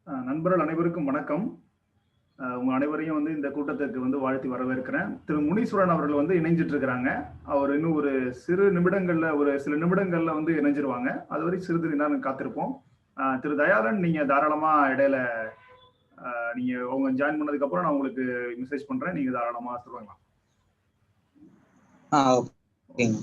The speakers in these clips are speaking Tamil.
நண்பர்கள் அனைவருக்கும் வணக்கம். உங்க அனைவரையும் வந்து இந்த கூட்டத்திற்கு வந்து வாழ்த்தி வரவேற்கிறேன். திரு முனீஸ்வரன் அவர்கள் வந்து இணைஞ்சிட்டு இருக்கிறாங்க. அவர் இன்னும் ஒரு சில நிமிடங்கள்ல வந்து இணைஞ்சிருவாங்க. அதுவரை சிறிது நேரம் காத்திருப்போம். திரு தயாளன், நீங்க தாராளமா இடையில நீங்க உங்க ஜாயின் பண்ணதுக்கு அப்புறம் நான் உங்களுக்கு மெசேஜ் பண்றேன். நீங்க தாராளமா சொல்லுவாங்க. ஓகேங்க.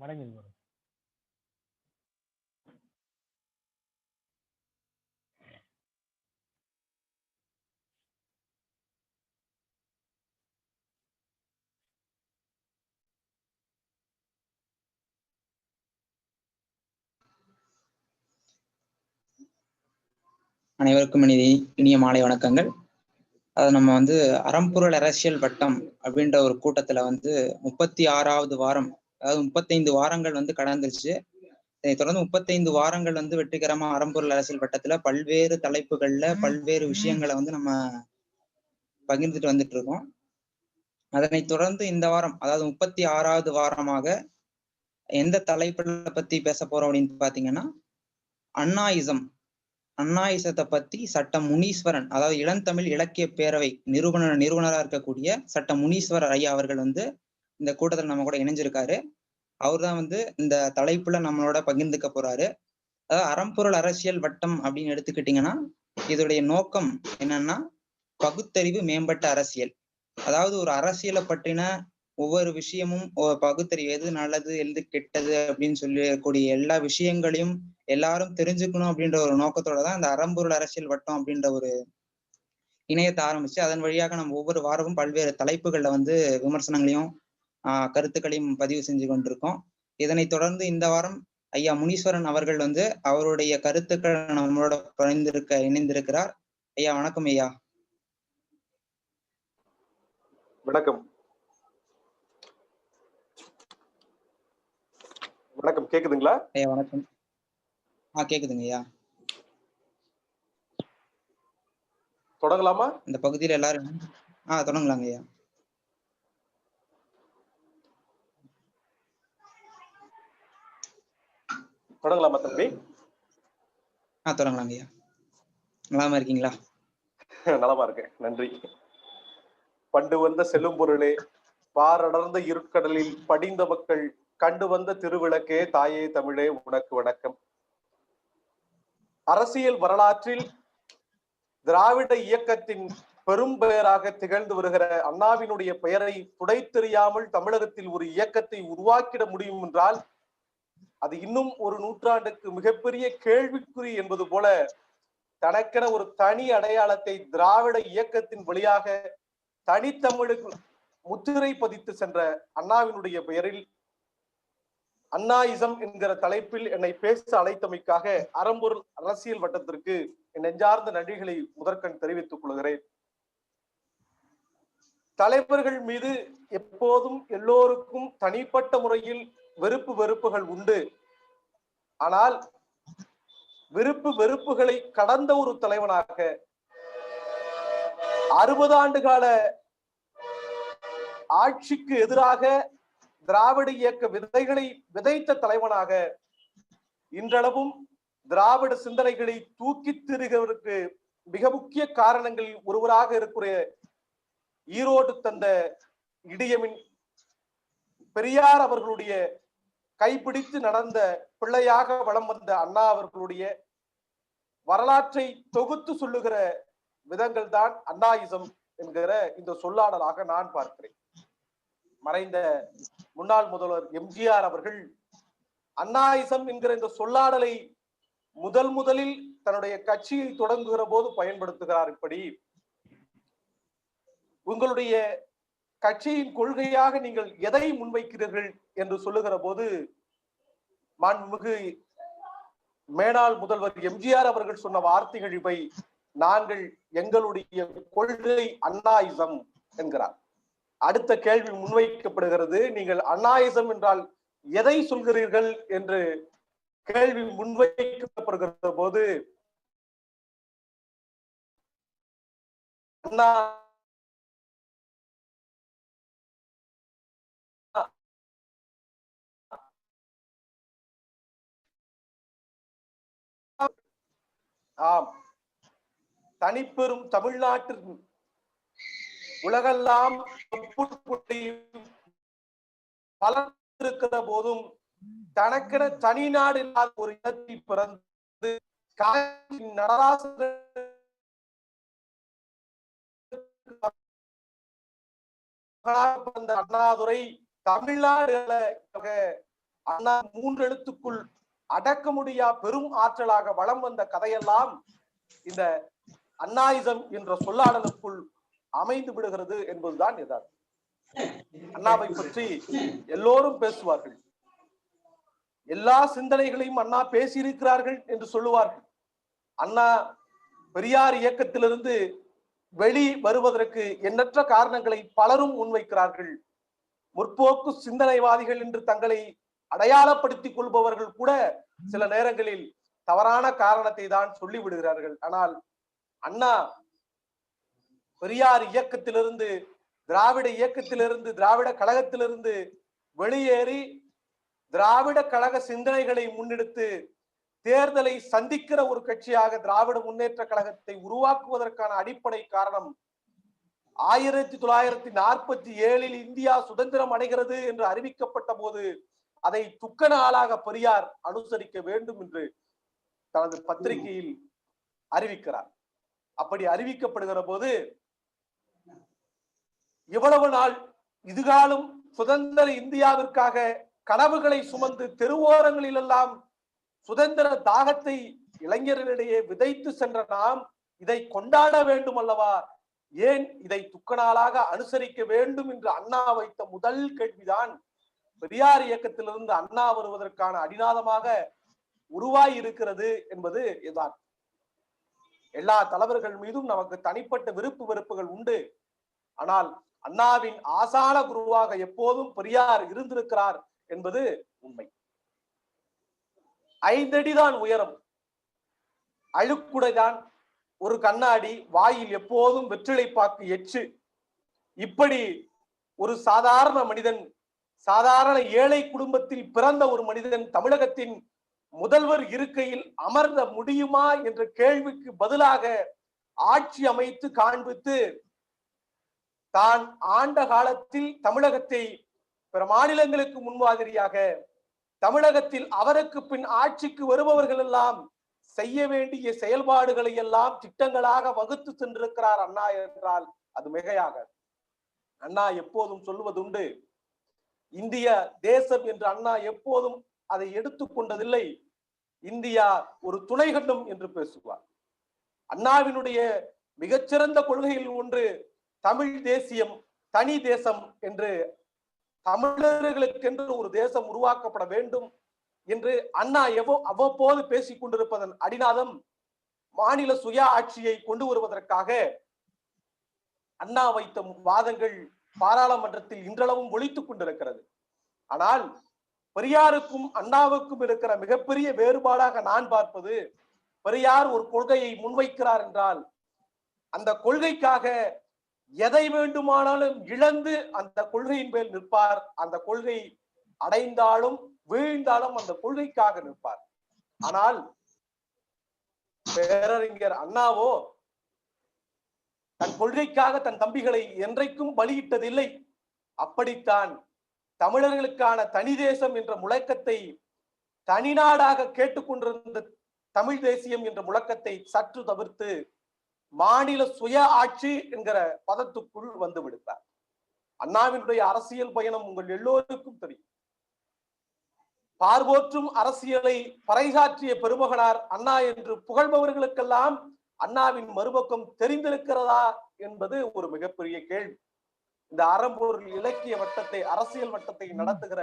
மடங்கி வரும். அனைவருக்கும் இனிய மாலை வணக்கங்கள். அது நம்ம வந்து அறம்பொருள் அரசியல் வட்டம் அப்படின்ற ஒரு கூட்டத்துல வந்து 36வது வாரம், அதாவது 35 வாரங்கள் வந்து கடந்துருச்சு. இதை தொடர்ந்து 35 வாரங்கள் வந்து வெற்றிகரமா அறம்பொருள் அரசியல் வட்டத்துல பல்வேறு தலைப்புகள்ல பல்வேறு விஷயங்களை வந்து நம்ம பகிர்ந்துட்டு வந்துட்டு இருக்கோம். அதனை தொடர்ந்து இந்த வாரம், அதாவது 36வது வாரமாக எந்த தலைப்புகளை பத்தி பேச போறோம் அப்படின்னு பாத்தீங்கன்னா, அண்ணாயிசத்தை பத்தி சட்ட முனீஸ்வரன், அதாவது இளந்தமிழ் இலக்கிய பேரவை நிறுவனரா இருக்கக்கூடிய சட்ட முனீஸ்வரர் ஐயா அவர்கள் வந்து இந்த கூட்டத்தில் நம்ம கூட இணைஞ்சிருக்காரு. அவர் தான் வந்து இந்த தலைப்புல நம்மளோட பகிர்ந்துக்க போறாரு. அதாவது அறம்பொருள் அரசியல் வட்டம் அப்படின்னு எடுத்துக்கிட்டீங்கன்னா, இதோடைய நோக்கம் என்னன்னா, பகுத்தறிவு மேம்பட்ட அரசியல். அதாவது ஒரு அரசியலை பற்றின ஒவ்வொரு விஷயமும் பகுத்தறிவு, எது நல்லது எது கெட்டது அப்படின்னு சொல்லக்கூடிய எல்லா விஷயங்களையும் எல்லாரும் தெரிஞ்சுக்கணும் அப்படின்ற ஒரு நோக்கத்தோட தான் இந்த அறம்பொருள் அரசியல் வட்டம் அப்படின்ற ஒரு இணையத்தை ஆரம்பிச்சு அதன் வழியாக நம்ம ஒவ்வொரு வாரமும் பல்வேறு தலைப்புகள்ல வந்து விமர்சனங்களையும் கருத்துக்களையும் பதிவு செஞ்சு கொண்டிருக்கோம். இதனை தொடர்ந்து இந்த வாரம் ஐயா முனீஸ்வரன் அவர்கள் வந்து அவருடைய கருத்துக்கள் நம்மளோட இணைந்திருக்கிறார். ஐயா வணக்கம். ஐயா வணக்கம். வணக்கம், கேக்குதுங்களா? ஐயா வணக்கம். கேக்குதுங்க ஐயா. தொடங்கலாமா? இந்த பகுதியில் எல்லாரும் தொடங்கலாங்க ஐயா. தொடங்கலாமா தம்பி? தொடங்கலாங்க ஐயா. நலமா இருக்கீங்களா? நலமா இருக்கேன், நன்றி. பண்டு வந்த செல்லும் பொருளே, பாரடர்ந்த இருட்கடலில் படிந்த மக்கள் கண்டு வந்த திருவிளக்கே, தாயே தமிழே உனக்கு வணக்கம். அரசியல் வரலாற்றில் திராவிட இயக்கத்தின் பெரும் பெயராக திகழ்ந்து வருகிற அண்ணாவினுடைய பெயரை துடைத்தெறியாமல் தமிழகத்தில் ஒரு இயக்கத்தை உருவாக்கிட முடியும் என்றால் அது இன்னும் ஒரு நூற்றாண்டுக்கு மிகப்பெரிய கேள்விக்குறி என்பது போல தனக்கென ஒரு தனி அடையாளத்தை திராவிட இயக்கத்தின் வழியாக தனித்தமிழுக்கு முத்திரை பதித்து சென்ற அண்ணாவினுடைய பெயரில் அண்ணாயிசம் என்கிற தலைப்பில் என்னை பேச அழைத்தமைக்காக அறம்பொருள் அரசியல் வட்டத்திற்கு என் நெஞ்சார்ந்த நன்றிகளை முதற்கண் தெரிவித்துக் கொள்கிறேன். தலைவர்கள் மீது எப்போதும் எல்லோருக்கும் தனிப்பட்ட முறையில் வெறுப்புகள் உண்டு. ஆனால் வெறுப்புகளை கடந்த ஒரு தலைவனாக 60 ஆண்டு கால ஆட்சிக்கு எதிராக திராவிட இயக்க விதைகளை விதைத்த தலைவனாக இன்றளவும் திராவிட சிந்தனைகளை தூக்கி திரிகிறவருக்கு மிக முக்கிய காரணங்களில் ஒருவராக இருக்கிற ஈரோடு தந்த இடியமின் பெரியார் அவர்களுடைய கைப்பிடித்து நடந்த பிள்ளையாக வலம் வந்த அண்ணா அவர்களுடைய வரலாற்றை தொகுத்து சொல்லுகிற விதங்கள் தான் அண்ணாயிசம் என்கிற இந்த சொல்லாடலாக நான் பார்க்கிறேன். மறைந்த முன்னாள் முதல்வர் எம்ஜிஆர் அவர்கள் அண்ணாயிசம் என்கிற இந்த சொல்லாடலை முதலில் தன்னுடைய கட்சியை தொடங்குகிற போது பயன்படுத்துகிறார். இப்படி உங்களுடைய கட்சியின் கொள்கையாக நீங்கள் எதை முன்வைக்கிறீர்கள் என்று சொல்லுகிற போது மாண்புமிகு மேனாள் முதல்வர் எம்ஜிஆர் அவர்கள் சொன்ன வார்த்தைகள் இவை: நாங்கள் எங்களுடைய கொள்கை அண்ணாயிசம் என்கிறார். அடுத்த கேள்வி முன்வைக்கப்படுகிறது, நீங்கள் அண்ணாயிசம் என்றால் எதை சொல்கிறீர்கள் என்று கேள்வி முன்வைக்கப்படுகிற போது அண்ணா ஆம், தனிப்பெரும் தமிழ்நாட்டின் உலகெல்லாம் வளர்ந்திருக்கிற போதும் தனக்கென தனி நாடு இல்லாத ஒரு இடத்தில் பிறந்து நடராசன் அண்ணாதுரை தமிழ்நாடு அண்ணா 3 எழுத்துக்குள் அடக்க முடியா பெரும் ஆற்றலாக வலம் வந்த கதையெல்லாம் இந்த அண்ணாயிசம் என்ற சொல்லாடலுக்குள் அமைந்து விடுகிறது என்பதுதான் யதார்த்தம். அண்ணாவை பற்றி எல்லோரும் பேசுவார்கள், எல்லா சிந்தனைகளையும் அண்ணா பேசியிருக்கிறார்கள் என்று சொல்லுவார்கள். அண்ணா பெரியார் இயக்கத்திலிருந்து வெளி வருவதற்கு எண்ணற்ற காரணங்களை பலரும் முன்வைக்கிறார்கள். முற்போக்கு சிந்தனைவாதிகள் என்று தங்களை அடையாளப்படுத்திக் கொள்பவர்கள் கூட சில நேரங்களில் தவறான காரணத்தை தான் சொல்லிவிடுகிறார்கள். ஆனால் அண்ணா பெரியார் இயக்கத்திலிருந்து, திராவிட இயக்கத்திலிருந்து, திராவிட கழகத்திலிருந்து வெளியேறி திராவிட கழக சிந்தனைகளை முன்னெடுத்து தேர்தலை சந்திக்கிற ஒரு கட்சியாக திராவிட முன்னேற்ற கழகத்தை உருவாக்குவதற்கான அடிப்படை காரணம் 1947 இந்தியா சுதந்திரம் அடைகிறது என்று அறிவிக்கப்பட்ட போது அதை துக்க நாளாக பெரியார் அனுசரிக்க வேண்டும் என்று தனது பத்திரிகையில் அறிவிக்கிறார். அப்படி அறிவிக்கப்படுகிற போது இவ்வளவு நாள் இதுகாலம் சுதந்திர இந்தியாவிற்காக கனவுகளை சுமந்து தெருவோரங்களில் எல்லாம் சுதந்திர தாகத்தை இளைஞர்களிடையே விதைத்து சென்ற நாம் இதை கொண்டாட வேண்டும் அல்லவா, ஏன் இதை துக்க நாளாக அனுசரிக்க வேண்டும் என்று அண்ணா வைத்த முதல் கேள்விதான் பெரியார் இயக்கத்திலிருந்து அண்ணா வருவதற்கான அடிநாதமாக உருவாகி இருக்கிறது என்பது இதுதான். எல்லா தலைவர்கள் மீதும் நமக்கு தனிப்பட்ட விருப்பு வெறுப்புகள் உண்டு. ஆனால் அண்ணாவின் ஆசான குருவாக எப்போதும் பெரியார் இருந்திருக்கிறார் என்பது உண்மை. 5 அடிதான் உயரம், அழுக்குடைதான், ஒரு கண்ணாடி, வாயில் எப்போதும் வெற்றிலை பாக்கு எச்சு. இப்படி ஒரு சாதாரண மனிதன், சாதாரண ஏழை குடும்பத்தில் பிறந்த ஒரு மனிதன் தமிழகத்தின் முதல்வர் இருக்கையில் அமர்ந்த முடியுமா என்ற கேள்விக்கு பதிலாக ஆட்சி அமைத்து காண்பித்து தான் ஆண்ட காலத்தில் தமிழகத்தை பிற மாநிலங்களுக்கு முன்மாதிரியாக, தமிழகத்தில் அவருக்கு பின் ஆட்சிக்கு வருபவர்கள் எல்லாம் செய்ய வேண்டிய செயல்பாடுகளை எல்லாம் திட்டங்களாக வகுத்து சென்றிருக்கிறார் அண்ணா என்றால் அது மிகையாக. அண்ணா எப்போதும் சொல்லுவதுண்டு, இந்திய தேசம் என்று அண்ணா எப்போதும் அதை எடுத்துக்கொண்டதில்லை. இந்தியா ஒரு துணை கண்டம் என்று பேசுவார். அண்ணாவினுடைய மிகச்சிறந்த கொள்கையில் ஒன்று தமிழ் தேசியம், தனி தேசம் என்று, தமிழர்களுக்கென்று ஒரு தேசம் உருவாக்கப்பட வேண்டும் என்று அண்ணா அவ்வப்போது பேசிக் கொண்டிருப்பதன் அடிநாதம் மாநில சுய ஆட்சியை கொண்டு வருவதற்காக அண்ணா வைத்த வாதங்கள் பாராளுமன்றத்தில் இன்றளவும் ஒலித்துக் கொண்டிருக்கிறது. ஆனால் பெரியாருக்கும் அண்ணாவுக்கும் இருக்கிற மிகப்பெரிய வேறுபாடாக நான் பார்ப்பது, பெரியார் ஒரு கொள்கையை முன்வைக்கிறார் என்றால் அந்த கொள்கைக்காக எதை வேண்டுமானாலும் இழந்து அந்த கொள்கையின் மேல் நிற்பார். அந்த கொள்கை அடைந்தாலும் வீழ்ந்தாலும் அந்த கொள்கைக்காக நிற்பார். ஆனால் பேரறிஞர் அண்ணாவோ தன் கொள்கைக்காக தன் தம்பிகளை என்றைக்கும் பலியிட்டதில்லை. அப்படித்தான் தமிழர்களுக்கான தனி தேசம் என்ற முழக்கத்தை, தனிநாடாக கேட்டுக்கொண்டிருந்த தமிழ் தேசியம் என்ற முழக்கத்தை சற்று தவிர்த்து மாநில சுய ஆட்சி என்கிற பதத்துக்குள் வந்து விடுத்தார். அண்ணாவினுடைய அரசியல் பயணம் உங்கள் எல்லோருக்கும் தெரியும். பார்வோற்றும் அரசியலை பறைசாற்றிய பெருமகனார் அண்ணா என்று புகழ்பவர்களுக்கெல்லாம் அண்ணாவின் மறுபக்கம் தெரிந்திருக்கிறதா என்பது ஒரு மிகப்பெரிய கேள்வி. இந்த அறம்பொருள் இலக்கிய வட்டத்தை, அரசியல் வட்டத்தை நடத்துகிற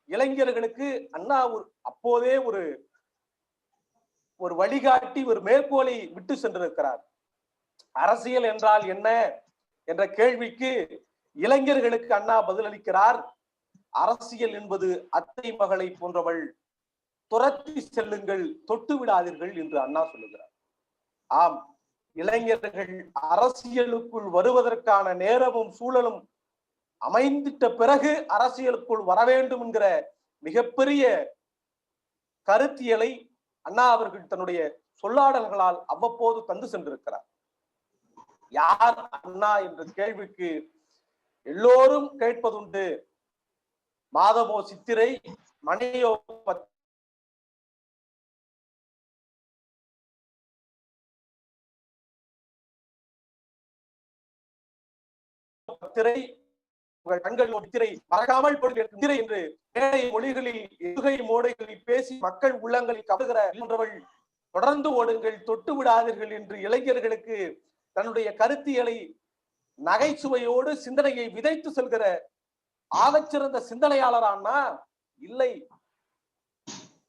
இளைஞர்களுக்கு அண்ணா அப்போதே ஒரு வழிகாட்டி, ஒரு மேற்கோளை விட்டு சென்றிருக்கிறார். அரசியல் என்றால் என்ன என்ற கேள்விக்கு இளைஞர்களுக்கு அண்ணா பதிலளிக்கிறார். அரசியல் என்பது அத்தை மகளை போன்றவள், துரத்தி செல்லுங்கள், தொட்டு விடாதீர்கள் என்று அண்ணா சொல்லுகிறார். ஆம், இளைஞர்கள் அரசியலுக்குள் வருவதற்கான நேரமும் சூழலும் அமைந்திட்ட பிறகு அரசியலுக்குள் வர வேண்டும் என்கிற மிகப்பெரிய கருத்தியலை அண்ணா அவர்கள் தன்னுடைய சொல்லாடல்களால் அவ்வப்போது தந்து சென்றிருக்கிறார். யார் அண்ணா என்ற கேள்விக்கு எல்லோரும் கேட்பதுண்டு. மாதவோ சித்திரை, மணியோ பத்திரை, கண்கள் முத்திரை மறக்காமல் முத்திரை என்று மேடை மொழிகளில் எதுகை மோடைகளில் பேசி மக்கள் உள்ளங்களில் கவர்கிற என்றவள் தொடர்ந்து ஓடுங்கள், தொட்டு விடாதீர்கள் என்று இளைஞர்களுக்கு தன்னுடைய கருத்தியலை நகைச்சுவையோடு சிந்தனையை விதைத்து செல்கிற ஆகச்சிறந்த சிந்தனையாளர் அண்ணா இல்லை.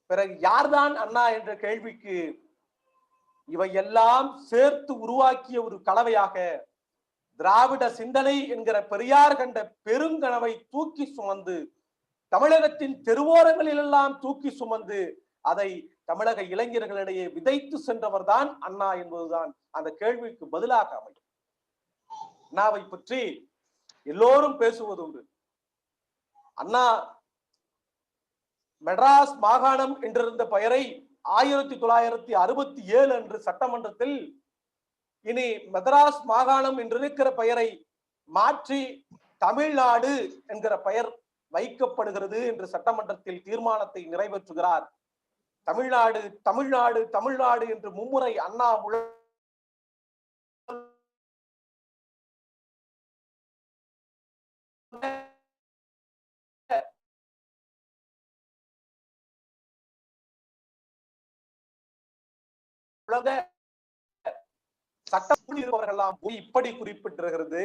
பிறகு யார்தான் அண்ணா என்ற கேள்விக்கு இவையெல்லாம் சேர்த்து உருவாக்கிய ஒரு கலவையாக திராவிட சிந்தனை என்கிற பெரியார் கண்ட பெருங்கனவை தூக்கி சுமந்து தமிழகத்தின் தெருவோரங்களில் எல்லாம் தூக்கி சுமந்து அதை தமிழக இளைஞர்களிடையே விதைத்து சென்றவர் தான் அண்ணா என்பதுதான் அந்த கேள்விக்கு பதிலாக அமையும். அண்ணாவை பற்றி எல்லோரும் பேசுவது உண்டு. அண்ணா மெட்ராஸ் மாகாணம் என்றிருந்த பெயரை 1967 அன்று சட்டமன்றத்தில் இனி மெட்ராஸ் மாகாணம் என்றிருக்கிற பெயரை மாற்றி தமிழ்நாடு என்கிற பெயர் வைக்கப்படுகிறது என்று சட்டமன்றத்தில் தீர்மானத்தை நிறைவேற்றுகிறார். தமிழ்நாடு தமிழ்நாடு தமிழ்நாடு என்று மும்முறை அண்ணா சட்டம் இருப்பவர்களெல்லாம் இப்படி குறிப்பிட்டிருக்கிறது.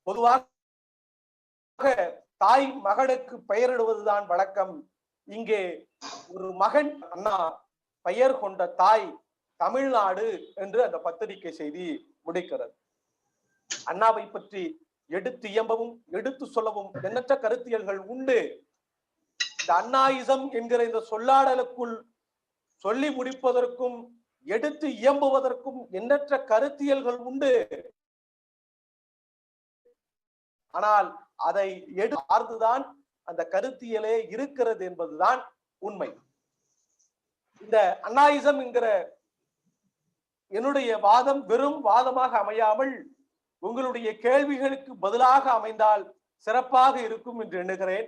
பொதுவாக தாய் மகனுக்கு பெயரிடுவதுதான் வழக்கம். இங்கே ஒரு மகன் அண்ணா பெயர் கொண்ட தாய் தமிழ்நாடு என்று அந்த பத்திரிகை செய்தி முடிக்கிறது. அண்ணாவை பற்றி எடுத்து இயம்பவும் எடுத்து சொல்லவும் எண்ணற்ற கருத்தியல்கள் உண்டு. இந்த அண்ணாயிசம் என்கிற இந்த சொல்லாடலுக்குள் சொல்லி முடிப்பதற்கும் எடுத்து இயம்புவதற்கும் எண்ணற்ற கருத்தியல்கள் உண்டு. ஆனால் அதை சார்ந்துதான் அந்த கருத்தியலே இருக்கிறது என்பதுதான் உண்மை. இந்த அண்ணாயிசம் என்கிற என்னுடைய வாதம் வெறும் வாதமாக அமையாமல் உங்களுடைய கேள்விகளுக்கு பதிலாக அமைந்தால் சிறப்பாக இருக்கும் என்று எண்ணுகிறேன்.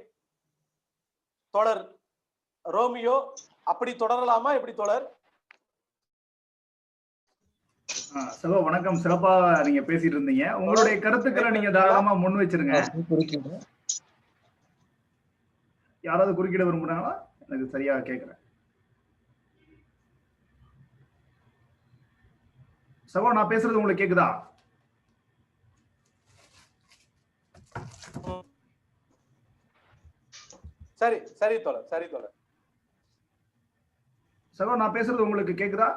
தொடர் ரோமியோ, அப்படி தொடரலாமா? எப்படி தொடர்? சகோ வணக்கம், சிறப்பா நீங்க பேசிட்டு இருந்தீங்க. உங்களுடைய கருத்துக்களை நீங்க தாராளமா முன் வச்சிருங்க. யாராவது குறுக்கிட விரும்புறாங்களா? எனக்கு சரியா கேக்குறேன். சகோ நான் பேசுறது உங்களுக்கு கேக்குதா? சரி சரி தோழர், சரி தோழர். சகோ நான் பேசுறது உங்களுக்கு கேக்குதா?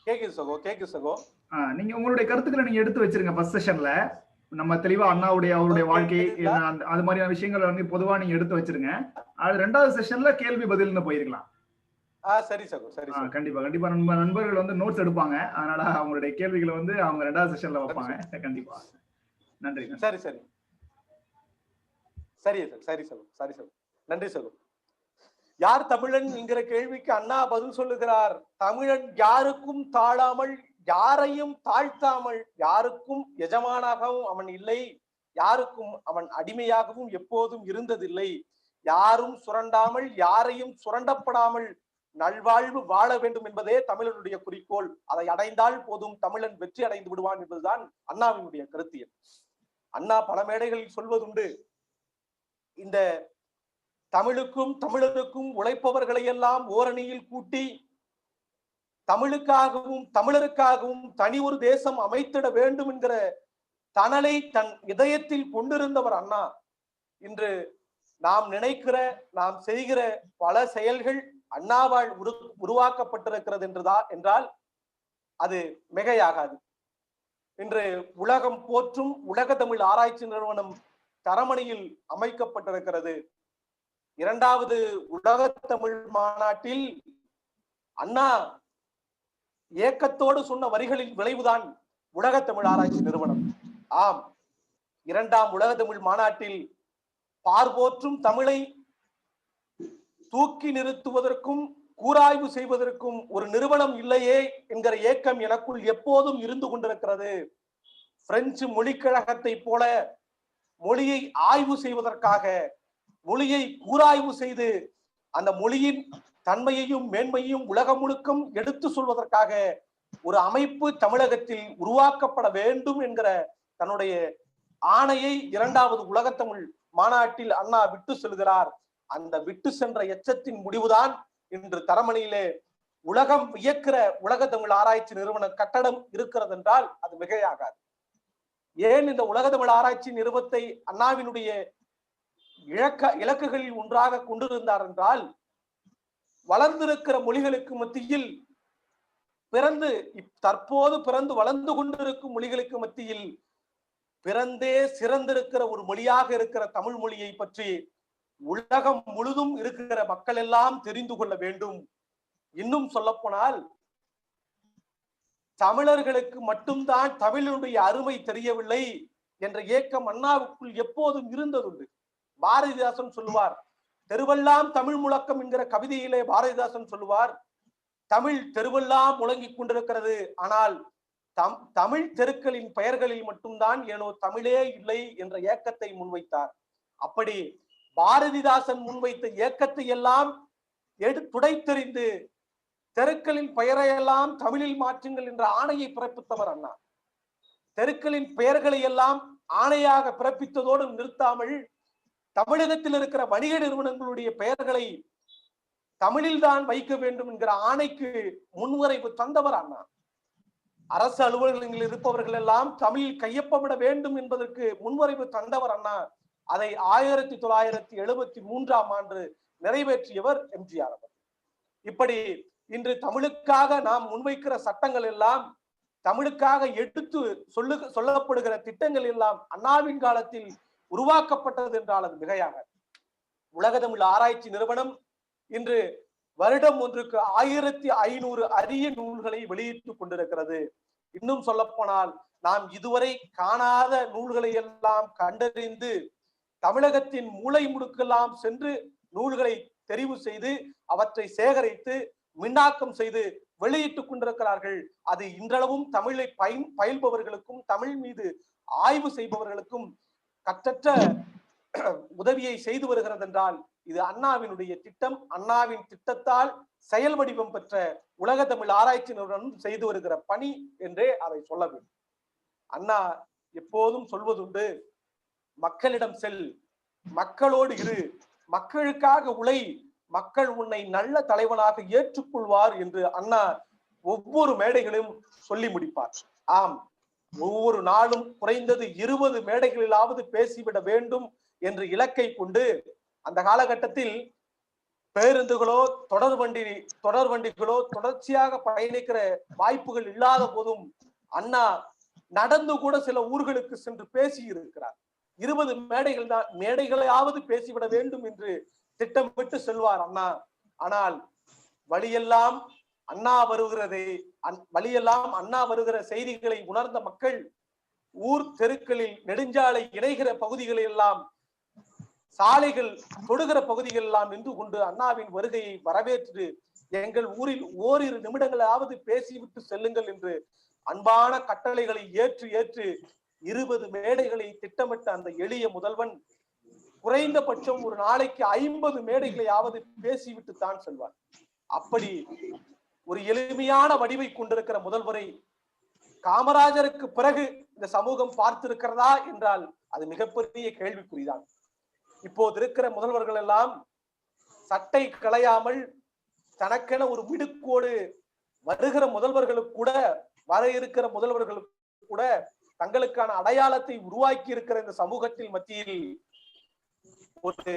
கேக்குது சகோ, கேக்குது சகோ. நீங்க உங்களுடைய கருத்துக்களை நீங்க எடுத்து வச்சிருங்க. ஃபர்ஸ்ட் செஷன்ல நம்ம தெளிவா அண்ணாவுடைய அவருடைய வாழ்க்கை அது மாதிரியான விஷயங்களை வந்து பொதுவா நீங்க எடுத்து வச்சிருங்க. அது ரெண்டாவது செஷன்ல கேள்வி பதில்னு போயிருக்கலாம். சரி சகோ, சரி. கண்டிப்பா கண்டிப்பா நண்பர்கள் வந்து நோட்ஸ் எடுப்பாங்க. அதனால அவங்களுடைய கேள்விகளை வந்து அவங்க ரெண்டாவது செஷன்ல வைப்பாங்க. கண்டிப்பா. நன்றி. சரி சரி சரி சரி சகோ, சரி சகோ. நன்றி சகோ. யார் தமிழன் என்கிற கேள்விக்கு அண்ணா பதில் சொல்லுகிறார். தமிழன் யாருக்கும் தாழாமல் யாரையும் தாழ்த்தாமல் யாருக்கும் எஜமானாகவும் அவன் இல்லை, யாருக்கும் அவன் அடிமையாகவும் எப்போதும் இருந்ததில்லை, யாரும் சுரண்டாமல் யாரையும் சுரண்டப்படாமல் நல்வாழ்வு வாழ வேண்டும் என்பதே தமிழனுடைய குறிக்கோள். அதை அடைந்தால் போதும், தமிழன் வெற்றி அடைந்து விடுவான் என்பதுதான் அண்ணாவினுடைய கருத்தியல். அண்ணா பல மேடைகளில் சொல்வதுண்டு, இந்த தமிழுக்கும் தமிழருக்கும் உழைப்பவர்களை எல்லாம் ஓரணியில் கூட்டி தமிழுக்காகவும் தமிழருக்காகவும் தனி ஒரு தேசம் அமைத்திட வேண்டும் என்கிற தனலை தன் இதயத்தில் கொண்டிருந்தவர் அண்ணா. இன்று நாம் நினைக்கிற நாம் செய்கிற பல செயல்கள் அண்ணாவால் உருவாக்கப்பட்டிருக்கிறது என்றால் அது மிகையாகாது. இன்று உலகம் போற்றும் உலக தமிழ் ஆராய்ச்சி நிறுவனம் தரமணியில் அமைக்கப்பட்டிருக்கிறது. 2வது உலக தமிழ் மாநாட்டில் அண்ணா ஏக்கத்தோடு சொன்ன வரிகளின் விளைவுதான் உலக தமிழ் ஆராய்ச்சி நிறுவனம். ஆம், 2ஆம் உலக தமிழ் மாநாட்டில் பார்போற்றும் தமிழை தூக்கி நிறுத்துவதற்கும் கூராய்வு செய்வதற்கும் ஒரு நிறுவனம் இல்லையே என்கிற ஏக்கம் எனக்குள் எப்போதும் இருந்து கொண்டிருக்கிறது. பிரெஞ்சு மொழிக்கழகத்தை போல மொழியை ஆய்வு செய்வதற்காக, மொழியை கூராய்வு செய்து அந்த மொழியின் தன்மையையும் மேன்மையும் உலகம் முழுக்கும் எடுத்து சொல்வதற்காக ஒரு அமைப்பு தமிழகத்தில் உருவாக்கப்பட வேண்டும் என்கிற தன்னுடைய ஆணையை 2வது உலகத்தமிழ் மாநாட்டில் அண்ணா விட்டு செல்கிறார். அந்த விட்டு சென்ற எச்சத்தின் முடிவுதான் இன்று தரமணியிலே உலகம் வியக்கிற உலக தமிழ் ஆராய்ச்சி நிறுவன கட்டடம் இருக்கிறது என்றால் அது மிகையாகாது. ஏன் இந்த உலக தமிழ் ஆராய்ச்சி நிறுவனத்தை அண்ணாவினுடைய இலக்குகளில் ஒன்றாக கொண்டிருந்தார் என்றால், வளர்ந்திருக்கிற மொழிகளுக்கு மத்தியில் தற்போது பிறந்து வளர்ந்து கொண்டிருக்கும் மொழிகளுக்கு மத்தியில் பிறந்தே சிறந்திருக்கிற ஒரு மொழியாக இருக்கிற தமிழ் மொழியை பற்றி உலகம் முழுதும் இருக்கிற மக்கள் எல்லாம் தெரிந்து கொள்ள வேண்டும். இன்னும் சொல்ல போனால், தமிழர்களுக்கு மட்டும்தான் தமிழுடைய அருமை தெரியவில்லை என்ற ஏக்கம் அண்ணாவுக்குள் எப்போதும் இருந்ததுண்டு. பாரதிதாசன் சொல்லுவார், தெருவெல்லாம் தமிழ் முழக்கம் என்கிற கவிதையிலே பாரதிதாசன் சொல்லுவார், தமிழ் தெருவெல்லாம் முழங்கிக் கொண்டிருக்கிறது, ஆனால் தமிழ் தெருக்களின் பெயர்களில் மட்டும்தான் ஏனோ தமிழே இல்லை என்ற ஏக்கத்தை முன்வைத்தார். அப்படி பாரதிதாசன் முன்வைத்த ஏக்கத்தை எல்லாம் துடைத்தெறிந்து தெருக்களின் பெயரையெல்லாம் தமிழில் மாற்றுங்கள் என்ற ஆணையை பிறப்பித்தவர் அண்ணா. தெருக்களின் பெயர்களை எல்லாம் ஆணையாக பிறப்பித்ததோடு நிறுத்தாமல் தமிழகத்தில் இருக்கிற வணிக நிறுவனங்களுடைய பெயர்களை தமிழில் தான் வைக்க வேண்டும் என்கிற ஆணைக்கு முன்வரைவு தந்தவர் அண்ணா. அரசு அலுவலகங்களில் இருப்பவர்கள் எல்லாம் தமிழில் கையொப்பமிட வேண்டும் என்பதற்கு முன்வரைவு தந்தவர் அண்ணா. அதை 1973ஆம் ஆண்டு நிறைவேற்றியவர் எம்ஜிஆர் அவர். இப்படி இன்று தமிழுக்காக நாம் முன்வைக்கிற சட்டங்கள் எல்லாம், தமிழுக்காக எடுத்து சொல்லப்படுகிற திட்டங்கள் எல்லாம் அண்ணாவின் காலத்தில் உருவாக்கப்பட்டது என்றால் அது மிகையாக. உலக தமிழ் ஆராய்ச்சி நிறுவனம் இன்று வருடம் ஒன்றுக்கு 1500 அரிய நூல்களை வெளியிட்டுக் கொண்டிருக்கிறது. இன்னும் சொல்ல போனால், நாம் இதுவரை காணாத நூல்களை எல்லாம் கண்டறிந்து தமிழகத்தின் மூலை முடுக்கெல்லாம் சென்று நூல்களை தெரிவு செய்து அவற்றை சேகரித்து மின்னாக்கம் செய்து வெளியிட்டுக் கொண்டிருக்கிறார்கள். அது இன்றளவும் தமிழை பயில்பவர்களுக்கும் தமிழ் மீது ஆய்வு செய்பவர்களுக்கும் கற்றற்ற உதவியை செய்து வருகிறது என்றால் இது அண்ணாவினுடைய திட்டம். அண்ணாவின் திட்டத்தால் செயல் வடிவம் பெற்ற உலக தமிழ் ஆராய்ச்சி நிறுவனம் செய்து வருகிற பணி என்றே அதை சொல்ல வேண்டும். அண்ணா எப்போதும் சொல்வதுண்டு, மக்களிடம் செல், மக்களோடு இரு, மக்களுக்காக உழை, மக்கள் உன்னை நல்ல தலைவனாக ஏற்றுக்கொள்வார் என்று அண்ணா ஒவ்வொரு மேடைகளும் சொல்லி முடிப்பார். ஆம், ஒவ்வொரு நாளும் குறைந்தது 20 மேடைகளிலாவது பேசிவிட வேண்டும் என்று இலக்கை கொண்டு அந்த காலகட்டத்தில் பேருந்துகளோ தொடர் வண்டிகளோ தொடர்ச்சியாக பயணிக்கிற வாய்ப்புகள் இல்லாத போதும் அண்ணா நடந்து கூட சில ஊர்களுக்கு சென்று பேசி இருக்கிறார். 20 மேடைகளையாவது பேசிவிட வேண்டும் என்று திட்டமிட்டு செல்வார் அண்ணா. ஆனால் வழியெல்லாம் அண்ணா வருகிற செய்திகளை உணர்ந்த மக்கள் ஊர் தெருக்களில் நெடுஞ்சாலை இணைகிற பகுதிகளில் எல்லாம், சாலைகள் தொடுகிற பகுதிகள் எல்லாம் நின்று கொண்டு அண்ணாவின் வருகையை வரவேற்று எங்கள் ஊரில் ஓரிரு நிமிடங்களாவது பேசிவிட்டு செல்லுங்கள் என்று அன்பான கட்டளைகளை ஏற்று 20 மேடைகளை திட்டமிட்ட அந்த எளிய முதல்வன் குறைந்தபட்சம் ஒரு நாளைக்கு 50 மேடைகளையாவது பேசிவிட்டு தான் செல்வார். அப்படி ஒரு எளிமையான வடிவை கொண்டிருக்கிற முதல்வரை காமராஜருக்கு பிறகு இந்த சமூகம் பார்த்திருக்கிறதா என்றால் அது மிகப்பெரிய கேள்விக்குறிதான். இப்போது இருக்கிற முதல்வர்கள் எல்லாம் சட்டை களையாமல் தனக்கென ஒரு மிடுக்கோடு வருகிற முதல்வர்களுக்கு கூட, வர இருக்கிற முதல்வர்களுக்கு கூட தங்களுக்கான அடையாளத்தை உருவாக்கி இருக்கிற இந்த சமூகத்தில் மத்தியில் ஒரு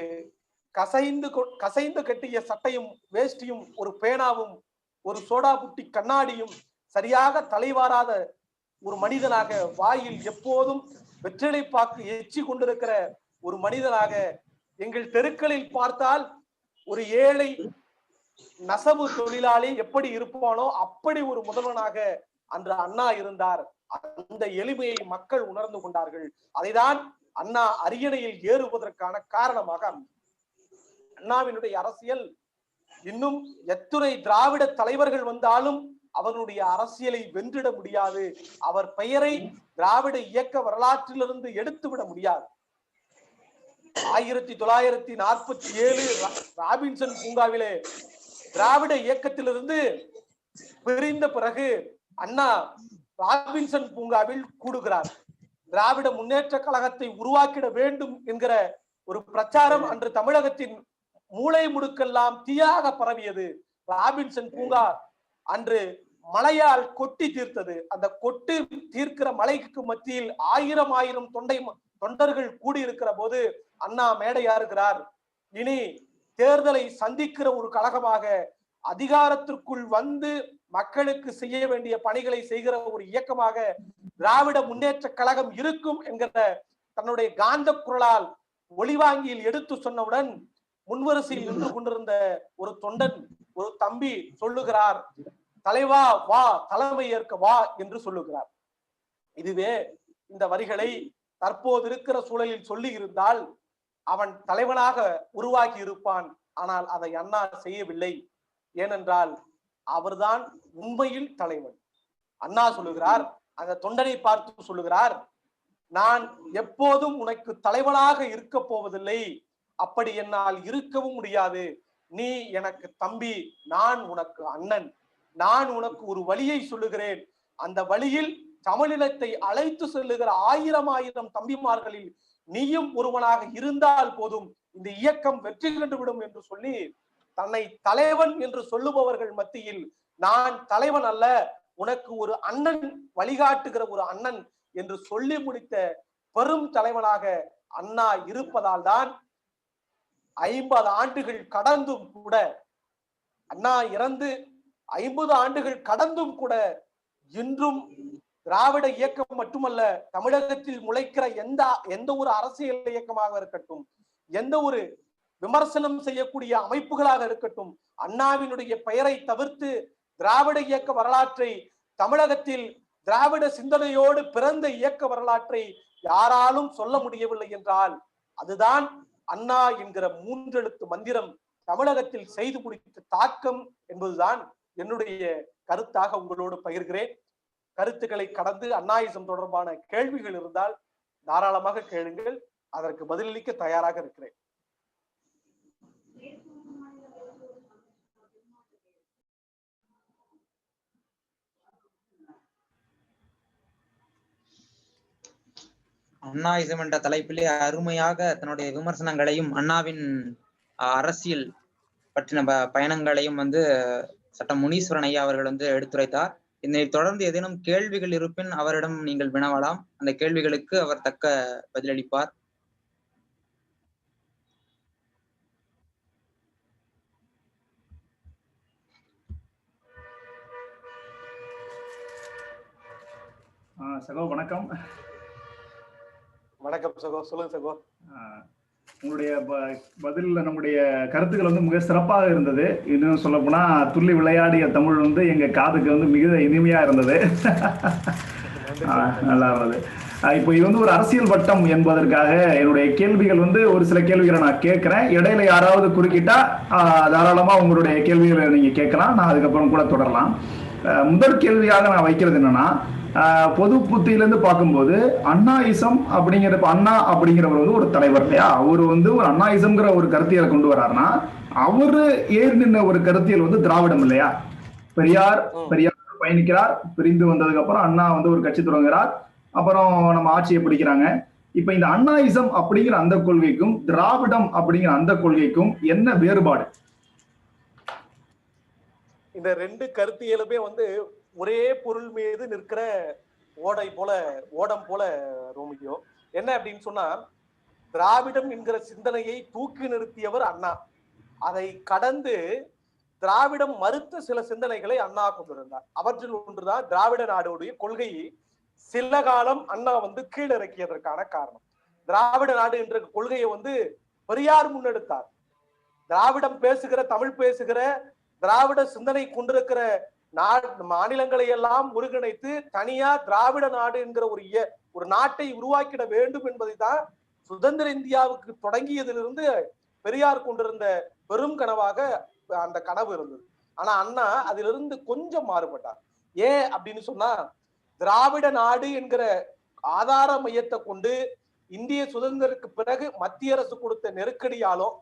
கசைந்து கட்டிய சட்டையும் வேஷ்டியும் ஒரு பேனாவும் ஒரு சோடா புட்டி கண்ணாடியும் சரியாக தலைவாராத ஒரு மனிதனாக, வாயில் எப்போதும் வெற்றிலை பாக்கு எச்சி கொண்டிருக்கிற ஒரு மனிதனாக எங்கள் தெருக்களில் பார்த்தால் ஒரு ஏழை நெசவு தொழிலாளி எப்படி இருப்பானோ அப்படி ஒரு முதல்வனாக அன்று அண்ணா இருந்தார். அந்த எளிமையை மக்கள் உணர்ந்து கொண்டார்கள். அதைதான் அண்ணா அரியணையில் ஏறுவதற்கான காரணமாக அண்ணாவினுடைய அரசியல் இன்னும் எத்துணை திராவிட தலைவர்கள் வந்தாலும் அவருடைய அரசியலை வென்றிட முடியாது. அவர் பெயரை திராவிட இயக்க வரலாற்றிலிருந்து எடுத்துவிட முடியாது. 1947 ராபின்சன் பூங்காவிலே திராவிட இயக்கத்திலிருந்து பிரிந்த பிறகு அண்ணா ராபின்சன் பூங்காவில் கூடுகிறார். திராவிட முன்னேற்ற கழகத்தை உருவாக்கிட வேண்டும் என்கிற ஒரு பிரச்சாரம் அன்று தமிழகத்தின் மூளை முடுக்கெல்லாம் தீயாக பரவியது. ராபின்சன் பூங்கா அன்று மழையால் கொட்டி தீர்த்தது. அந்த கொட்டி தீர்க்கிற மலைக்கு மத்தியில் ஆயிரம் தொண்டர்கள் கூடியிருக்கிற போது அண்ணா மேடையாறுகிறார். இனி தேர்தலை சந்திக்கிற ஒரு கழகமாக, அதிகாரத்திற்குள் வந்து மக்களுக்கு செய்ய வேண்டிய பணிகளை செய்கிற ஒரு இயக்கமாக திராவிட முன்னேற்ற கழகம் இருக்கும் என்கிற தன்னுடைய காந்த குரலால் ஒளிவாங்கியில் எடுத்து சொன்னவுடன் முன்வரிசையில் நின்று கொண்டிருந்த ஒரு தொண்டன், ஒரு தம்பி சொல்லுகிறார், தலைவா வா, தலைமை ஏற்க வா என்று சொல்லுகிறார். இதுவே இந்த வரிகளை தற்போது இருக்கிற சூழலில் சொல்லி இருந்தால் அவன் தலைவனாக உருவாக்கி இருப்பான். ஆனால் அதை அண்ணா செய்யவில்லை. ஏனென்றால் அவர்தான் உண்மையில் தலைவன். அண்ணா சொல்லுகிறார், அந்த தொண்டனை பார்த்து சொல்லுகிறார், நான் எப்போதும் உனக்கு தலைவனாக இருக்க போவதில்லை, அப்படி என்னால் இருக்கவும் முடியாது. நீ எனக்கு தம்பி, நான் உனக்கு அண்ணன். நான் உனக்கு ஒரு வழியை சொல்லுகிறேன். அந்த வழியில் தமிழினத்தை அழைத்து செல்லுகிற ஆயிரம் தம்பிமார்களில் நீயும் ஒருவனாக இருந்தால் போதும், இந்த இயக்கம் வெற்றி கண்டுவிடும் என்று சொல்லி தன்னை தலைவன் என்று சொல்லுபவர்கள் மத்தியில், நான் தலைவன் அல்ல, உனக்கு ஒரு அண்ணன், வழிகாட்டுகிற ஒரு அண்ணன் என்று சொல்லி முடித்த பெரும் தலைவனாக அண்ணா இருப்பதால் தான் 50 ஆண்டுகள் கடந்தும் கூட, அண்ணா இறந்து 50 ஆண்டுகள் கடந்தும் கூட, இன்றும் திராவிட இயக்கம் மட்டுமல்ல, தமிழகத்தில் முளைக்கிற எந்த ஒரு அரசியல் இயக்கமாக இருக்கட்டும், எந்த ஒரு விமர்சனம் செய்யக்கூடிய அமைப்புகளாக இருக்கட்டும், அண்ணாவினுடைய பெயரை தவிர்த்து திராவிட இயக்க வரலாற்றை, தமிழகத்தில் திராவிட சிந்தனையோடு பிறந்த இயக்க வரலாற்றை யாராலும் சொல்ல முடியவில்லை என்றால், அதுதான் அண்ணா என்கிற 3 எழுத்து மந்திரம் தமிழகத்தில் செய்து முடித்த தாக்கம் என்பதுதான் என்னுடைய கருத்தாக உங்களோடு பகிர்கிறேன். கருத்துக்களை கடந்து அண்ணாயிசம் தொடர்பான கேள்விகள் இருந்தால் தாராளமாக கேளுங்கள், அதற்கு பதிலளிக்க தயாராக இருக்கிறேன். அண்ணாயிசம் என்ற தலைப்பிலே அருமையாக தன்னுடைய விமர்சனங்களையும் அண்ணாவின் அரசியல் பற்றின பயணங்களையும் சட்டம் முனீஸ்வரன் ஐயா அவர்கள் எடுத்துரைத்தார். இதனை தொடர்ந்து ஏதேனும் கேள்விகள் இருப்பின் அவரிடம் நீங்கள் வினவலாம். அந்த கேள்விகளுக்கு அவர் தக்க பதிலளிப்பார். சகோ வணக்கம். வணக்கம் சகோ, சொல்லுங்க சகோ. உங்களுடைய பதிலில் நம்முடைய கருத்துக்கள் மிக சிறப்பாக இருந்தது. இன்னும் சொல்ல போனா துள்ளி விளையாடிய தமிழ் எங்க காதுக்கு மிக இனிமையா இருந்தது. நல்லா இருந்தது. இப்போ இது ஒரு அரசியல் வட்டம் என்பதற்காக என்னுடைய கேள்விகள் ஒரு சில கேள்விகளை நான் கேட்கிறேன். இடையில யாராவது குறுக்கிட்டா தாராளமா உங்களுடைய கேள்விகளை நீங்க கேட்கலாம், நான் அதுக்கப்புறம் கூட தொடரலாம். முதல் கேள்வியாக நான் வைக்கிறது என்னன்னா, பொது புத்தியிலிருந்து பார்க்கும்போது அண்ணாயிசம் அப்படிங்கிற அண்ணா அப்படிங்கிறவர் ஒரு தலைவர் இல்லையா, அவரு ஒரு அண்ணாயிசம்ங்கிற ஒரு கருத்தியலை கொண்டு வர்றாருன்னா, அவரு ஏறி நின்ற ஒரு கருத்தியல் திராவிடம் இல்லையா. பெரியார் பயணிக்கிறார், பிரிந்து வந்ததுக்கு அப்புறம் அண்ணா ஒரு கட்சி தொடங்குகிறார், அப்புறம் நம்ம ஆட்சியை பிடிக்கிறாங்க. இப்ப இந்த அண்ணாயிசம் அப்படிங்கிற அந்த கொள்கைக்கும் திராவிடம் அப்படிங்கிற அந்த கொள்கைக்கும் என்ன வேறுபாடு? இந்த 2 கருத்தியலுமே ஒரே பொருள் மீது நிற்கிற ஓடம் போல ரோமியோ. என்ன அப்படின்னு சொன்னா, திராவிடம் என்கிற சிந்தனையை தூக்கி நிறுத்தியவர் அண்ணா. அதை கடந்து திராவிடம் மறுத்த சில சிந்தனைகளை அண்ணா கொண்டிருந்தார். அவற்றில் ஒன்றுதான் திராவிட நாடுடைய கொள்கையை சில காலம் அண்ணா கீழிறக்கியதற்கான காரணம். திராவிட நாடு என்ற கொள்கையை பெரியார் முன்னெடுத்தார். திராவிடம் பேசுகிற, தமிழ் பேசுகிற, திராவிட சிந்தனை கொண்டிருக்கிற மாநிலங்களை எல்லாம் ஒருங்கிணைத்து தனியா திராவிட நாடு என்கிற ஒரு நாட்டை உருவாக்கிட வேண்டும் என்பதை தான் சுதந்திர இந்தியாவுக்கு தொடங்கியதிலிருந்து பெரியார் கொண்டிருந்த பெரும் கனவாக அந்த கனவு இருந்தது. ஆனா அண்ணா அதிலிருந்து கொஞ்சம் மாறுபட்டார். ஏன் அப்படின்னு சொன்னா, திராவிட நாடு என்கிற ஆதார மையத்தை கொண்டு இந்திய சுதந்திரத்துக்கு பிறகு மத்திய அரசு கொடுத்த நெருக்கடியாலும்,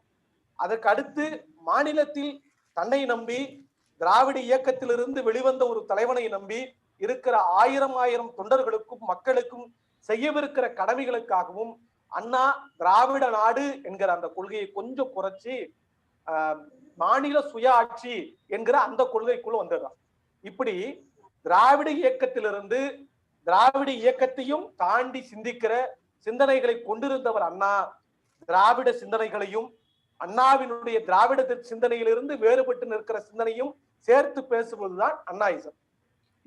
அதற்கு அடுத்து மாநிலத்தில் தன்னை நம்பி திராவிட இயக்கத்திலிருந்து வெளிவந்த ஒரு தலைவனை நம்பி இருக்கிற ஆயிரம் தொண்டர்களுக்கும் மக்களுக்கும் செய்யவிருக்கிற கடமைகளுக்காகவும் அண்ணா திராவிட நாடு என்கிற அந்த கொள்கையை கொஞ்சம் குறைச்சி மாநில சுயாட்சி என்கிற அந்த கொள்கைக்குள்ள வந்துடுறான். இப்படி திராவிட இயக்கத்திலிருந்து திராவிட இயக்கத்தையும் தாண்டி சிந்திக்கிற சிந்தனைகளை கொண்டிருந்தவர் அண்ணா. திராவிட சிந்தனைகளையும் அண்ணாவினுடைய திராவிட சிந்தனையிலிருந்து வேறுபட்டு நிற்கிற சிந்தனையும் சேர்த்து பேசுவதுதான் அண்ணாயிசம்.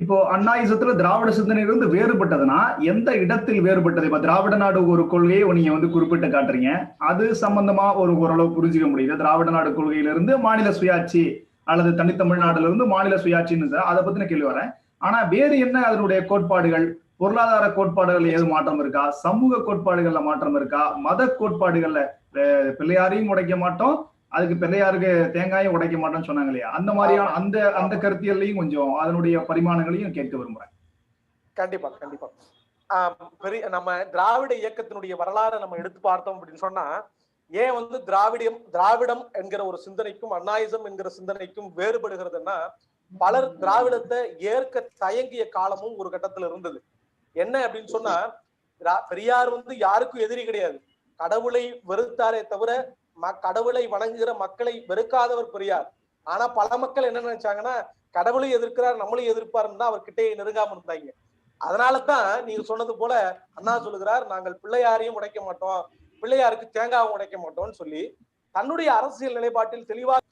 இப்போ அண்ணாயிசத்துல திராவிட சிந்தனையிலிருந்து வேறுபட்டதுன்னா எந்த இடத்தில் வேறுபட்டது? இப்ப திராவிட நாடு ஒரு கொள்கையை நீங்க வந்து குறிப்பிட்டு காட்டுறீங்க, அது சம்பந்தமா ஓரளவு புரிஞ்சுக்க முடியுது. திராவிட நாடு கொள்கையிலிருந்து மாநில சுயாட்சி அல்லது தனித்தமிழ்நாடுல இருந்து மாநில சுயாட்சின்னு அதை பத்தின கேள்வி வரேன். ஆனா வேறு என்ன அதனுடைய கோட்பாடுகள்? பொருளாதார கோட்பாடுகள் ஏது மாற்றம் இருக்கா? சமூக கோட்பாடுகள்ல மாற்றம் இருக்கா? மத கோட்பாடுகள்ல பிள்ளையாரையும் உடைக்க மாட்டோம், அதுக்கு பிள்ளையாருக்கு தேங்காயும் உடைக்க மாட்டோம்னு சொன்னாங்க இல்லையா? அந்த மாதிரியான அந்த கருத்தியல்லையும் கொஞ்சம் அதனுடைய பரிமாணங்களையும் கேட்க விரும்புறேன். கண்டிப்பா கண்டிப்பா. நம்ம திராவிட இயக்கத்தினுடைய வரலாறை நம்ம எடுத்து பார்த்தோம் அப்படின்னு சொன்னா, ஏன் வந்து திராவிடம் என்கிற ஒரு சிந்தனைக்கும் அண்ணாயிசம் என்கிற சிந்தனைக்கும் வேறுபடுகிறதுன்னா, பலர் திராவிடத்தை ஏற்க தயங்கிய காலமும் ஒரு கட்டத்துல இருந்தது. என்ன அப்படின்னு சொன்னா, பெரியார் வந்து யாருக்கும் எதிரி கிடையாது, கடவுளை வெறுத்தாரே தவிர கடவுளை வணங்குகிற மக்களை வெறுக்காதவர் பெரியார். ஆனா பல மக்கள் என்ன நினைச்சாங்கன்னா, கடவுளை எதிர்க்கிறார் நம்மளையும் எதிர்ப்பாருன்னு தான் அவர் கிட்டே நெருங்காம இருந்தாங்க. அதனாலதான் நீங்க சொன்னது போல அண்ணா சொல்லுகிறார், நாங்கள் பிள்ளையாரையும் உடைக்க மாட்டோம், பிள்ளையாருக்கு தேங்காவும் உடைக்க மாட்டோம்னு சொல்லி தன்னுடைய அரசியல் நிலைப்பாட்டில் தெளிவாக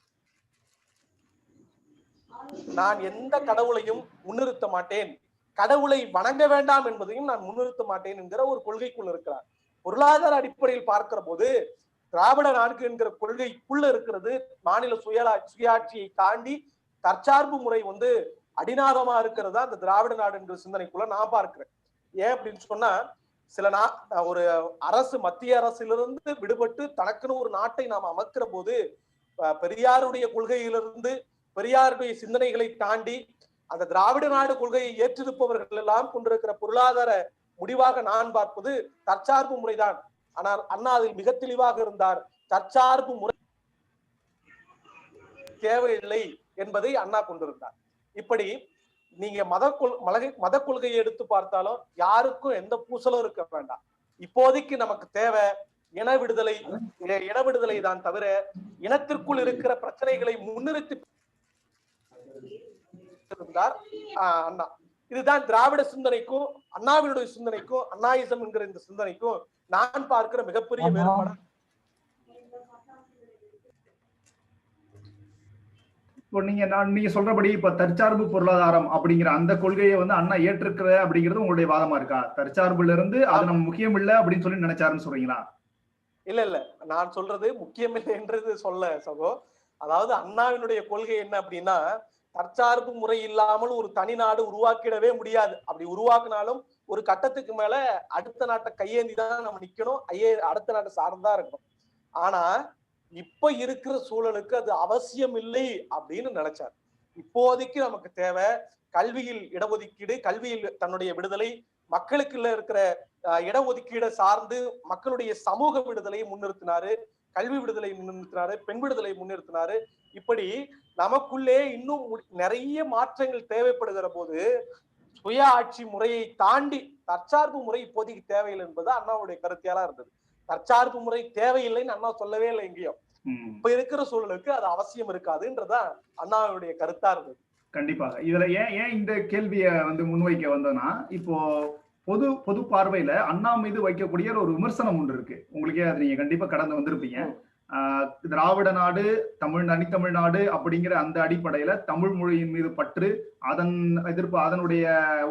நான் எந்த கடவுளையும் முன்னிறுத்த மாட்டேன், கடவுளை வணங்க வேண்டாம் என்பதையும் நான் முன்னிறுத்த மாட்டேன் என்கிற ஒரு கொள்கைக்குள் இருக்கிறார். பொருளாதார அடிப்படையில் பார்க்கிற போது திராவிட நாடு என்கிற கொள்கைக்குள்ள இருக்கிறது மாநில சுயாட்சியை தாண்டி தற்சார்பு முறை வந்து அடிநாதமா இருக்கிறதா அந்த திராவிட நாடு என்கிற சிந்தனைக்குள்ள நான் பார்க்கிறேன். ஏன் அப்படின்னு சொன்னா, ஒரு அரசு மத்திய அரசிலிருந்து விடுபட்டு தனக்குன்னு ஒரு நாட்டை நாம் அமைக்கிற போது பெரியாருடைய கொள்கையிலிருந்து பெரியாருடைய சிந்தனைகளை தாண்டி அந்த திராவிட நாடு கொள்கையை ஏற்றிருப்பவர்கள் எல்லாம் கொண்டிருக்கிற பொருளாதார முடிவாக நான் பார்ப்பது தற்சார்பு முறைதான். ஆனால் அண்ணா அதில் மிக தெளிவாக இருந்தார். தற்சார்பு முறை தேவையில்லை என்பதை அண்ணா கொண்டிருந்தார். இப்படி நீங்க மத கொள்கையை எடுத்து பார்த்தாலும் யாருக்கும் எந்த பூசலும் இருக்க வேண்டாம். இப்போதைக்கு நமக்கு தேவை இன விடுதலை தான் தவிர இனத்திற்குள் இருக்கிற பிரச்சனைகளை முன்னிறுத்தி இருந்தார் அண்ணா. இதுதான் திராவிட சிந்தனைக்கும் அண்ணாவினுடைய சிந்தனைக்கும் அண்ணாயிசம் என்கிற இந்த சிந்தனைக்கும் நான் பார்க்கிற மிகப்பெரிய வேறுபாடு. இப்போ நீங்க சொல்றபடி இப்ப தற்சார்பு பொருளாதாரம் அப்படிங்கிற அந்த கொள்கையை வந்து அண்ணா ஏற்றிருக்கிற அப்படிங்கிறது உங்களுடைய வாதமா இருக்கா? தற்சார்புல இருந்து அது நம்ம முக்கியம் இல்லை அப்படின்னு சொல்லி நினைச்சாருன்னு சொல்றீங்களா? இல்ல நான் சொல்றது முக்கியம் இல்லை என்றது சொல்ல சகோ. அதாவது அண்ணாவினுடைய கொள்கை என்ன அப்படின்னா, தற்சார்பு முறை இல்லாமல் ஒரு தனி நாடு உருவாக்கிடவே முடியாது. அப்படி உருவாக்குனாலும் ஒரு கட்டத்துக்கு மேல அடுத்த நாட்டை கையேந்திதான் நம்ம நிக்கணும், அடுத்த நாட்டை சார்ந்துதான் இருக்கணும். ஆனா இப்ப இருக்கிற சூழலுக்கு அது அவசியம் இல்லை அப்படின்னு நினைச்சார். இப்போதைக்கு நமக்கு தேவை கல்வியில் இடஒதுக்கீடு, கல்வியில் தன்னுடைய விடுதலை, மக்களுக்குள்ள இருக்கிற இடஒதுக்கீடை சார்ந்து மக்களுடைய சமூக விடுதலையை முன்னிறுத்தினாரு, கல்வி விடுதலை முன்னிறுத்தினாரு, பெண் விடுதலை முன்னிறுத்தினாரு. இப்படி நமக்குள்ளே இன்னும் நிறைய மாற்றங்கள் தேவைப்படுகிற போது சுய ஆட்சி முறையை தாண்டி தற்சார்பு முறை இப்போதைக்கு தேவையில்லை என்பது அண்ணாவுடைய கருத்தியாலா இருந்தது. தற்சார்பு முறை தேவையில்லைன்னு அண்ணா சொல்லவே இல்லை எங்கேயும். இப்ப இருக்கிற சூழலுக்கு அது அவசியம் இருக்காதுன்றதான் அண்ணாவுடைய கருத்தா இருந்தது. கண்டிப்பாக. இதுல ஏன் இந்த கேள்வியை வந்து முன்வைக்க வந்தோம்னா, இப்போ பொது பார்வையில அண்ணா மீது வைக்கக்கூடிய ஒரு விமர்சனம் ஒன்று இருக்கு. உங்களுக்கே அது நீங்க கண்டிப்பா கடந்து வந்திருப்பீங்க. திராவிட நாடு, தனித்தமிழ்நாடு அப்படிங்கிற அந்த அடிப்படையில தமிழ் மொழியின் மீது பற்று, அதனுடைய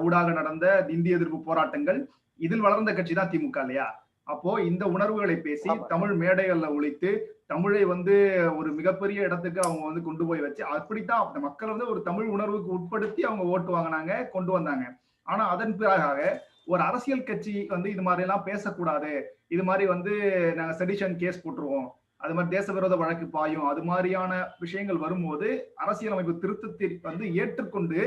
ஊடாக நடந்த இந்திய எதிர்ப்பு போராட்டங்கள், இதில் வளர்ந்த கட்சி தான் திமுக இல்லையா? அப்போ இந்த உணர்வுகளை பேசி தமிழ் மேடைகள்ல ஒழித்து தமிழை வந்து ஒரு மிகப்பெரிய இடத்துக்கு அவங்க வந்து கொண்டு போய் வச்சு, அப்படித்தான் அந்த மக்கள் வந்து ஒரு தமிழ் உணர்வுக்கு உட்படுத்தி அவங்க ஓட்டு வாங்கினாங்க, கொண்டு வந்தாங்க. ஆனா அதன் பிறகாக ஒரு அரசியல் கட்சி வந்து இது மாதிரி எல்லாம் பேசக்கூடாது, இது மாதிரி வந்து நாங்க செடிஷன் கேஸ் போட்டுருவோம், அது மாதிரி தேச விரோத வழக்கு பாயும், அது மாதிரியான விஷயங்கள் வரும்போது அரசியலமைப்பு திருத்தத்தை வந்து ஏற்றுக்கொண்டு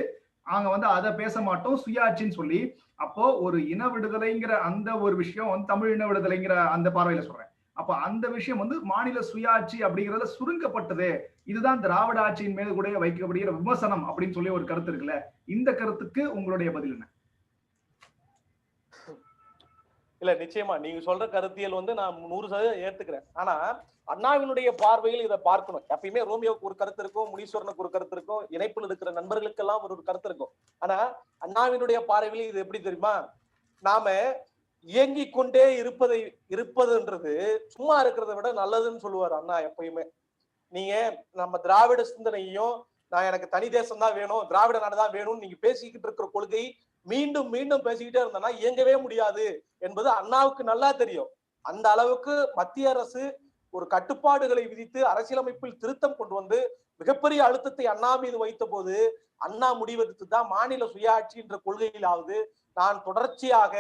அவங்க வந்து அதை பேச மாட்டோம், சுயாட்சின்னு சொல்லி, அப்போ ஒரு இன விடுதலைங்கிற அந்த ஒரு விஷயம் வந்து தமிழ் இன விடுதலைங்கிற அந்த பார்வையில சொல்றேன். அப்ப அந்த விஷயம் வந்து மாநில சுயாட்சி அப்படிங்கறத சுருங்கப்பட்டது, இதுதான் திராவிட ஆட்சியின் மீது கூட வைக்கப்படுகிற விமர்சனம் அப்படின்னு சொல்லி ஒரு கருத்து இருக்குல்ல, இந்த கருத்துக்கு உங்களுடைய பதில் என்ன? இல்ல, நிச்சயமா நீங்க சொல்ற கருத்தியல் நான் 100% ஏத்துக்கிறேன். ஆனா அண்ணாவினுடைய பார்வையில் இதை பார்க்கணும். எப்பயுமே ரோமியோவுக்கு ஒரு கருத்து இருக்கும், முனீஸ்வரனுக்கு ஒரு கருத்து இருக்கும், இணைப்பில் இருக்கிற நண்பர்களுக்கெல்லாம் ஒரு கருத்து இருக்கும். ஆனா அண்ணாவினுடைய பார்வையில் இது எப்படி தெரியுமா, நாம இயங்கிக் கொண்டே இருப்பதுன்றது சும்மா இருக்கிறத விட நல்லதுன்னு சொல்லுவார் அண்ணா எப்பயுமே. நீங்க நம்ம திராவிட சிந்தனையும் நான் எனக்கு தனி தேசம் தான் வேணும், திராவிட நாடு தான் வேணும்னு நீங்க பேசிக்கிட்டு இருக்கிற கொள்கை மீண்டும் மீண்டும் பேசிக்கிட்டே இருந்தனா இயங்கவே முடியாது என்பது அண்ணாவுக்கு நல்லா தெரியும். அந்த அளவுக்கு மத்திய அரசு ஒரு கட்டுப்பாடுகளை விதித்து அரசியலமைப்பில் திருத்தம் கொண்டு வந்து மிகப்பெரிய அழுத்தத்தை அண்ணா மீது வைத்த போது அண்ணா முடிவெடுத்து தான் மாநில சுயாட்சி என்ற கொள்கையிலாவது நான் தொடர்ச்சியாக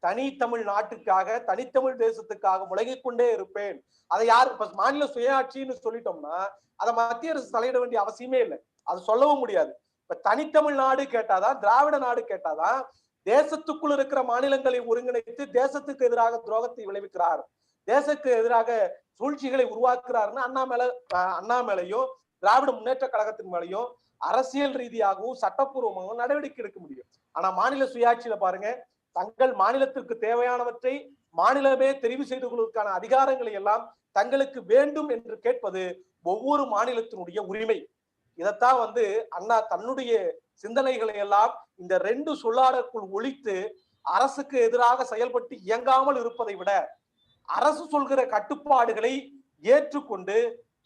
தனித்தமிழ் நாட்டுக்காக தனித்தமிழ் தேசத்துக்காக முழங்கிக் கொண்டே இருப்பேன். அதை யாரு மாநில சுயாட்சின்னு சொல்லிட்டோம்னா அதை மத்திய அரசு தலையிட வேண்டிய அவசியமே இல்லை, அது சொல்லவும் முடியாது. இப்ப தனித்தமிழ் நாடு கேட்டாதான், திராவிட நாடு கேட்டாதான் தேசத்துக்குள் இருக்கிற மாநிலங்களை ஒருங்கிணைத்து தேசத்துக்கு எதிராக துரோகத்தை விளைவிக்கிறார், தேசத்துக்கு எதிராக சூழ்ச்சிகளை உருவாக்குறாருன்னு அண்ணா மேலையும் திராவிட முன்னேற்ற கழகத்தின் மேலையும் அரசியல் ரீதியாகவும் சட்டப்பூர்வமாகவும் நடவடிக்கை எடுக்க முடியும். ஆனா மாநில சுயாட்சியில பாருங்க, தங்கள் மாநிலத்திற்கு தேவையானவற்றை மாநிலமே தெரிவு செய்து கொள்வதற்கான அதிகாரங்களை எல்லாம் தங்களுக்கு வேண்டும் என்று கேட்பது ஒவ்வொரு மாநிலத்தினுடைய உரிமை. இதைத்தான் அண்ணா தன்னுடைய சிந்தனைகளை எல்லாம் இந்த 2 சொல்லாடற்குள் ஒழித்து அரசுக்கு எதிராக செயல்பட்டு இயங்காமல் இருப்பதை விட அரசு சொல்கிற கட்டுப்பாடுகளை ஏற்றுக்கொண்டு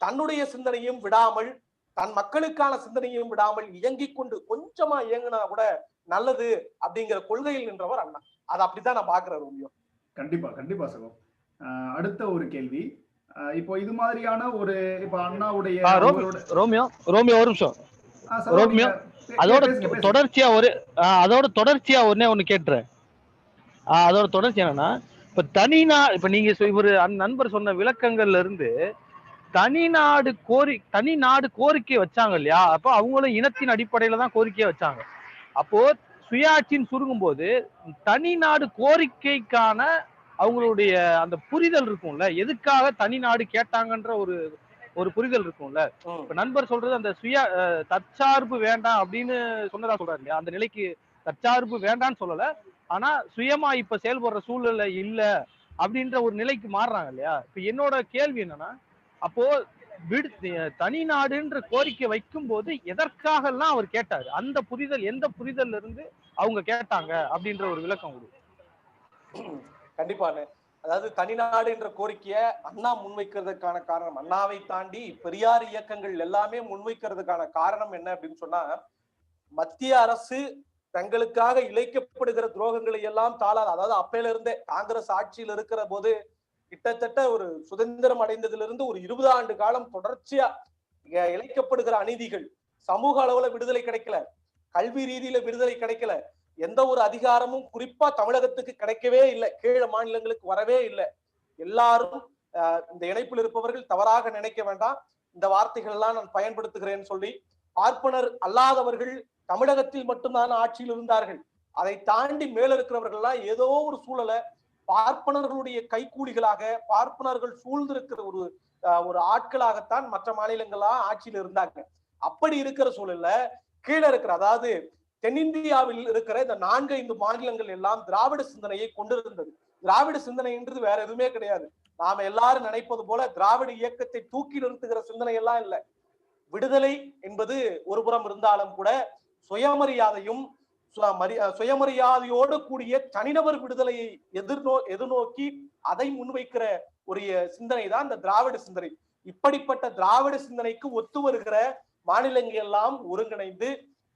தன்னுடைய சிந்தனையும் விடாமல் தன் மக்களுக்கான சிந்தனையும் விடாமல் இயங்கிக் கொண்டு கொஞ்சமா இயங்கினா கூட நல்லது அப்படிங்கிற கொள்கையில் நின்றவர் அண்ணா. அது அப்படித்தான் நான் பாக்குறேன் ரோமியோ. கண்டிப்பா கண்டிப்பா சகோ. அடுத்த ஒரு கேள்வி, இப்போ இது மாதிரியான ஒரு இப்ப அண்ணாவுடைய ரோமியோ ஒரு நிமிஷம் ரோமியோ, அதோட தொடர்ச்சியா ஒண்ணு கேட்டுறேன். அதோட தொடர்ச்சி என்னன்னா, இப்ப இப்ப நீங்க இவரு நண்பர் சொன்ன விளக்கங்கள்ல இருந்து தனிநாடு கோரிக்கை வச்சாங்க இல்லையா, அப்போ அவங்களும் இனத்தின் அடிப்படையில தான் கோரிக்கையை வச்சாங்க. அப்போ சுயாட்சின்னு சுருங்கும் போது தனிநாடு கோரிக்கைக்கான அவங்களுடைய அந்த புரிதல் இருக்கும்ல, எதுக்காக தனிநாடு கேட்டாங்கன்ற ஒரு புரிதல் இருக்கும்ல. இப்ப நண்பர் சொல்றது அந்த தற்சார்பு வேண்டாம் அப்படின்னு சொன்னதா சொல்றாரு இல்லையா, அந்த நிலைக்கு தற்சார்பு வேண்டாம்னு சொல்லல, ஆனா சுயமா இப்ப செயல்படுற சூழ்நிலை இல்ல அப்படின்ற ஒரு நிலைக்கு மாறுறாங்க இல்லையா. இப்ப என்னோட கேள்வி என்னன்னா, அப்போ தனி நாடுன்ற கோரிக்கை வைக்கும் போது எதற்காக எல்லாம் அவர் கேட்டாரு, அந்த புரிதல் எந்த புரிதல்ல இருந்து அவங்க கேட்டாங்க அப்படின்ற ஒரு விளக்கம் கொடு. கண்டிப்பான, அதாவது தனிநாடு என்ற கோரிக்கையை அண்ணா முன்வைக்கிறதுக்கான காரணம், அண்ணாவை தாண்டி பெரியார் இயக்கங்கள் எல்லாமே முன்வைக்கிறதுக்கான காரணம் என்ன அப்படின்னு சொன்னா, மத்திய அரசு தங்களுக்காக இழைக்கப்படுகிற துரோகங்களை எல்லாம் தாளாது. அதாவது அப்பையில இருந்தே காங்கிரஸ் ஆட்சியில் இருக்கிற போது கிட்டத்தட்ட ஒரு சுதந்திரம் அடைந்ததிலிருந்து ஒரு 20 ஆண்டு காலம் தொடர்ச்சியா இழைக்கப்படுகிற அநீதிகள், சமூக அளவுல விடுதலை கிடைக்கல, கல்வி ரீதியில விடுதலை கிடைக்கல, எந்த ஒரு அதிகாரமும் குறிப்பா தமிழகத்துக்கு கிடைக்கவே இல்லை, கீழ மாநிலங்களுக்கு வரவே இல்லை. எல்லாரும் இந்த இணைப்பில் இருப்பவர்கள் தவறாக நினைக்க வேண்டாம், இந்த வார்த்தைகள் எல்லாம் நான் பயன்படுத்துகிறேன்னு சொல்லி, பார்ப்பனர் அல்லாதவர்கள் தமிழகத்தில் மட்டும்தான் ஆட்சியில் இருந்தார்கள். அதை தாண்டி மேல இருக்கிறவர்கள் எல்லாம் ஏதோ ஒரு சூழலை பார்ப்பனர்களுடைய கைக்கூலிகளாக, பார்ப்பனர்கள் சூழ்ந்திருக்கிற ஒரு ஆட்களாகத்தான் மற்ற மாநிலங்கள்லாம் ஆட்சியில் இருந்தாங்க. அப்படி இருக்கிற சூழல்ல கீழே இருக்கிற, அதாவது தென்னிந்தியாவில் இருக்கிற இந்த 4-5 மாநிலங்கள் எல்லாம் திராவிட சிந்தனையை கொண்டிருந்தது. திராவிட சிந்தனைன்றது வேற எதுவுமே கிடையாது. நாம எல்லாரும் நினைப்பது போல திராவிட இயக்கத்தை தூக்கி நிறுத்துகிற சிந்தனை எல்லாம் இல்லை. விடுதலை என்பது ஒரு புறம் இருந்தாலும் கூட சுயமரியாதையும் சுயமரியாதையோடு கூடிய தனிநபர் விடுதலையை எதிர்நோக்கி அதை முன்வைக்கிற ஒரு சிந்தனை தான் இந்த திராவிட சிந்தனை. இப்படிப்பட்ட திராவிட சிந்தனைக்கு ஒத்து வருகிற மாநிலங்கள் எல்லாம் ஒருங்கிணைந்து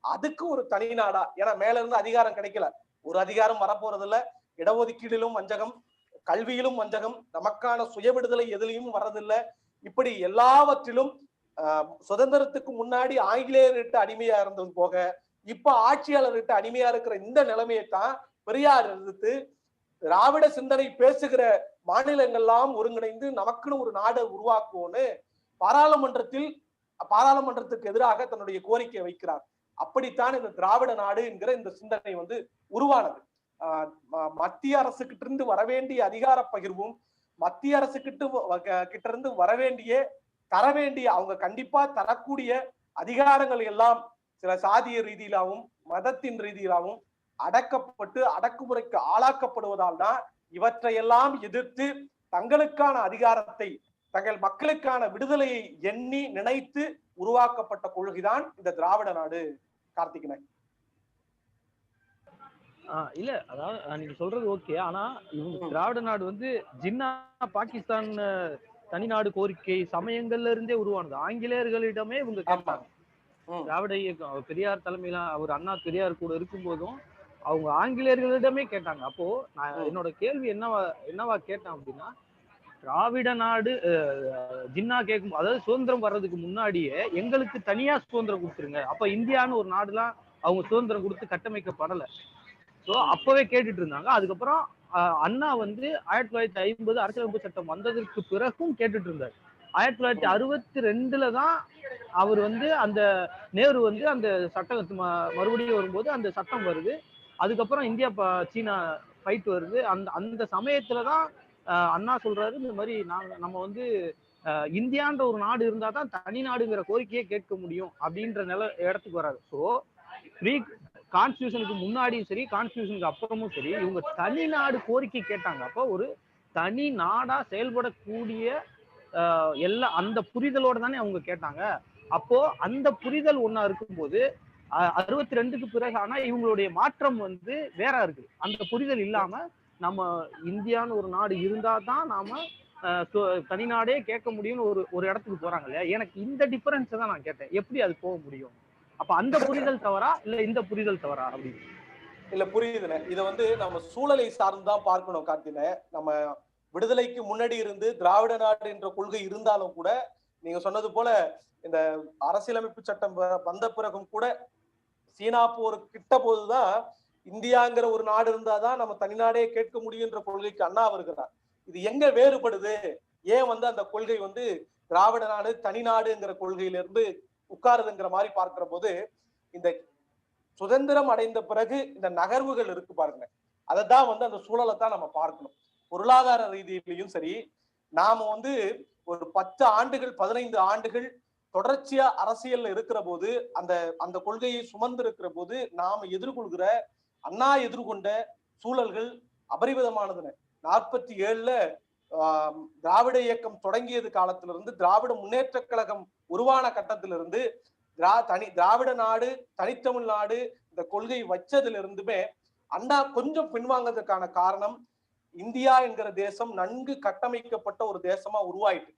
அதுக்கு ஒரு தனி நாடா, ஏன்னா மேல இருந்து அதிகாரம் கிடைக்கல, ஒரு அதிகாரம் வரப்போறது இல்ல, இடஒதுக்கீடிலும் வஞ்சகம், கல்வியிலும் வஞ்சகம், நமக்கான சுய விடுதலை எதிலையும் வர்றதில்லை. இப்படி எல்லாவற்றிலும் சுதந்திரத்துக்கு முன்னாடி ஆங்கிலேயர்கிட்ட அடிமையா இருந்தது போக இப்ப ஆட்சியாளர்கிட்ட அடிமையா இருக்கிற இந்த நிலைமையை தான் பெரியார் எதிர்த்து திராவிட சிந்தனை பேசுகிற மாநிலங்கள்லாம் ஒருங்கிணைந்து நமக்குன்னு ஒரு நாடை உருவாக்குவோன்னு பாராளுமன்றத்துக்கு எதிராக தன்னுடைய கோரிக்கையை வைக்கிறார். அப்படித்தான் இந்த திராவிட நாடு என்கிற இந்த சிந்தனை உருவானது. மத்திய அரசுகிட்ட இருந்து வரவேண்டிய அதிகார பகிர்வும், மத்திய அரசு கிட்ட இருந்து வரவேண்டிய தர வேண்டிய அவங்க கண்டிப்பா தரக்கூடிய அதிகாரங்கள் எல்லாம் சில சாதிய ரீதியிலாவும் மதத்தின் ரீதியிலாவும் அடக்கப்பட்டு அடக்குமுறைக்கு ஆளாக்கப்படுவதால் தான் இவற்றையெல்லாம் எதிர்த்து தங்களுக்கான அதிகாரத்தை, தங்கள் மக்களுக்கான விடுதலையை எண்ணி நினைத்து உருவாக்கப்பட்ட கொள்கைதான் இந்த திராவிட நாடு. கார்த்திகேயன். இல்ல, அதாவது நீங்க சொல்றது ஓகே. ஆனா இவங்க திராவிட நாடு வந்து ஜின்னா பாகிஸ்தான் தனிநாடு கோரிக்கை சமயங்கள்ல இருந்தே உருவானது. ஆங்கிலேயர்களிடமே இவங்க கேட்டாங்க. திராவிட இயக்கம் பெரியார் தலைமையில அவர் அண்ணா பெரியார் கூட இருக்கும் போதும் அவங்க ஆங்கிலேயர்களிடமே கேட்டாங்க. அப்போ நான் என்னோட கேள்வி என்னவா கேட்டேன் அப்படின்னா, திராவிட நாடு ஜின்னா கேட்கும், அதாவது சுதந்திரம் வர்றதுக்கு முன்னாடியே எங்களுக்கு தனியா சுதந்திரம் கொடுத்துருங்க, அப்ப இந்தியான்னு ஒரு நாடுலாம் அவங்க சுதந்திரம் கொடுத்து கட்டமைக்கப்படலை. ஸோ அப்பவே கேட்டுட்டு இருந்தாங்க. அதுக்கப்புறம் அண்ணா வந்து 1950 அரசியலமைப்பு சட்டம் வந்ததற்கு பிறகும் கேட்டுட்டு இருந்தார். 1962 தான் அவர் வந்து அந்த நேரு வந்து அந்த சட்டம் மறுபடியும் வரும்போது அந்த சட்டம் வருது. அதுக்கப்புறம் இந்தியா சீனா ஃபைட் வருது. அந்த சமயத்துலதான் அண்ணா சொல்றாரு, இந்த மாதிரி நம்ம வந்து இந்தியான்ற ஒரு நாடு இருந்தா தான் தனி நாடுங்கிற கோரிக்கையை கேட்க முடியும் அப்படின்ற இடத்துக்கு வராது. ஸோ கான்ஸ்டியூஷனுக்கு முன்னாடியும் சரி, கான்ஸ்டியூஷனுக்கு அப்புறமும் சரி, இவங்க தனி நாடு கோரிக்கை கேட்டாங்க. அப்போ ஒரு தனி நாடா செயல்படக்கூடிய எல்லா அந்த புரிதலோட தானே அவங்க கேட்டாங்க. அப்போ அந்த புரிதல் ஒன்னா இருக்கும்போது 62க்கு பிறகு ஆனா இவங்களுடைய மாற்றம் வந்து வேற இருக்கு. அந்த புரிதல் இல்லாம நம்ம இந்தியான்னு ஒரு நாடு இருந்தா தான் நாம தனிநாடே கேட்க முடியும்னு ஒரு இடத்துக்கு போறாங்க இல்லையா? எனக்கு இந்த டிஃபரன்ஸ் தான் நான் கேட்டேன், எப்படி அது போக முடியும்? அப்ப அந்த புரிதல் தவறா இல்ல இந்த புரிதல் தவறா அப்படின்னு? இல்ல, புரியுதுண்ணே. இதை வந்து நம்ம சூழலை சார்ந்துதான் பார்க்கணும் கார்த்தினே. நம்ம விடுதலைக்கு முன்னாடி இருந்து திராவிட நாடு என்ற கொள்கை இருந்தாலும் கூட நீங்க சொன்னது போல இந்த அரசியலமைப்பு சட்டம் வந்த பிறகும் கூட சீனா போர் கிட்ட போதுதான் இந்தியாங்கிற ஒரு நாடு இருந்தாதான் நம்ம தனிநாடே கேட்க முடியுன்ற கொள்கைக்கு அண்ணா வருகிறார். இது எங்க வேறுபடுது? ஏன் வந்து அந்த கொள்கை வந்து திராவிட நாடு தனிநாடுங்கிற கொள்கையிலிருந்து உட்காருதுங்கிற மாதிரி பார்க்கிற போது, இந்த சுதந்திரம் அடைந்த பிறகு இந்த நகர்வுகள் இருக்கு பாருங்க, அதைதான் வந்து அந்த சூழலை தான் நம்ம பார்க்கணும். பொருளாதார ரீதியிலையும் சரி, நாம வந்து ஒரு 10 ஆண்டுகள் 15 ஆண்டுகள் தொடர்ச்சியா அரசியல்ல இருக்கிற போது, அந்த கொள்கையை சுமந்து இருக்கிற போது நாம எதிர்கொள்கிற அண்ணா எதிர்கொண்ட சூழல்கள் அபரிவிதமானதுன்னு. 47ல திராவிட இயக்கம் தொடங்கியது காலத்திலிருந்து, திராவிட முன்னேற்ற கழகம் உருவான கட்டத்திலிருந்து, திராவிட நாடு தனித்தமிழ் நாடு இந்த கொள்கை வச்சதுல இருந்துமே அண்ணா கொஞ்சம் பின்வாங்கிறதுக்கான காரணம், இந்தியா என்கிற தேசம் நன்கு கட்டமைக்கப்பட்ட ஒரு தேசமா உருவாயிட்டு.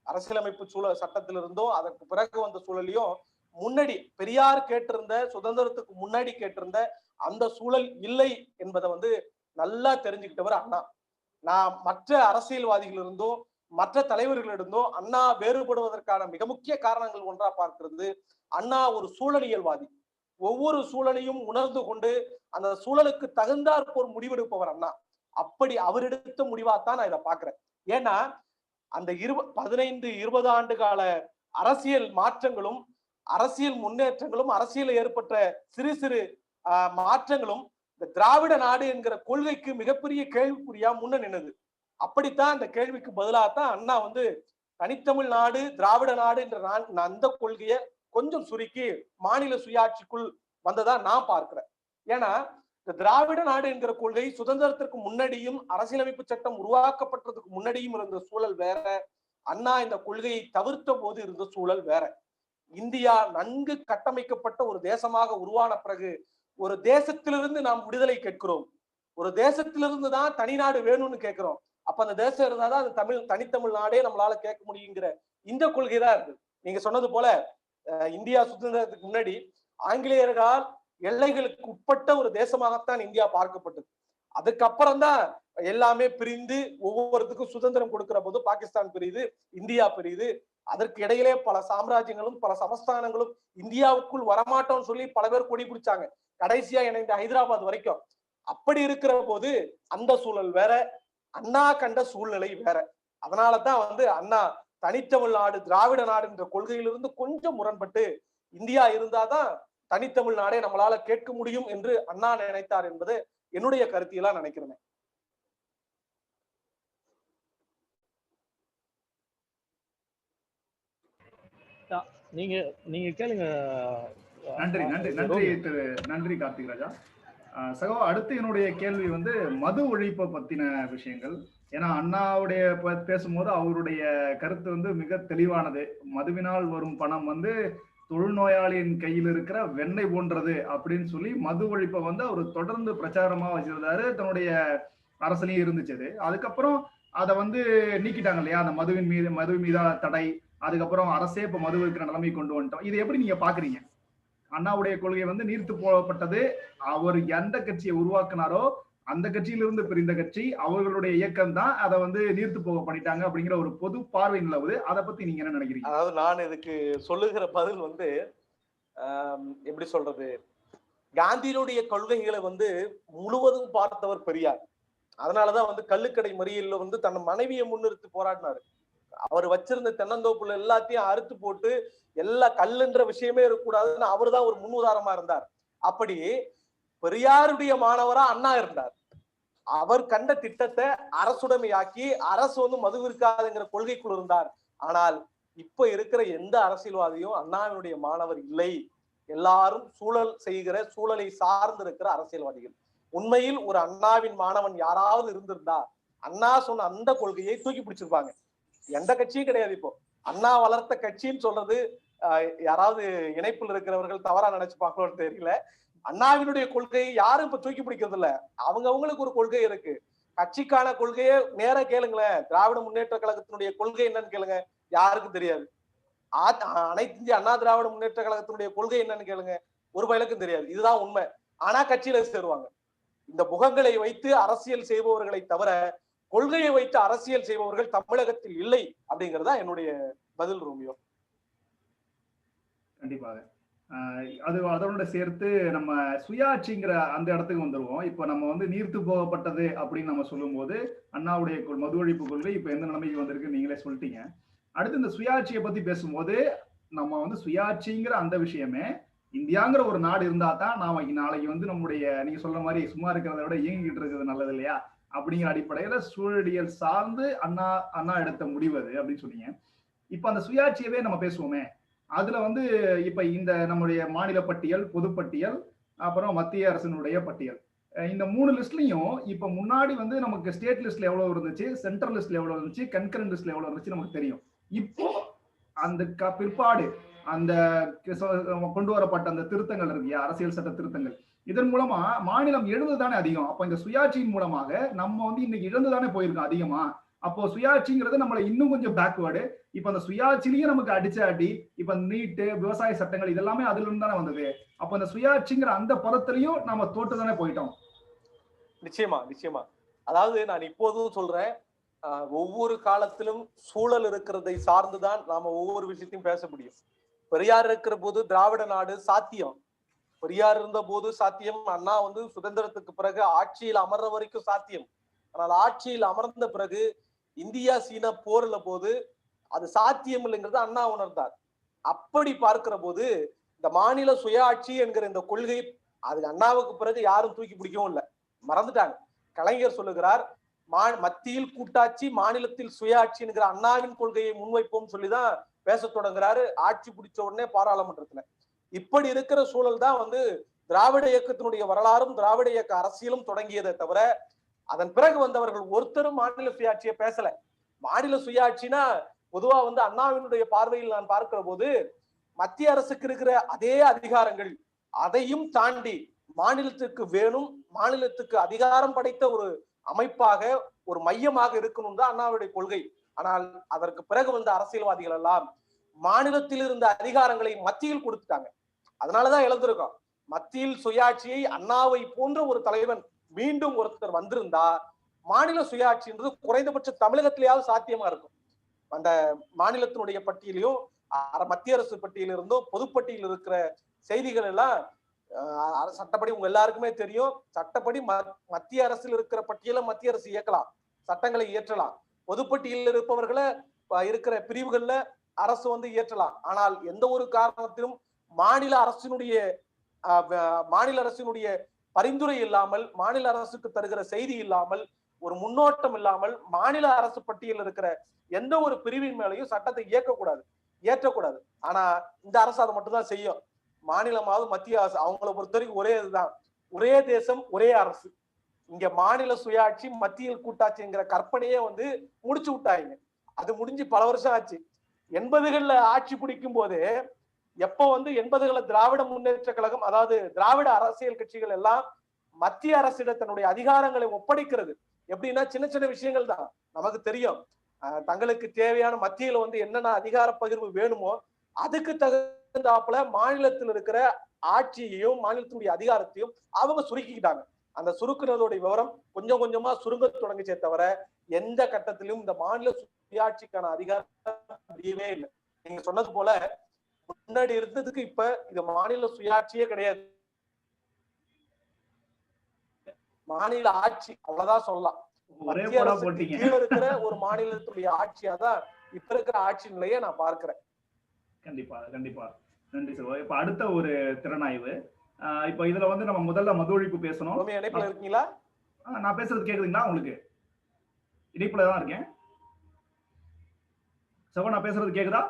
அரசியலமைப்பு சட்டத்திலிருந்தும் அதற்கு பிறகு வந்த சூழலையும் முன்னாடி பெரியார் கேட்டிருந்த, சுதந்திரத்துக்கு முன்னாடி கேட்டிருந்த அந்த சூழல் இல்லை என்பதை வந்து நல்லா தெரிஞ்சுக்கிட்டவர் அண்ணா. நான் மற்ற அரசியல்வாதிகளிருந்தும் மற்ற தலைவர்களிருந்தும் அண்ணா வேறுபடுவதற்கான மிக முக்கிய காரணங்கள் ஒன்றா பார்க்கிறது, அண்ணா ஒரு சூழலியல்வாதி. ஒவ்வொரு சூழலையும் உணர்ந்து கொண்டு அந்த சூழலுக்கு தகுந்தாற்போர் முடிவெடுப்பவர் அண்ணா. அப்படி அவர் எடுத்த முடிவாத்தான் நான் இதை பாக்குறேன். ஏன்னா அந்த 15-20 ஆண்டு கால அரசியல் மாற்றங்களும் அரசியல் முன்னேற்றங்களும் அரசியல் ஏற்பட்ட சிறு சிறு மாற்றங்களும் இந்த திராவிட நாடு என்கிற கொள்கைக்கு மிகப்பெரிய கேள்விக்குறியா முன்ன நின்னது. அப்படித்தான் அந்த கேள்விக்கு பதிலாகத்தான் அண்ணா வந்து தனித்தமிழ் நாடு திராவிட நாடு என்ற அந்த கொள்கையை கொஞ்சம் சுருக்கி மாநில சுயாட்சிக்குள் வந்ததா நான் பார்க்கிறேன். ஏன்னா இந்த திராவிட நாடு என்கிற கொள்கை சுதந்திரத்திற்கு முன்னாடியும் அரசியலமைப்பு சட்டம் உருவாக்கப்பட்டதுக்கு முன்னாடியும் இருந்த சூழல் வேற, அண்ணா இந்த கொள்கையை தவிர்த்த போது இருந்த சூழல் வேற. இந்தியா நன்கு கட்டமைக்கப்பட்ட ஒரு தேசமாக உருவான பிறகு ஒரு தேசத்திலிருந்து நாம் விடுதலை கேட்கிறோம், ஒரு தேசத்திலிருந்து தான் தனிநாடு வேணும்னு கேட்கிறோம். அப்ப அந்த தேசம் இருந்தாதான் அது தனித்தமிழ் நாடே நம்மளால கேட்க முடியுங்கிற இந்த கொள்கை தான் இருக்கு. நீங்க சொன்னது போல இந்தியா சுதந்திரத்துக்கு முன்னாடி ஆங்கிலேயர்களால் எல்லைகளுக்கு உட்பட்ட ஒரு தேசமாகத்தான் இந்தியா பார்க்கப்பட்டது. அதுக்கப்புறம் தான் எல்லாமே பிரிந்து ஒவ்வொருத்துக்கும் சுதந்திரம் கொடுக்கிற போது பாகிஸ்தான் பிரியுது, இந்தியா பிரியுது. அதற்கு இடையிலே பல சாம்ராஜ்யங்களும் பல சமஸ்தானங்களும் இந்தியாவுக்குள் வரமாட்டோம்னு சொல்லி பல பேர் கொடி பிடிச்சாங்க, கடைசியா இணைந்த ஹைதராபாத் வரைக்கும். அப்படி இருக்கிற போது அந்த சூழல் வேற, அண்ணா கண்ட சூழ்நிலை வேற. அதனாலதான் வந்து அண்ணா தனித்தமிழ் நாடு திராவிட நாடு என்ற கொள்கையிலிருந்து கொஞ்சம் முரண்பட்டு இந்தியா இருந்தாதான் தனித்தமிழ் நாடே நம்மளால கேட்க முடியும் என்று அண்ணா நினைத்தார் என்பது என்னுடைய கருத்தியெல்லாம் நினைக்கிறேன். நீங்க நீங்க கேளுங்க. நன்றி நன்றி நன்றி நன்றி கார்த்திக் ராஜா. சகோ, அடுத்து என்னுடைய கேள்வி வந்து மது ஒழிப்பை பத்தின விஷயங்கள். ஏன்னா அண்ணாவுடைய பேசும்போது அவருடைய கருத்து வந்து மிக தெளிவானது. மதுவினால் வரும் பணம் வந்து தொழுநோயாளியின் கையில் இருக்கிற வெண்ணெய் போன்றது அப்படின்னு சொல்லி மது ஒழிப்பை வந்து அவர் தொடர்ந்து பிரச்சாரமா வச்சிருந்தாரு. தன்னுடைய அரசியலையும் இருந்துச்சு. அதுக்கப்புறம் அதை வந்து நீக்கிட்டாங்க இல்லையா, அந்த மது மீதான தடை. அதுக்கப்புறம் அரசே இப்ப மது இருக்கிற நிலைமை கொண்டு வந்துட்டோம். இதை எப்படி நீங்க பாக்குறீங்க? அண்ணாவுடைய கொள்கை வந்து நீர்த்து போடப்பட்டது. அவர் எந்த கட்சியை உருவாக்குனாரோ அந்த கட்சியிலிருந்து பிரிந்த கட்சி அவர்களுடைய இயக்கம் தான் அதை வந்து நீர்த்து போக பண்ணிட்டாங்க அப்படிங்கிற ஒரு பொது பார்வை நிலவுது. அதை பத்தி நீங்க என்ன நினைக்கிறீங்க? அதாவது நான் இதுக்கு சொல்லுகிற பதில் வந்து எப்படி சொல்றது, காந்தியினுடைய கொள்கைகளை வந்து முழுவதும் பார்த்தவர் பெரியார். அதனாலதான் வந்து கள்ளுக்கடை மறியல்ல வந்து தன் மனைவியை முன்னிறுத்தி போராடினாரு. அவர் வச்சிருந்த தென்னந்தோப்புல எல்லாத்தையும் அறுத்து போட்டு எல்லா கல்லுன்ற விஷயமே இருக்கக்கூடாதுன்னு அவர் தான் ஒரு முன்னுதாரணமா இருந்தார். அப்படி பெரியாருடைய மாணவரா அண்ணா இருந்தார். அவர் கண்ட திட்டத்தை அரசுடைமையாக்கி அரசு வந்து மது இருக்காதுங்கிற கொள்கைக்குள் இருந்தார். ஆனால் இப்ப இருக்கிற எந்த அரசியல்வாதியும் அண்ணாவினுடைய மாணவர் இல்லை. எல்லாரும் சூழலை சார்ந்து இருக்கிற அரசியல்வாதிகள். உண்மையில் ஒரு அண்ணாவின் மாணவன் யாராவது இருந்திருந்தா அண்ணா சொன்ன அந்த கொள்கையை தூக்கி பிடிச்சிருப்பாங்க. எந்த கட்சியும் கிடையாது. இப்போ அண்ணா வளர்த்த கட்சின்னு சொல்றது யாராவது இணைப்பில் இருக்கிறவர்கள் தவறா நினைச்சுப்பாங்களோன்னு தெரியல. அண்ணாவினுடைய கொள்கையை யாரும் இப்ப தூக்கி பிடிக்கிறது இல்ல. அவங்களுக்கு ஒரு கொள்கை இருக்கு. கட்சிக்கான கொள்கையை நேர கேளுங்களேன். திராவிட முன்னேற்ற கழகத்தினுடைய கொள்கை என்னன்னு கேளுங்க, யாருக்கும் தெரியாது. அனைத்து இந்திய அண்ணா திராவிட முன்னேற்ற கழகத்தினுடைய கொள்கை என்னன்னு கேளுங்க, ஒரு பயலுக்கும் தெரியாது. இதுதான் உண்மை. ஆனா கட்சியில சேருவாங்க. இந்த முகங்களை வைத்து அரசியல் செய்பவர்களை தவிர கொள்கையை வைத்து அரசியல் செய்பவர்கள் தமிழகத்தில் இல்லை அப்படிங்கறதா என்னுடைய பதில். ரோமியோ, கண்டிப்பாக. அதோட சேர்த்து நம்ம சுயாட்சிங்கிற அந்த இடத்துக்கு வந்துருவோம். இப்ப நம்ம வந்து நீர்த்து போகப்பட்டது அப்படின்னு நம்ம சொல்லும் போது அண்ணாவுடைய மது ஒழிப்பு கொள்கை இப்ப எந்த நிலைமைக்கு வந்திருக்கு நீங்களே சொல்லிட்டீங்க. அடுத்து இந்த சுயாட்சியை பத்தி பேசும்போது நம்ம வந்து சுயாட்சிங்கிற அந்த விஷயமே இந்தியாங்கிற ஒரு நாடு இருந்தா தான் நாளைக்கு வந்து நம்முடைய நீங்க சொல்ற மாதிரி சும்மா இருக்கிறத விட இயங்கிட்டு இருக்கிறது நல்லது இல்லையா அப்படிங்கிற அடிப்படையில சூழலியல் சார்ந்து அண்ணா எடுத்த முடிவு அது அப்படின்னு சொன்னீங்க. இப்ப அந்த சுயாட்சியவே நம்ம பேசுவோமே, அதுல வந்து இப்ப இந்த நம்முடைய மாநில பட்டியல், பொதுப்பட்டியல், அப்புறம் மத்திய அரசினுடைய பட்டியல், இந்த 3 லிஸ்ட்லயும் இப்ப முன்னாடி வந்து நமக்கு ஸ்டேட் லிஸ்ட்ல எவ்வளவு இருந்துச்சு, சென்ட்ரல் லிஸ்ட்ல எவ்வளவு இருந்துச்சு, கன்கரண்ட் லிஸ்ட்ல எவ்வளவு இருந்துச்சு நமக்கு தெரியும். இப்போ அந்த பிற்பாடு அந்த கொண்டு வரப்பட்ட அந்த திருத்தங்கள் இருக்கு, அரசியல் சட்ட திருத்தங்கள், இதன் மூலமா மாநிலம் எழுந்துதானே அதிகம். அப்ப இந்த சுயாட்சியின் மூலமாக நம்ம வந்து இன்னைக்கு இழந்துதானே போயிருக்கோம் அதிகமா. அப்போ சுயாட்சிங்கிறது நம்மள இன்னும் கொஞ்சம் பேக்வேர்டு. இப்ப அந்த சுயாட்சியிலேயே நமக்கு அடிச்ச அடி, இப்ப நீட்டு, விவசாய சட்டங்கள் இதெல்லாமே அதுல இருந்து தானே வந்தது. அப்ப அந்த சுயாட்சிங்கிற அந்த பதத்திலையும் நம்ம தோட்டு தானே போயிட்டோம். நிச்சயமா நிச்சயமா. அதாவது நான் இப்போதும் சொல்றேன், ஒவ்வொரு காலத்திலும் சூழல் இருக்கிறதை சார்ந்துதான் நாம ஒவ்வொரு விஷயத்தையும் பேச முடியும். பெரியார் இருக்கிற போது திராவிட நாடு சாத்தியம், பெரியார் இருந்த போது சாத்தியம். அண்ணா வந்து சுதந்திரத்துக்கு பிறகு ஆட்சியில் அமர்ற வரைக்கும் சாத்தியம். ஆனால் ஆட்சியில் அமர்ந்த பிறகு இந்தியா சீனா போர்ல போது அது சாத்தியம் இல்லைங்கிறது அண்ணா உணர்ந்தார். அப்படி பார்க்கிற போது இந்த மாநில சுயாட்சி என்கிற இந்த கொள்கை அது அண்ணாவுக்கு பிறகு யாரும் தூக்கி பிடிக்கவும் இல்லை, மறந்துட்டாங்க. கலைஞர் சொல்லுகிறார், மத்தியில் கூட்டாட்சி, மாநிலத்தில் சுயாட்சி என்கிற அண்ணாவின் கொள்கையை முன்வைப்போம் சொல்லிதான் பேச தொடங்குறாரு ஆட்சி பிடிச்ச உடனே பாராளுமன்றத்துல. இப்படி இருக்கிற சூழல் தான் வந்து திராவிட இயக்கத்தினுடைய வரலாறும் திராவிட இயக்க அரசியலும் தொடங்கியதை தவிர அதன் பிறகு வந்தவர்கள் ஒருத்தரும் மாநில சுயாட்சியை பேசல. மாநில சுயாட்சினா பொதுவா வந்து அண்ணாவினுடைய பார்வையில் நான் பார்க்கிற போது மத்திய அரசுக்கு இருக்கிற அதே அதிகாரங்கள் அதையும் தாண்டி மாநிலத்துக்கு வேணும், மாநிலத்துக்கு அதிகாரம் படைத்த ஒரு அமைப்பாக ஒரு மையமாக இருக்கணும் தான் அண்ணாவுடைய கொள்கை. ஆனால் அதற்கு பிறகு வந்த அரசியல்வாதிகள் எல்லாம் மாநிலத்தில் இருந்த அதிகாரங்களை மத்தியில் கொடுத்துட்டாங்க. அதனாலதான் இழந்திருக்கோம். மத்தியில் சுயாட்சியை அண்ணாவை போன்ற ஒரு தலைவன் மீண்டும் ஒருத்தர் வந்திருந்தா மாநில சுயாட்சின்றது குறைந்தபட்ச தமிழகத்திலேயாவது சாத்தியமா இருக்கும். அந்த மாநிலத்தினுடைய பட்டியலையும் மத்திய அரசு பட்டியலிருந்தும் பொதுப்பட்டியலில் இருக்கிற செய்திகள் எல்லாம் சட்டப்படி உங்க எல்லாருக்குமே தெரியும். சட்டப்படி மத்திய அரசில் இருக்கிற பட்டியலை மத்திய அரசு இயக்கலாம், சட்டங்களை இயற்றலாம். பொதுப்பட்டியலில் இருப்பவர்களை இருக்கிற பிரிவுகள்ல அரசு வந்து இயற்றலாம். ஆனால் எந்த ஒரு காரணத்திலும் மாநில அரசினுடைய பரிந்துரை இல்லாமல், மாநில அரசுக்கு தருகிற செய்தி இல்லாமல், ஒரு முன்னோட்டம் இல்லாமல் மாநில அரசு பட்டியலில் இருக்கிற எந்த ஒரு பிரிவின் மேலையும் சட்டத்தை இயக்கக்கூடாது. ஏற்றக்கூடாது. ஆனா இந்த அரசு அதை மட்டும் தான் செய்யும். மாநிலமாவது மத்திய அரசு அவங்கள பொறுத்த வரைக்கும் ஒரே இதுதான், ஒரே தேசம் ஒரே அரசு. இங்க மாநில சுயாட்சி மத்தியில் கூட்டாட்சிங்கிற கற்பனையே வந்து முடிச்சு விட்டாங்க. அது முடிஞ்சு பல வருஷம் ஆச்சு. 80கள்ல ஆட்சி பிடிக்கும் போது எப்ப வந்து 80கள திராவிட முன்னேற்ற கழகம், அதாவது திராவிட அரசியல் கட்சிகள் எல்லாம் மத்திய அரசிடம் தன்னுடைய அதிகாரங்களை ஒப்படைக்கிறது. எப்படின்னா சின்ன சின்ன விஷயங்கள் தான் நமக்கு தெரியும். தங்களுக்கு தேவையான மத்தியில வந்து என்னென்ன அதிகார பகிர்வு வேணுமோ அதுக்கு தகுந்தாப்புல மாநிலத்தில் இருக்கிற ஆட்சியையும் மாநிலத்தினுடைய அதிகாரத்தையும் அவங்க சுருக்கிக்கிட்டாங்க. அந்த சுருக்குனதோடைய விவரம் கொஞ்சம் கொஞ்சமா சுருங்க தொடங்கிச்சே தவிர எந்த கட்டத்திலும் இந்த மாநில சுயாட்சிக்கான அதிகாரம் முடியவே இல்லை. நீங்க சொன்னது போல முன்னாடி இருந்ததுக்கு இப்ப இது மாநில சுயாட்சியே கிடையாது, மாநில ஆட்சி, அவ்வளவுதான் சொல்லலாம். மத்திய அரசுக்கு கீழே இருக்கிற ஒரு மாநிலத்துடைய ஆட்சியாதான் இப்ப இருக்கிற ஆட்சி நிலையை நான் பார்க்கிறேன். கண்டிப்பா கண்டிப்பா, நன்றி சார். இப்ப அடுத்த ஒரு திறனாய்வு. இப்ப இதுல வந்து நம்ம முதல்ல மது ஒழிப்பு பேசணும். இணைப்புல இருக்கீங்களா? நான் பேசுறது கேக்குதுங்களா உங்களுக்கு? இணைப்புல தான் இருக்கேன். சகோ, நான் பேசுறது கேக்குதா?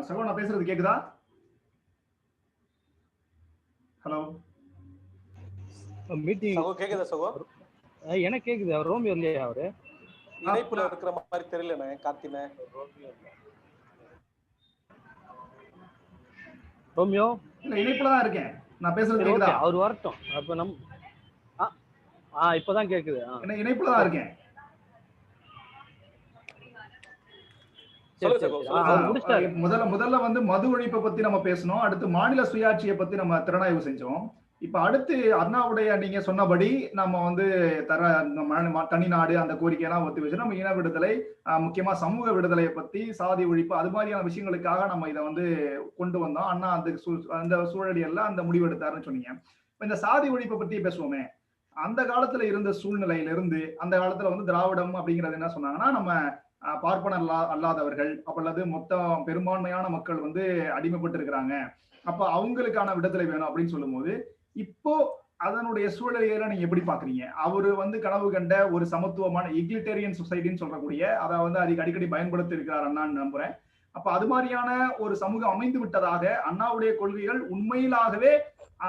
சகோ, நான் பேசுறது கேக்குதா? ஹலோ மீட்டிங் சகோ கேக்குதா? சகோ எனக்கு கேக்குது. அவர் ரோமியோ இல்லையா? அவரு இணைப்புல இருக்கிற மாதிரி தெரியலண்ணே. கார்த்தினே ரோமியோ இல்ல, இணைப்புல தான் இருக்கேன். நான் பேசுறது கேக்குதா? அவர் வரட்டும். அப்ப நம் இப்பதான் கேக்குது. இணைப்புல தான் இருக்கேன். முதல்ல வந்து மது ஒழிப்பை பத்தி நம்ம பேசணும். அடுத்து மாநில சுயாட்சியை பத்தி நம்ம திறனாய்வு செஞ்சோம். இப்ப அடுத்து அண்ணாவுடைய நீங்க சொன்னபடி நம்ம வந்து தனிநாடு அந்த கோரிக்கையெல்லாம் ஒத்தி வச்சு நம்ம இன விடுதலை, முக்கியமா சமூக விடுதலையை பத்தி, சாதி ஒழிப்பு, அது மாதிரியான விஷயங்களுக்காக நம்ம இதை வந்து கொண்டு வந்தோம். அண்ணா அந்த சூழலியல்ல அந்த முடிவெடுத்தாருன்னு சொன்னீங்க. இப்ப இந்த சாதி ஒழிப்பை பத்தி பேசுவோமே. அந்த காலத்துல இருந்த சூழ்நிலையிலிருந்து அந்த காலத்துல வந்து திராவிடம் அப்படிங்கிறது என்ன சொன்னாங்கன்னா, நம்ம பார்ப்பனர் அல்லாதவர்கள் அல்லது மொத்தம் பெரும்பான்மையான மக்கள் வந்து அடிமைப்பட்டு இருக்கிறாங்க, அப்ப அவங்களுக்கான விடுதலை வேணும் அப்படின்னு சொல்லும் போது, இப்போ அதனுடைய சூழலியல நீங்க எப்படி பாக்குறீங்க? அவரு வந்து கனவு கண்ட ஒரு சமத்துவமான எக்லிட்டேரியன் சொசைட்டின்னு சொல்றக்கூடிய அதை வந்து அடிக்கடி பயன்படுத்தி இருக்கிறார் அண்ணான்னு நம்புறேன். அப்ப அது மாதிரியான ஒரு சமூகம் அமைந்து விட்டதாக அண்ணாவுடைய கொள்கைகள் உண்மையிலாகவே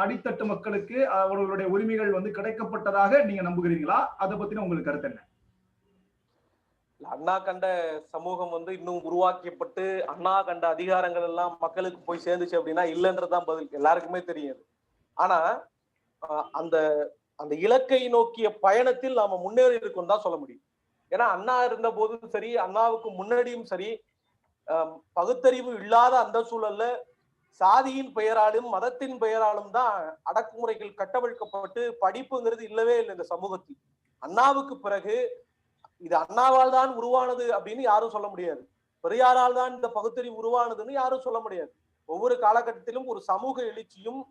அடித்தட்டு மக்களுக்கு அவர்களுடைய உரிமைகள் வந்து கிடைக்கப்பட்டதாக நீங்க நம்புகிறீங்களா? அதை பத்தின உங்களுக்கு கருத்து என்ன? அண்ணா கண்ட சமூகம் வந்து இன்னும் உருவாக்கப்பட்டு அண்ணா கண்ட அதிகாரங்கள் எல்லாம் மக்களுக்கு போய் சேர்ந்துச்சு அப்படின்னா இல்லைன்றதுதான் பதில். எல்லாருக்குமே தெரியாது. ஆனா அந்த அந்த இலக்கை நோக்கிய பயணத்தில் நாம முன்னேறி இருக்கோம் தான் சொல்ல முடியும். ஏன்னா அண்ணா இருந்த போதும் சரி, அண்ணாவுக்கு முன்னாடியும் சரி, பகுத்தறிவு இல்லாத அந்த சூழல்ல சாதியின் பெயராலும் மதத்தின் பெயராலும் தான் அடக்குமுறைகள் கட்டவிழ்க்கப்பட்டு படிப்புங்கிறது இல்லவே இல்லை இந்த சமூகத்தில். அண்ணாவுக்கு பிறகு இது அண்ணாவால் தான் உருவானது அப்படின்னு யாரும் சொல்ல முடியாது. பெரியாரால் தான் இந்த பகுத்தறிவு உருவானதுன்னு யாரும் சொல்ல முடியாது. ஒவ்வொரு காலகட்டத்திலும் ஒரு சமூக எழுச்சியும்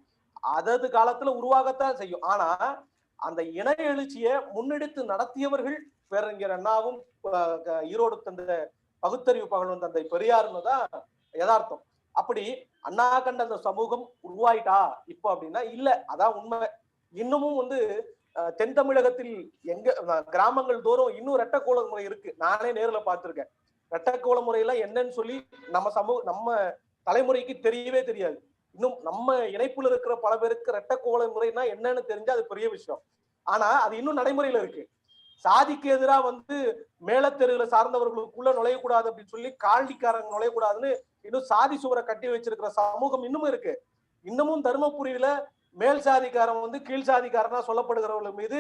அதது காலத்துல உருவாகத்தான் செய்யும். ஆனா அந்த இன எழுச்சியை முன்னெடுத்து நடத்தியவர்கள் பேரறிஞர் அண்ணாவும் ஈரோடு தந்த பகுத்தறிவு பகலும் தந்தை பெரியாருன்னு தான் யதார்த்தம். அப்படி அண்ணா கண்ட அந்த சமூகம் உருவாயிட்டா இப்போ அப்படின்னா இல்ல, அதான் உண்மை. இன்னமும் வந்து தென் தமிழகத்தில் எங்க கிராமங்கள் தோறும் இன்னும் இரட்டைக்கோள முறை இருக்கு. நானே நேர்ல பார்த்திருக்கேன். இரட்டைக்கோள முறையெல்லாம் என்னன்னு சொல்லி நம்ம தலைமுறைக்கு தெரியவே தெரியாது. இன்னும் நம்ம இணைப்புல இருக்கிற பல பேருக்கு இரட்டைக்கோள முறைன்னா என்னன்னு தெரிஞ்சா அது பெரிய விஷயம். ஆனா அது இன்னும் நடைமுறையில இருக்கு. சாதிக்கு எதிராக வந்து மேலத்தெருவுல சார்ந்தவர்களுக்குள்ள நுழையக்கூடாது அப்படின்னு சொல்லி கால்டிக்காரங்க நுழையக்கூடாதுன்னு இன்னும் சாதி சுவரை கட்டி வச்சிருக்கிற சமூகம் இன்னமும் இருக்கு. இன்னமும் தருமபுரியில மேல் சாதிக்காரன் வந்து கீழ் சாதிக்காரனா சொல்லப்படுகிறவர்கள் மீது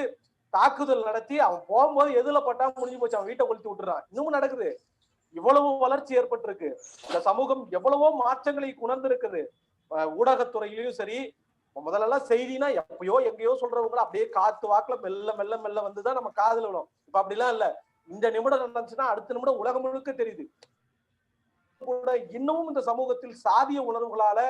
தாக்குதல் நடத்தி அவன் போகும்போது எதுல பட்டா முடிஞ்சு போச்சு, அவன் வீட்டை கொளுத்தி விட்டுறான். இன்னமும் நடக்குது. இவ்வளவு வளர்ச்சி ஏற்பட்டிருக்கு. இந்த சமூகம் எவ்வளவோ மாற்றங்களை உணர்ந்திருக்குது. ஊடகத்துறையிலையும் சரி, முதல்ல செய்தினா எப்பயோ எங்கேயோ சொல்றவங்க அப்படியே காத்து வாக்குல மெல்ல மெல்ல மெல்ல வந்துதான் நம்ம காதுல விடும். இப்ப அப்படிலாம் இல்ல. இந்த நிமிடம் நடந்துச்சுன்னா அடுத்த நிமிடம் உலகம் முழுக்க தெரியுது. கூட இன்னமும் இந்த சமூகத்தில் சாதிய உணர்வுகளால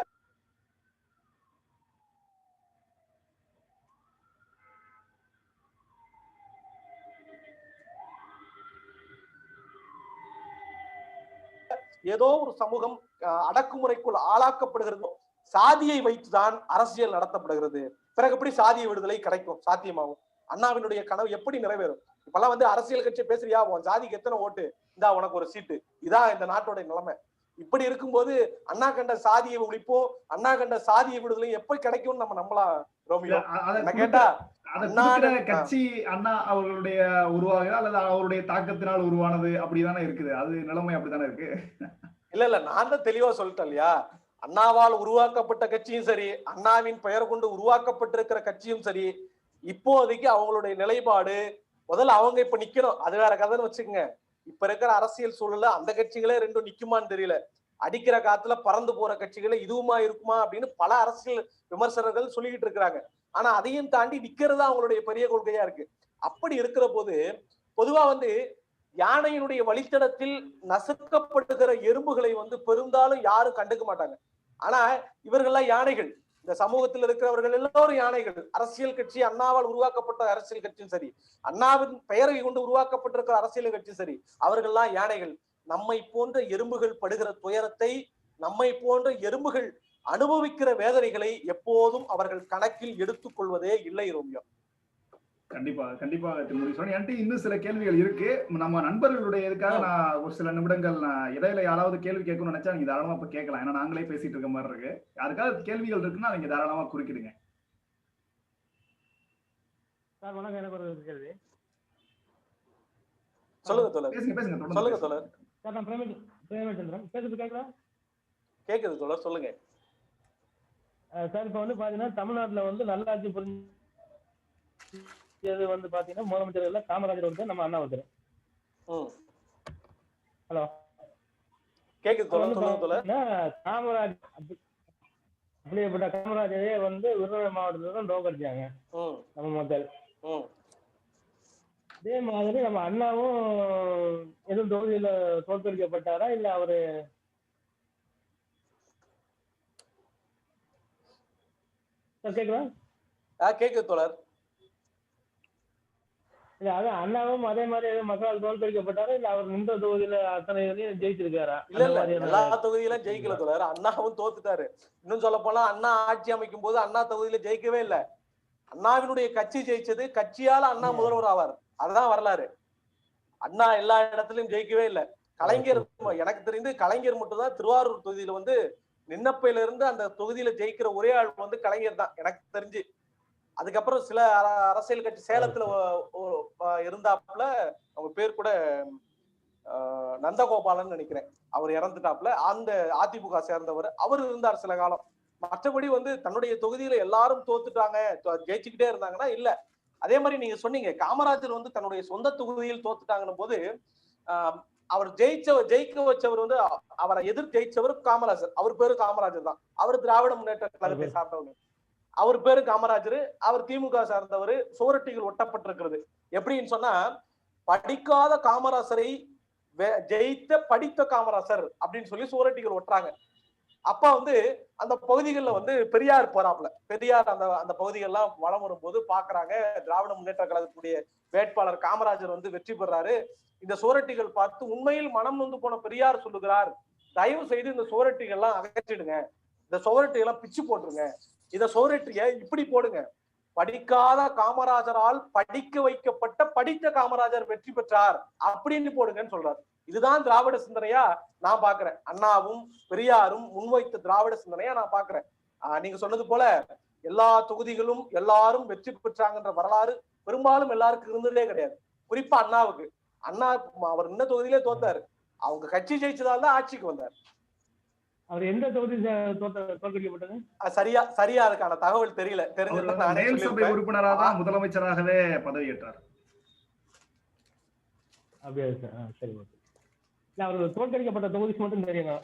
ஏதோ ஒரு சமூகம் அடக்குமுறைக்குள் ஆளாக்கப்படுகிறது. சாதியை வைத்துதான் அரசியல் நடத்தப்படுகிறது. பிறகு எப்படி சாதிய விடுதலை கிடைக்கும், சாத்தியமாகும்? அண்ணாவினுடைய கனவு எப்படி நிறைவேறும்? இப்பெல்லாம் வந்து அரசியல் கட்சி பேசுறியா, உன் ஜாதிக்கு எத்தனை ஓட்டு, இந்தா உனக்கு ஒரு சீட்டு, இதான் இந்த நாட்டோட நிலைமை. இப்படி இருக்கும்போது அண்ணா கண்ட சாதியை ஒழிப்போம், அண்ணா கண்ட சாதிய விடுதலை எப்ப கிடைக்கும்னு நம்ம நம்பலாம் ரோமியோ? என்ன கேட்டா கட்சி அண்ணா அவர்களுடைய உருவாக அல்லது அவருடைய தாக்கத்தினால் உருவானது அப்படிதானே இருக்குது. அது நிலைமை அப்படித்தானே இருக்கு. இல்ல நான் தான் தெளிவா சொல்லிட்டேன் இல்லையா, அண்ணாவால் உருவாக்கப்பட்ட கட்சியும் சரி, அண்ணாவின் பெயர் கொண்டு உருவாக்கப்பட்டிருக்கிற கட்சியும் சரி, இப்போதைக்கு அவங்களுடைய நிலைப்பாடு முதல்ல அவங்க இப்ப நிக்கணும், அது வேற கதைன்னு வச்சுக்கோங்க. இப்ப இருக்கிற அரசியல் சூழல்ல அந்த கட்சிகளே ரெண்டும் நிக்குமான்னு தெரியல. அடிக்கிற காத்துல பறந்து போற கட்சிகளே இதுவுமா இருக்குமா அப்படின்னு பல அரசியல் விமர்சகர்கள் சொல்லிக்கிட்டு இருக்கிறாங்க. ஆனா அதையும் தாண்டி நிக்கிறது அவங்களுடைய பெரிய கொள்கையா இருக்கு. அப்படி இருக்கிற போது பொதுவா வந்து யானையினுடைய வழித்தடத்தில் நசுக்கப்படுகிற எறும்புகளை வந்து பெரும்பாலும் யாரும் கண்டுக்க மாட்டாங்க. ஆனா இவர்கள்லாம் யானைகள், இந்த சமூகத்தில் இருக்கிறவர்கள் எல்லோரும் யானைகள். அரசியல் கட்சி, அண்ணாவால் உருவாக்கப்பட்ட அரசியல் கட்சியும் சரி, அண்ணாவின் பெயரை கொண்டு உருவாக்கப்பட்டிருக்கிற அரசியல் கட்சியும் சரி, அவர்கள்லாம் யானைகள். நம்மை போன்ற எறும்புகள் படுகிற துயரத்தை, நம்மை போன்ற எறும்புகள் அனுபவிக்கிற வேதனைகளை எப்போதும் அவர்கள் கணக்கில் எடுத்துக் கொள்வதே இல்லை ரோமியோ. கண்டிப்பாக திருமதி என்கிட்ட இன்னும் சில கேள்விகள் இருக்கு. நம்ம நண்பர்களுடைய இதுக்காக நான் ஒரு சில நிமிடங்கள் நான் இடையில யாராவது கேள்வி கேட்கணும்னு நினைச்சா நீங்க தாராளமா இப்ப கேட்கலாம். ஏன்னா நாங்களே பேசிட்டு இருக்க மாதிரி இருக்கு. யாருக்காவது கேள்விகள் இருக்குன்னா நீங்க தாராளமா குறுக்கிடுங்க. சார் வணக்கம், எனக்கு ஒரு கேள்வி. சொல்லுங்க தோழர். பேசுங்க சொல்லுங்க தோழர். சார் நான் பிரேமச்சந்திரன் பேசுறது கேட்கலாம்? கேக்குது தோழர், சொல்லுங்க. சார் இப்ப வந்து பாத்தீங்கன்னா தமிழ்நாட்டுல வந்து நல்லாட்சி புரிஞ்சது வந்து பாத்தீங்கன்னா முதலமைச்சர் காமராஜர் ஒருத்தர், நம்ம அண்ணா ஒருத்தர். ஹலோ கேக்குது தோழர், சொல்லுங்க தோழர். காமராஜ் அப்படியேப்பட்ட காமராஜரே வந்து விருதுநகர் மாவட்டத்துல தான் தோக்கடிச்சாங்க நம்ம மக்கள். அதே மாதிரி நம்ம அண்ணாவும் எதுவும் தொகுதியில தோற்கடிக்கப்பட்டாரா இல்ல அவரு கேக்குதா? கேக்குது தோழர். இல்ல அதான் அண்ணாவும் அதே மாதிரி மக்களால் தோற்கடிக்கப்பட்டாரா இல்ல அவர் நின்ற தொகுதியில அத்தனை ஜெயிச்சிருக்காரா? இல்ல எல்லா தொகுதியிலும் ஜெயிக்கல தோழர், அண்ணாவும் தோத்துட்டாரு. இன்னும் சொல்ல போனா அண்ணா ஆட்சி அமைக்கும் போது அண்ணா தொகுதியில ஜெயிக்கவே இல்ல. அண்ணாவினுடைய கட்சி ஜெயிச்சது, கட்சியால அண்ணா முதல்வர் ஆவார். அதுதான் வரலாறு. அண்ணா எல்லா இடத்துலயும் ஜெயிக்கவே இல்லை. கலைஞர், எனக்கு தெரிந்து கலைஞர் மட்டும் தான் திருவாரூர் தொகுதியில வந்து நின்னப்பையில இருந்து அந்த தொகுதியில ஜெயிக்கிற ஒரே ஆள் வந்து கலைஞர் தான் எனக்கு தெரிஞ்சு. அதுக்கப்புறம் சில அரசியல் கட்சி சேலத்துல இருந்தாப்புல, அவங்க பேர் கூட நந்தகோபாலன் நினைக்கிறேன், அவர் இறந்துட்டாப்புல, அந்த அதிமுக சேர்ந்தவர், அவர் இருந்தார் சில காலம். மற்றபடி வந்து தன்னுடைய தொகுதியில எல்லாரும் தோத்துட்டாங்க, ஜெயிச்சுக்கிட்டே இருந்தாங்கன்னா இல்ல. அதே மாதிரி நீங்க சொன்னீங்க காமராஜர் வந்து தன்னுடைய சொந்த தொகுதியில் தோத்துட்டாங்கன்னு போது, அவர் ஜெயிக்க வச்சவர் வந்து அவரை எதிர்த்து ஜெயிச்சவர் காமராஜர். அவர் பேரு காமராஜர் தான். அவர் திராவிட முன்னேற்ற கழகத்தை சார்ந்தவர். அவர் பேரு காமராஜர். அவர் திமுக சார்ந்தவர். சுவரொட்டிகள் ஒட்டப்பட்டிருக்கிறது. எப்படின்னு சொன்னா, படிக்காத காமராசரை ஜெயித்த படித்த காமராசர் அப்படின்னு சொல்லி சுவரொட்டிகள் ஒட்டுறாங்க. அப்ப வந்து அந்த பகுதிகளில் வந்து பெரியார் போறாப்புல. பெரியார் அந்த பகுதிகள்லாம் வளம் வரும்போது பாக்குறாங்க, திராவிட முன்னேற்ற கழகத்துடைய வேட்பாளர் காமராஜர் வந்து வெற்றி பெறாரு. இந்த சுவரொட்டிகள் பார்த்து உண்மையில் மனம் நொந்து போன பெரியார் சொல்லுகிறார், தயவு செய்து இந்த சுவரொட்டிகள்லாம் அகற்றிடுங்க, இந்த சுவரொட்டிகள்லாம் பிச்சு போட்டுருங்க, இந்த சுவரொட்டிய இப்படி போடுங்க, படிக்காத காமராஜரால் படிக்க வைக்கப்பட்ட படித்த காமராஜர் வெற்றி பெற்றார் அப்படின்னு போடுங்கன்னு சொல்றாரு. இதுதான் திராவிட சிந்தனையா நான் பாக்குறேன். அண்ணாவும் பெரியாரும் முன்வைத்த திராவிட சிந்தனையா நான் பாக்குறேன். நீங்க சொன்னது போல எல்லா தொகுதிகளும் எல்லாரும் வெற்றி பெற்றாங்கன்ற வரலாறு பெரும்பாலும் எல்லாருக்கும் இருந்ததே கிடையாது. குறிப்பா அண்ணாவுக்கு. அண்ணா அவர் இன்ன தொகுதியிலே தோத்தாரு. அவங்க கட்சி ஜெயிச்சதால தான் ஆட்சிக்கு வந்தார். அவர் எந்த தொகுதி தோற்கடிக்கப்பட்டது சரியா அதுக்கான தகவல் தெரியல. தெரிஞ்ச உறுப்பினராக தான் முதலமைச்சராகவே பதவியேற்றார். அப்படியா? சரி, ஓகே. அவர் தோற்கடிக்கப்பட்ட தொகுதிக்கு மட்டும் தெரியும்.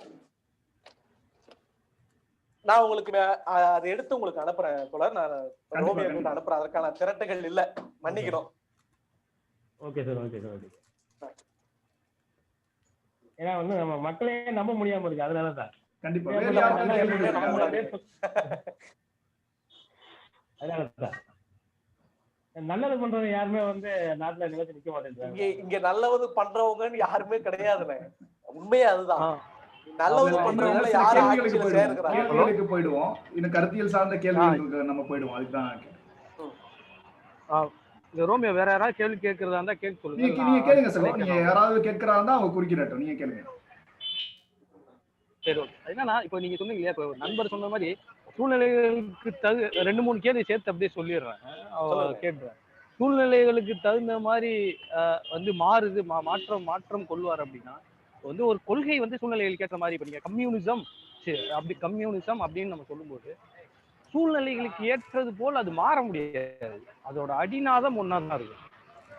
நான் உங்களுக்கு அதை எடுத்து உங்களுக்கு அனுப்புறேன் தோழர். நான் அனுப்புறேன். அதற்கான திரட்டுகள் இல்ல, மன்னிக்கணும். Okay sir, okay sir, okay. ஏன்னா வந்து நம்ம மக்களே நம்ப முடியாம இருக்கு, அதனாலதான். கண்டிப்பா அதனாலதான் நல்லது பண்றவங்க யாருமே வந்து நாட்டுல நிலைச்சு நிக்க மாட்டேங்கிறாங்க. இங்க நல்லது பண்றவங்கன்னு யாருமே கிடையாதுண்ணே. உண்மையே அதுதான். நல்லது இன்னும் பண்றவங்கள சில யாரு கேள்விகளுக்கு ஆட்சியில போயிடுவோம் சேர்க்கிறாங்க? கேள்விகளுக்கு போயிடுவோம் இன்னும் கருத்தியல் சார்ந்த கேள்விகளுக்கு நம்ம போயிடுவோம் அதுதான் ரோமியோ வேற யாராவது கேள்வி கேட்கறதா இருந்தா கேட்க சொல்லுங்க. நீங்க கேளுங்க சகோ. நீங்க யாராவது கேட்கறாருந்தா அவங்க குறுக்கிடட்டும். நீங்க கேளுங்க. சரி ஓகே. என்னன்னா இப்போ நீங்க சொன்னீங்க இல்லையா, இப்போ நண்பர் சொன்ன மாதிரி சூழ்நிலைகளுக்கு 2-3 கேள்வி சேர்த்து அப்படியே சொல்லிடுறேன், கேட்டுறேன். சூழ்நிலைகளுக்கு தகுந்த மாதிரி வந்து மாறுது, மாற்றம் கொள்வார் அப்படின்னா வந்து ஒரு கொள்கை வந்து சூழ்நிலைகளுக்கு ஏற்ற மாதிரி, இப்போ நீங்க கம்யூனிசம் அப்படின்னு நம்ம சொல்லும்போது சூழ்நிலைகளுக்கு ஏற்றது போல் அது மாற முடியாது. அதோட அடிநாதம் ஒன்னாதான் இருக்கும்.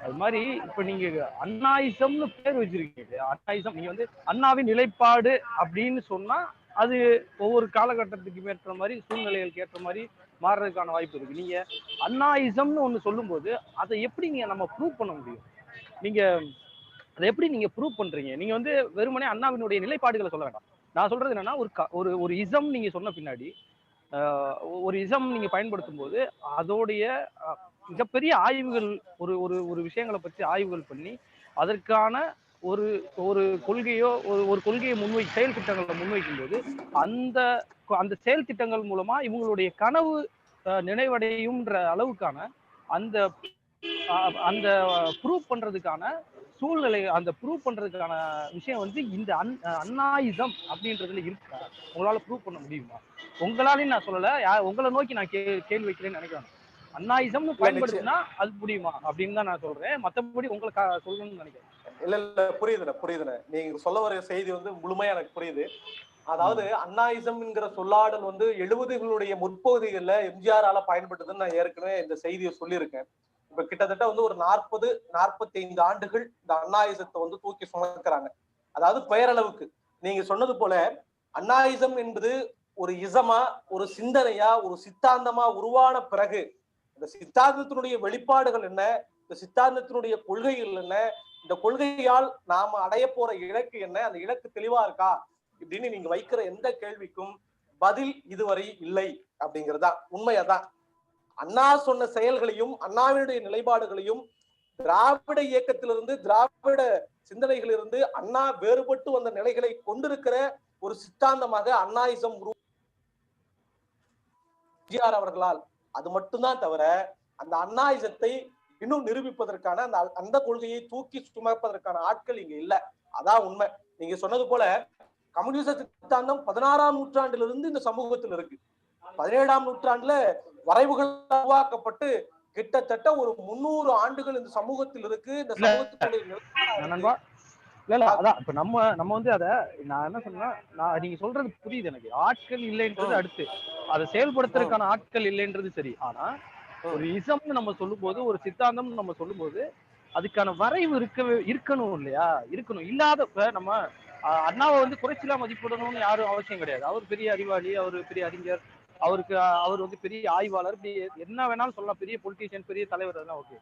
அது மாதிரி இப்ப நீங்க அண்ணாயிசம்னு பேர் வச்சிருக்கீங்க. அண்ணாயிசம் நீங்க வந்து அண்ணாவின் நிலைப்பாடு அப்படின்னு சொன்னா அது ஒவ்வொரு காலகட்டத்துக்கு ஏற்ற மாதிரி சூழ்நிலைகளுக்கு ஏற்ற மாதிரி மாறுறதுக்கான வாய்ப்பு இருக்கு. நீங்க அண்ணாயிசம்னு ஒண்ணு சொல்லும் போது அதை எப்படி நம்ம ப்ரூவ் பண்ண முடியும்? நீங்க அதை எப்படி ப்ரூவ் பண்றீங்க? நீங்க வந்து வெறுமனே அண்ணாவினுடைய நிலைப்பாடுகளை சொல்ல வேண்டாம். நான் சொல்றது என்னன்னா ஒரு இசம் நீங்க சொன்ன பின்னாடி ஒரு இசம் நீங்க பயன்படுத்தும் போது அதோடைய மிகப்பெரிய ஆய்வுகள், ஒரு ஒரு ஒரு விஷயங்களை பற்றி ஆய்வுகள் பண்ணி அதற்கான ஒரு ஒரு கொள்கையோ ஒரு கொள்கையை செயல் திட்டங்களை முன்வைக்கும் போது அந்த அந்த செயல் திட்டங்கள் மூலமா இவங்களுடைய கனவு நினைவடையும்ன்ற அளவுக்கான அந்த அந்த ப்ரூவ் பண்றதுக்கான சூழ்நிலை, அந்த ப்ரூவ் பண்றதுக்கான விஷயம் வந்து இந்த அண்ணாயிசம் அப்படின்றதுல இருக்கா? உங்களால ப்ரூவ் பண்ண முடியுமா? உங்களாலையும் நான் சொல்லல, உங்களை நோக்கி நான் கேள்வி வைக்கிறேன்னு நினைக்கிறேன். அண்ணாயிசம்னு பயன்படுத்தினா அது முடியுமா அப்படின்னு தான் நான் சொல்றேன். மற்றபடி உங்களுக்கு சொல்லணும்னு நினைக்கிறேன். இல்ல புரியுதுண்ணே. நீங்க சொல்ல வர செய்தி வந்து முழுமையா எனக்கு புரியுது. அதாவது அண்ணாயிசம்ங்கிற சொல்லாடல் வந்து 70களுடைய முற்பகுதிகளில் எம்ஜிஆரால பயன்பட்டதுன்னு நான் ஏற்கனவே இந்த செய்தியை சொல்லியிருக்கேன். இப்ப கிட்டத்தட்ட வந்து ஒரு 40-45 ஆண்டுகள் இந்த அண்ணாயிசத்தை வந்து தூக்கி சுமக்கிறாங்க. அதாவது பெயரளவுக்கு நீங்க சொன்னது போல அண்ணாயிசம் என்பது ஒரு இசமா, ஒரு சிந்தனையா, ஒரு சித்தாந்தமா உருவான பிறகு இந்த சித்தாந்தத்தினுடைய வெளிப்பாடுகள் என்ன, இந்த சித்தாந்தத்தினுடைய கொள்கைகள் என்ன, இந்த கொள்கையால் நாம அடைய போற இலக்கு என்ன, அந்த இலக்கு தெளிவா இருக்கா இப்படின்னு நீங்க வைக்கிற எந்த கேள்விக்கும் பதில் இதுவரை இல்லை அப்படிங்கிறதா உண்மையதான். அண்ணா சொன்ன செயல்களையும் அண்ணாவினுடைய நிலைப்பாடுகளையும் திராவிட இயக்கத்திலிருந்து, திராவிட சிந்தனைகளிலிருந்து அண்ணா வேறுபட்டு வந்த நிலைகளை கொண்டிருக்கிற ஒரு சித்தாந்தமாக அண்ணாயிசம் அவர்களால் அது மட்டும்தான் தவிர அந்த அண்ணாயிசத்தை இன்னும் நிரூபிப்பதற்கான அந்த கொள்கையை தூக்கி சுமப்பதற்கான ஆட்கள் இங்க இல்ல. அதான் உண்மை. நீங்க சொன்னது போல கம்யூனிச சித்தாந்தம் 16ஆம் நூற்றாண்டிலிருந்து இந்த சமூகத்தில் இருக்கு. 17ஆம் நூற்றாண்டுல வரைவுகள் உருவாக்கப்பட்டு கிட்டத்தட்ட ஒரு 300 ஆண்டுகள் இந்த சமூகத்தில் இருக்கு. இந்த சமூகத்துடைய அதான் இப்ப நம்ம வந்து அத நான் என்ன சொன்னா, நீங்க சொல்றது புரியுது எனக்கு. ஆட்கள் இல்லைன்றது அடுத்து, அதை செயல்படுத்துறதுக்கான ஆட்கள் இல்லைன்றது சரி. ஆனா ஒரு இசம்னு நம்ம சொல்லும் போது, ஒரு சித்தாந்தம் நம்ம சொல்லும் போது அதுக்கான வரைவு இருக்கணும் இல்லையா? இருக்கணும். இல்லாதப்ப நம்ம அண்ணாவை வந்து குறைச்சலா மதிப்பிடணும்னு யாரும் அவசியம் கிடையாது. அவர் பெரிய அறிவாளி, அவர் பெரிய அறிஞர், அவர் வந்து பெரிய ஆய்வாளர், இப்படி என்ன வேணாலும் சொல்லலாம். பெரிய பொலிட்டீஷியன், பெரிய தலைவர், அதெல்லாம் ஓகே.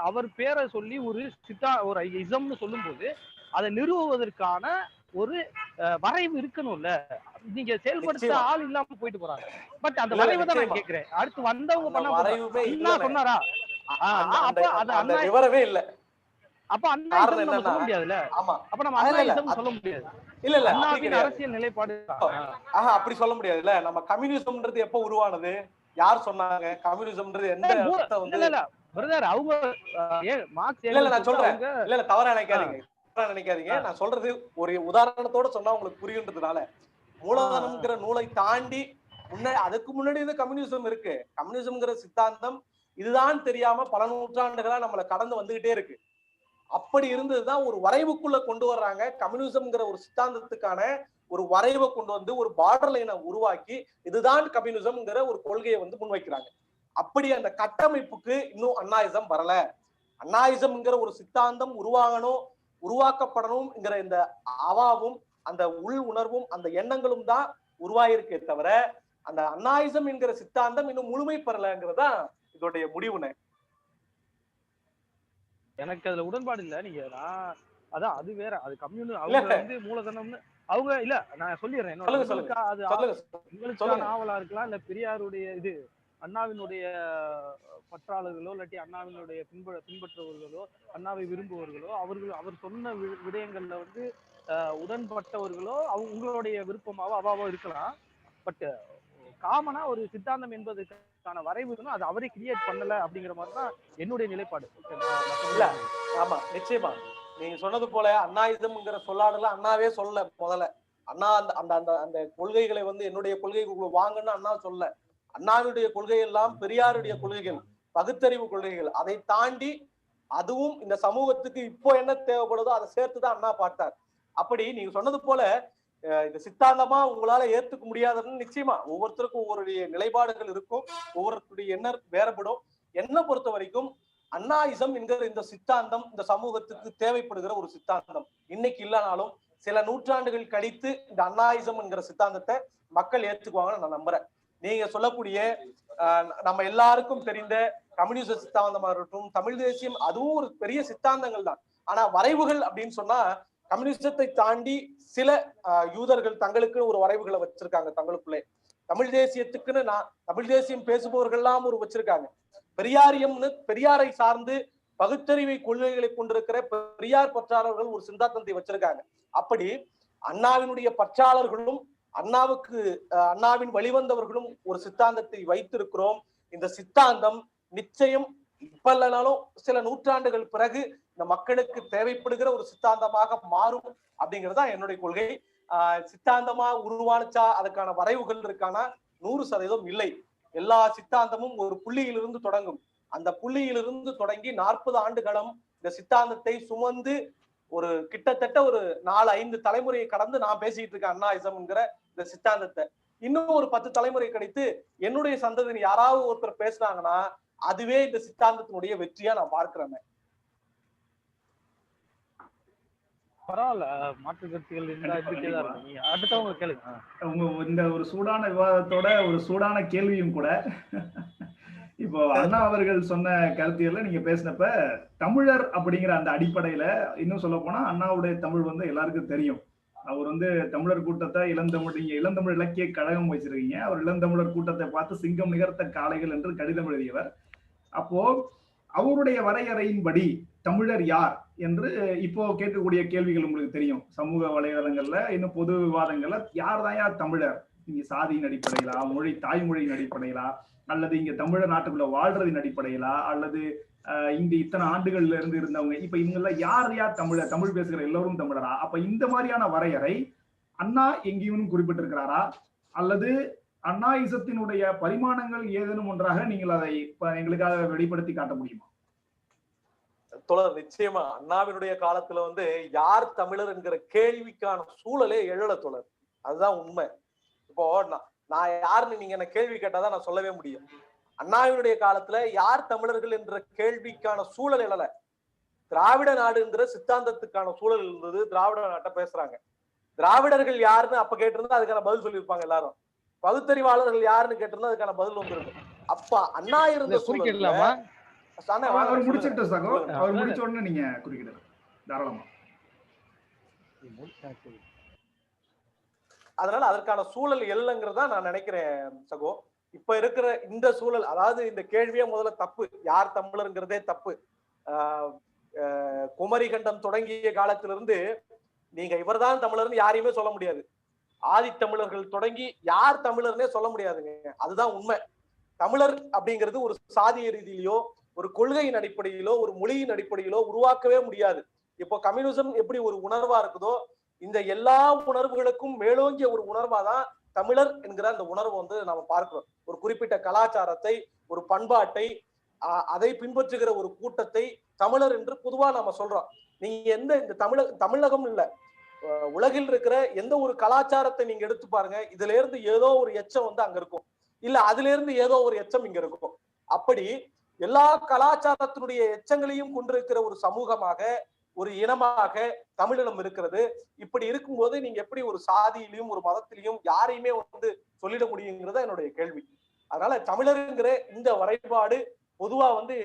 அவர் பேரை சொல்லி ஒரு இசம்னு சொல்லும் போது அதை நிறுவுவதற்கான ஒரு வரைவு இருக்கணும்ல. நீங்க செயல்படுத்த ஆள் இல்லாம போயிட்டு போறாங்க. பட் அந்த வரைவு தான் நான் கேட்கிறேன். அடுத்து வந்தவங்க பண்ண சொன்னாரா? அந்த விவரமே இல்ல. அப்ப அண்ணாயிசம் நம்ம சொல்ல முடியாதுல்ல. அப்ப நம்ம அண்ணாயிசம் சொல்ல முடியாது. இல்ல அண்ணாவின் அரசியல் நிலைப்பாடு அப்படி சொல்ல முடியாதுல்ல. நம்ம கம்யூனிசம்ன்றது எப்ப உருவானது? யார் சொன்னாங்க? கம்யூனிசம்ன்றது எந்த அர்த்தத்தை வந்து பிரதர் அவங்க மார்க்ஸ் இல்ல நான் சொல்றேன். இல்ல தவறா நினைக்காதீங்க. நான் சொல்றது ஒரு உதாரணத்தோட சொன்னா உங்களுக்கு புரியுன்றதுனால, மூலதனம்ங்கிற நூலை தாண்டி அதுக்கு முன்னாடி இந்த கம்யூனிசம் இருக்கு. கம்யூனிசம்ங்கிற சித்தாந்தம் இதுதான் தெரியாம பல நூற்றாண்டுகளா நம்மளை கடந்து வந்துகிட்டே இருக்கு. அப்படி இருந்ததுதான் ஒரு வரைவுக்குள்ள கொண்டு வர்றாங்க. கம்யூனிசம்ங்கிற ஒரு சித்தாந்தத்துக்கான ஒரு வரைவை கொண்டு வந்து ஒரு பார்டர் லைனை உருவாக்கி இதுதான் கம்யூனிசம்ங்கிற ஒரு கொள்கையை வந்து முன்வைக்கிறாங்க. அப்படி அந்த கட்டமைப்புக்கு இன்னும் அண்ணாயிசம் வரல. அண்ணாயிசம்ங்கிற ஒரு சித்தாந்தம் உருவாக்கப்படணும்ங்கிற இந்த அவாவும் அந்த உள் உணர்வும் அந்த எண்ணங்களும் தான் உருவாயிருக்கே தவிர அந்த அண்ணாயிசம் என்கிற சித்தாந்தம் இன்னும் முழுமை பெறலங்கிறதா இதோடைய முடிவுனே. எனக்கு அதுல உடன்பாடு இல்ல. நீங்க அதான் அது வேற. அது அவங்க வந்து மூலதனம்னு அவங்க இல்ல. நான் சொல்லிடுறேன். உங்களுக்கான ஆவலா இருக்கலாம், இல்ல பெரியாருடைய இது அண்ணாவினுடைய பற்றாளர்களோ இல்லாட்டி அண்ணாவினுடைய பின்பற்றுபவர்களோ அண்ணாவை விரும்புவர்களோ அவர் சொன்ன விடயங்கள்ல வந்து உடன்பட்டவர்களோ உங்களுடைய விருப்பமாவோ அவாவோ இருக்கலாம். பட் காமனா ஒரு சித்தாந்தம் என்பதுக்கான வரைவுகளும் அது அவரே கிரியேட் பண்ணல அப்படிங்கிற மாதிரி தான் என்னுடைய நிலைப்பாடு. இல்ல, ஆமா, நிச்சயமா நீங்க சொன்னது போல அண்ணாயிசம்ங்கிற சொல்லாடல அண்ணாவே சொல்ல. முதல்ல அண்ணா அந்த அந்த அந்த அந்த கொள்கைகளை வந்து என்னுடைய கொள்கைக்கு வாங்கன்னு அண்ணா சொல்ல. அண்ணாவுடைய கொள்கை எல்லாம் பெரியாருடைய கொள்கைகள், பகுத்தறிவு கொள்கைகள். அதை தாண்டி அதுவும் இந்த சமூகத்துக்கு இப்போ என்ன தேவைப்படுதோ அதை சேர்த்துதான் அண்ணா பார்த்தார். அப்படி நீங்க சொன்னது போல இந்த சித்தாந்தமா உங்களால ஏத்துக்க முடியாதுன்னு நிச்சயமா ஒவ்வொருத்தருக்கும் ஒவ்வொருடைய நிலைப்பாடுகள் இருக்கும், ஒவ்வொருத்தருடைய எண்ணம் வேறுபடும். என்னை பொறுத்த வரைக்கும் அண்ணாயிசம் என்கிற இந்த சித்தாந்தம் இந்த சமூகத்துக்கு தேவைப்படுகிற ஒரு சித்தாந்தம். இன்னைக்கு இல்லைனாலும் சில நூற்றாண்டுகள் கழித்து இந்த அண்ணாயிசம் என்கிற சித்தாந்தத்தை மக்கள் ஏத்துக்குவாங்கன்னு நான் நம்புறேன். நீங்க சொல்லக்கூடிய நம்ம எல்லாருக்கும் தெரிந்த கம்யூனிச சித்தாந்தமா இருக்கட்டும், தமிழ் தேசியம், அதுவும் ஒரு பெரிய சித்தாந்தங்கள் தான். ஆனா வரைவுகள் அப்படின்னு சொன்னா கம்யூனிசத்தை தாண்டி சில யூதர்கள் தங்களுக்கு ஒரு வரைவுகளை வச்சிருக்காங்க தங்களுக்குள்ளே. தமிழ் தேசியத்துக்குன்னு தமிழ் தேசியம் பேசுபவர்கள் எல்லாம் ஒரு வச்சிருக்காங்க. பெரியாரியம்னு பெரியாரை சார்ந்து பகுத்தறிவை கொள்கைகளை கொண்டிருக்கிற பெரியார் பற்றாளர்கள் ஒரு சித்தாந்தத்தை வச்சிருக்காங்க. அப்படி அண்ணாவினுடைய பற்றாளர்களும் அண்ணாவின் வழிவந்தவர்களும் ஒரு சித்தாந்தத்தை வைத்திருக்கிறோம். இந்த சித்தாந்தம் நிச்சயம் இப்ப இல்லைனாலும் சில நூற்றாண்டுகள் பிறகு இந்த மக்களுக்கு தேவைப்படுகிற ஒரு சித்தாந்தமாக மாறும் அப்படிங்கிறதுதான் என்னுடைய கொள்கை. சித்தாந்தமா உருவானுச்சா அதுக்கான வரைவுகள் இருக்கானா 100% இல்லை. எல்லா சித்தாந்தமும் ஒரு புள்ளியிலிருந்து தொடங்கும். அந்த புள்ளியிலிருந்து தொடங்கி 40 ஆண்டுகளும் இந்த சித்தாந்தத்தை சுமந்து ஒரு கிட்டத்தட்ட ஒரு 4-5 தலைமுறையை கடந்து நான் பேசிட்டு இருக்கேன் அண்ணாயிசம்ங்கிற இந்த சித்தாந்தத்தை. இன்னும் ஒரு 10 தலைமுறை கழித்து என்னுடைய சந்ததியின் யாராவது ஒருத்தர் பேசுனாங்கன்னா அதுவே இந்த சித்தாந்தத்தினுடைய வெற்றியா நான் பார்க்கிறேன். பரவாயில்ல, மாற்று கருத்துக்கள் அடுத்தவங்க கேளுங்க. உங்க இந்த ஒரு சூடான விவாதத்தோட ஒரு சூடான கேள்வியும் கூட. இப்போ அண்ணா அவர்கள் சொன்ன கருத்தியல்ல நீங்க பேசினப்ப தமிழர் அப்படிங்கிற அந்த அடிப்படையில இன்னும் சொல்ல போனா அண்ணாவுடைய தமிழ் வந்து எல்லாருக்கும் தெரியும். அவர் வந்து தமிழர் கூட்டத்தை இளந்தமிழ் இலக்கிய கழகம் வச்சிருக்கீங்க. அவர் இளந்தமிழர் கூட்டத்தை பார்த்து சிங்கம் நிகர்த்த காளைகள் என்று கடிதம் எழுதியவர். அப்போ அவருடைய வரையறையின்படி தமிழர் யார் என்று இப்போ கேட்கக்கூடிய கேள்விகள் உங்களுக்கு தெரியும். சமூக வலைதளங்கள்ல இன்னும் பொது விவாதங்கள்ல யார் தான் யார் தமிழர், இங்க சாதியின் அடிப்படையிலா, தாய்மொழியின் அடிப்படையிலா, அல்லது இங்க தமிழர் நாட்டுக்குள்ள வாழ்றதின் அடிப்படையிலா, அல்லது இங்க இத்தனை ஆண்டுகள்ல இருந்து இருந்தவங்க, இப்ப இவங்கள யார் தமிழர், தமிழ் பேசுகிற எல்லோரும் தமிழரா? அப்ப இந்த மாதிரியான வரையறை அண்ணா எங்கேயும் குறிப்பிட்டிருக்கிறாரா, அல்லது அண்ணாயிசத்தினுடைய பரிமாணங்கள் ஏதேனும் ஒன்றாக நீங்கள் அதை எங்களுக்காக வெளிப்படுத்தி காட்ட முடியுமா? தொடர் நிச்சயமா அண்ணாவினுடைய காலத்துல வந்து யார் தமிழர் என்கிற கேள்விக்கான சூழலே எழல தொடர். அதுதான் உண்மை. இப்போ நான் யாருன்னு நீங்க என்ன கேள்வி கேட்டாதான் நான் சொல்லவே முடியும். அண்ணாவினுடைய காலத்துல யார் தமிழர்கள் என்ற கேள்விக்கான சூழல் எழல. திராவிட நாடுங்கிற சித்தாந்தத்துக்கான சூழல் இருந்தது. திராவிட நாட்டை பேசுறாங்க. திராவிடர்கள் யாருன்னு அப்ப கேட்டிருந்தா அதுக்கான பதில் சொல்லியிருப்பாங்க எல்லாரும். பகுத்தறிவாளர்கள் யாருன்னு கேட்டிருந்தா அதுக்கான பதில் வந்துருக்கு. அப்ப அண்ணா இருந்த அதனால அதற்கான சூழல் இல்லைங்கிறதா நான் நினைக்கிறேன் சகோ. இப்ப இருக்கிற இந்த சூழல், அதாவது இந்த கேள்வியே முதல்ல தப்பு. யார் தமிழருங்கிறதே தப்பு. குமரிகண்டம் தொடங்கிய காலத்திலிருந்து நீங்க இவர்தான் தமிழர்னு யாரையுமே சொல்ல முடியாது. ஆதித்தமிழர்கள் தொடங்கி யார் தமிழர்னே சொல்ல முடியாதுங்க. அதுதான் உண்மை. தமிழர் அப்படிங்கிறது ஒரு சாதிய ரீதியிலோ ஒரு கொள்கையின் அடிப்படையிலோ ஒரு மொழியின் அடிப்படையிலோ உருவாக்கவே முடியாது. இப்போ கம்யூனிசம் எப்படி ஒரு உணர்வா இருக்குதோ இந்த எல்லா உணர்வுகளுக்கும் மேலோங்கிய ஒரு உணர்வாதான் தமிழர் என்கிற அந்த உணர்வு வந்து நம்ம பார்க்கிறோம். ஒரு குறிப்பிட்ட கலாச்சாரத்தை, ஒரு பண்பாட்டை, அதை பின்பற்றுகிற ஒரு கூட்டத்தை தமிழர் என்று பொதுவா நம்ம சொல்றோம். நீங்க இந்த தமிழகம் இல்ல, உலகில் இருக்கிற எந்த ஒரு கலாச்சாரத்தை நீங்க எடுத்து பாருங்க, இதுல இருந்து ஏதோ ஒரு எச்சம் வந்து அங்க இருக்கும், இல்ல அதுல இருந்து ஏதோ ஒரு எச்சம் இங்க இருக்கும். அப்படி எல்லா கலாச்சாரத்தினுடைய எச்சங்களையும் கொண்டிருக்கிற ஒரு சமூகமாக, ஒரு இனமாக தமிழினம் இருக்கிறது. இப்படி இருக்கும்போது நீங்க எப்படி ஒரு சாதியிலையும் ஒரு மதத்திலையும் யாரையுமே வந்து சொல்லிட முடியுங்கிறத என்னுடைய கேள்வி. அதனால தமிழருங்கிற இந்த வரைபாடு பொதுவா வந்து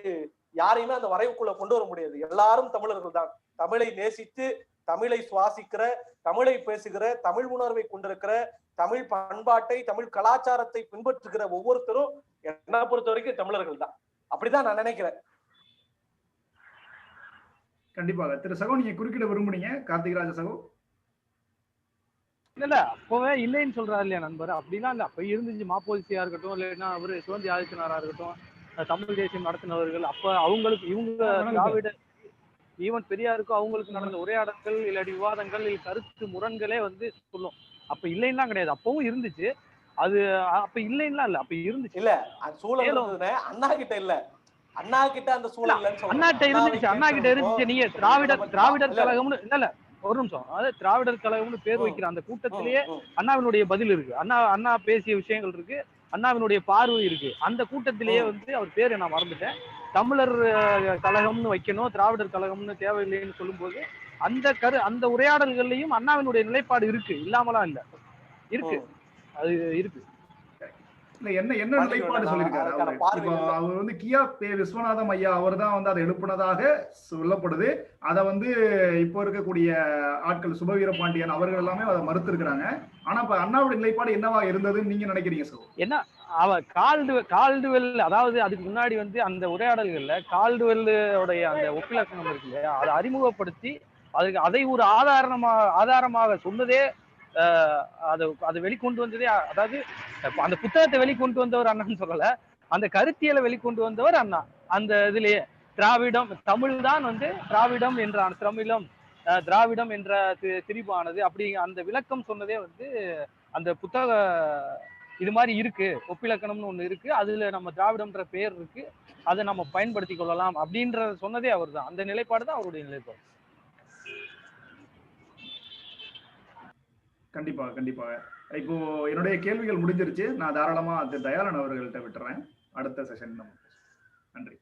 யாரையுமே அந்த வரைவுக்குள்ள கொண்டு வர முடியாது. எல்லாரும் தமிழர்கள் தான். தமிழை நேசித்து, தமிழை சுவாசிக்கிற, தமிழை பேசுகிற, தமிழ் உணர்வை கொண்டிருக்கிற, தமிழ் பண்பாட்டை, தமிழ் கலாச்சாரத்தை பின்பற்றுகிற ஒவ்வொருத்தரும் என்னை பொறுத்த வரைக்கும் தமிழர்கள் தான். அப்படிதான் நான் நினைக்கிறேன். கண்டிப்பாக. திரு சகோ, நீங்க குறுக்கிட விரும்புனீங்க. கார்த்திகராஜ சகோ. இல்ல அப்பவே இல்லைன்னு சொல்றாரு இல்லையா நண்பர், அப்படிலாம் இல்ல. அப்ப இருந்துச்சு. மாப்போசியா இருக்கட்டும், இல்லைன்னா அவரு சிவந்தி ஆதித்தனாரா இருக்கட்டும், தமிழ் தேசியம் நடத்தினவர்கள், அப்ப அவங்களுக்கு இவங்க திராவிட ஈவன் பெரியாருக்கும் அவங்களுக்கு நடந்த உரையாடல்கள் இல்லாட்டி விவாதங்கள் இல்லை கருத்து முரண்களே வந்து சொல்லும். அப்ப இல்லைன்னா கிடையாது, அப்பவும் இருந்துச்சு. அது அப்ப இல்லைன்னா இல்ல, அப்ப இருந்துச்சு. இல்ல சூழல் இருந்ததுன்னு அண்ணா கிட்ட இல்ல, அண்ணா கிட்ட அந்த சூழல் இல்லன்னு சொல்றேன். அண்ணா கிட்ட இருந்துச்சு, அண்ணா கிட்ட இருந்துச்சு. நீங்க திராவிடர் கழகம்னு இல்ல ஒரு நிமிஷம், அதாவது திராவிடர் கழகம்னு பேர் வைக்கிற அந்த கூட்டத்திலேயே அண்ணாவினுடைய பதில் இருக்கு. அண்ணா பேசிய விஷயங்கள் இருக்கு, அண்ணாவினுடைய பார்வை இருக்கு. அந்த கூட்டத்திலேயே வந்து அவர் பேரு நான் மறந்துட்டேன், தமிழர் கழகம்னு வைக்கணும், திராவிடர் கழகம்னு தேவையில்லைன்னு சொல்லும்போது அந்த உரையாடல்கள்லயும் அண்ணாவினுடைய நிலைப்பாடு இருக்கு, இல்லாமலாம் இல்ல, இருக்கு, அது இருக்கு. இல்ல என்ன நிலைப்பாடு சொல்லியிருக்காரு அவரு? இப்போ அவர் வந்து கியா பே விஸ்வநாதம் ஐயா அவர் தான் வந்து அதை எழுப்புனதாக சொல்லப்படுது. அதை வந்து இப்போ இருக்கக்கூடிய ஆட்கள் சுபவீர பாண்டியன் அவர்கள் எல்லாமே அதை மறுத்து இருக்கிறாங்க. ஆனா இப்ப அண்ணாவுடைய நிலைப்பாடு என்னவா இருந்ததுன்னு நீங்க நினைக்கிறீங்க சார்? என்ன அவ கால்டுவெல், அதாவது அதுக்கு முன்னாடி வந்து அந்த உரையாடல்கள்ல கால்டுவெல்லுடைய அந்த ஒப்பிலக்கணம் இருக்கு இல்லையா, அதை அறிமுகப்படுத்தி அதுக்கு அதை ஒரு ஆதாரமாக சொன்னதே, அதை வெளிக்கொண்டு வந்ததே, அதாவது அந்த புத்தகத்தை வெளிக்கொண்டு வந்தவர் அண்ணான்னு சொல்லல, அந்த கருத்தியலை வெளிக்கொண்டு வந்தவர் அண்ணா. அந்த இதுலயே திராவிடம் தமிழ் தான் வந்து திராவிடம் என்ற தமிழம், திராவிடம் என்ற திரிபானது அப்படி அந்த விளக்கம் சொன்னதே வந்து அந்த புத்தக இது மாதிரி இருக்கு, ஒப்பிலக்கணம்னு ஒண்ணு இருக்கு, அதுல நம்ம திராவிடம்ன்ற பெயர் இருக்கு, அதை நம்ம பயன்படுத்தி கொள்ளலாம் அப்படின்ற சொன்னதே அவர் தான். அந்த நிலைப்பாடு தான் அவருடைய நிலைப்பாடு. கண்டிப்பாக. இப்போ என்னுடைய கேள்விகள் முடிஞ்சிருச்சு. நான் தாராளமா தயாளன் அவர்கள்ட்ட விட்டுறேன். அடுத்த செஷன் நம்ம நன்றி.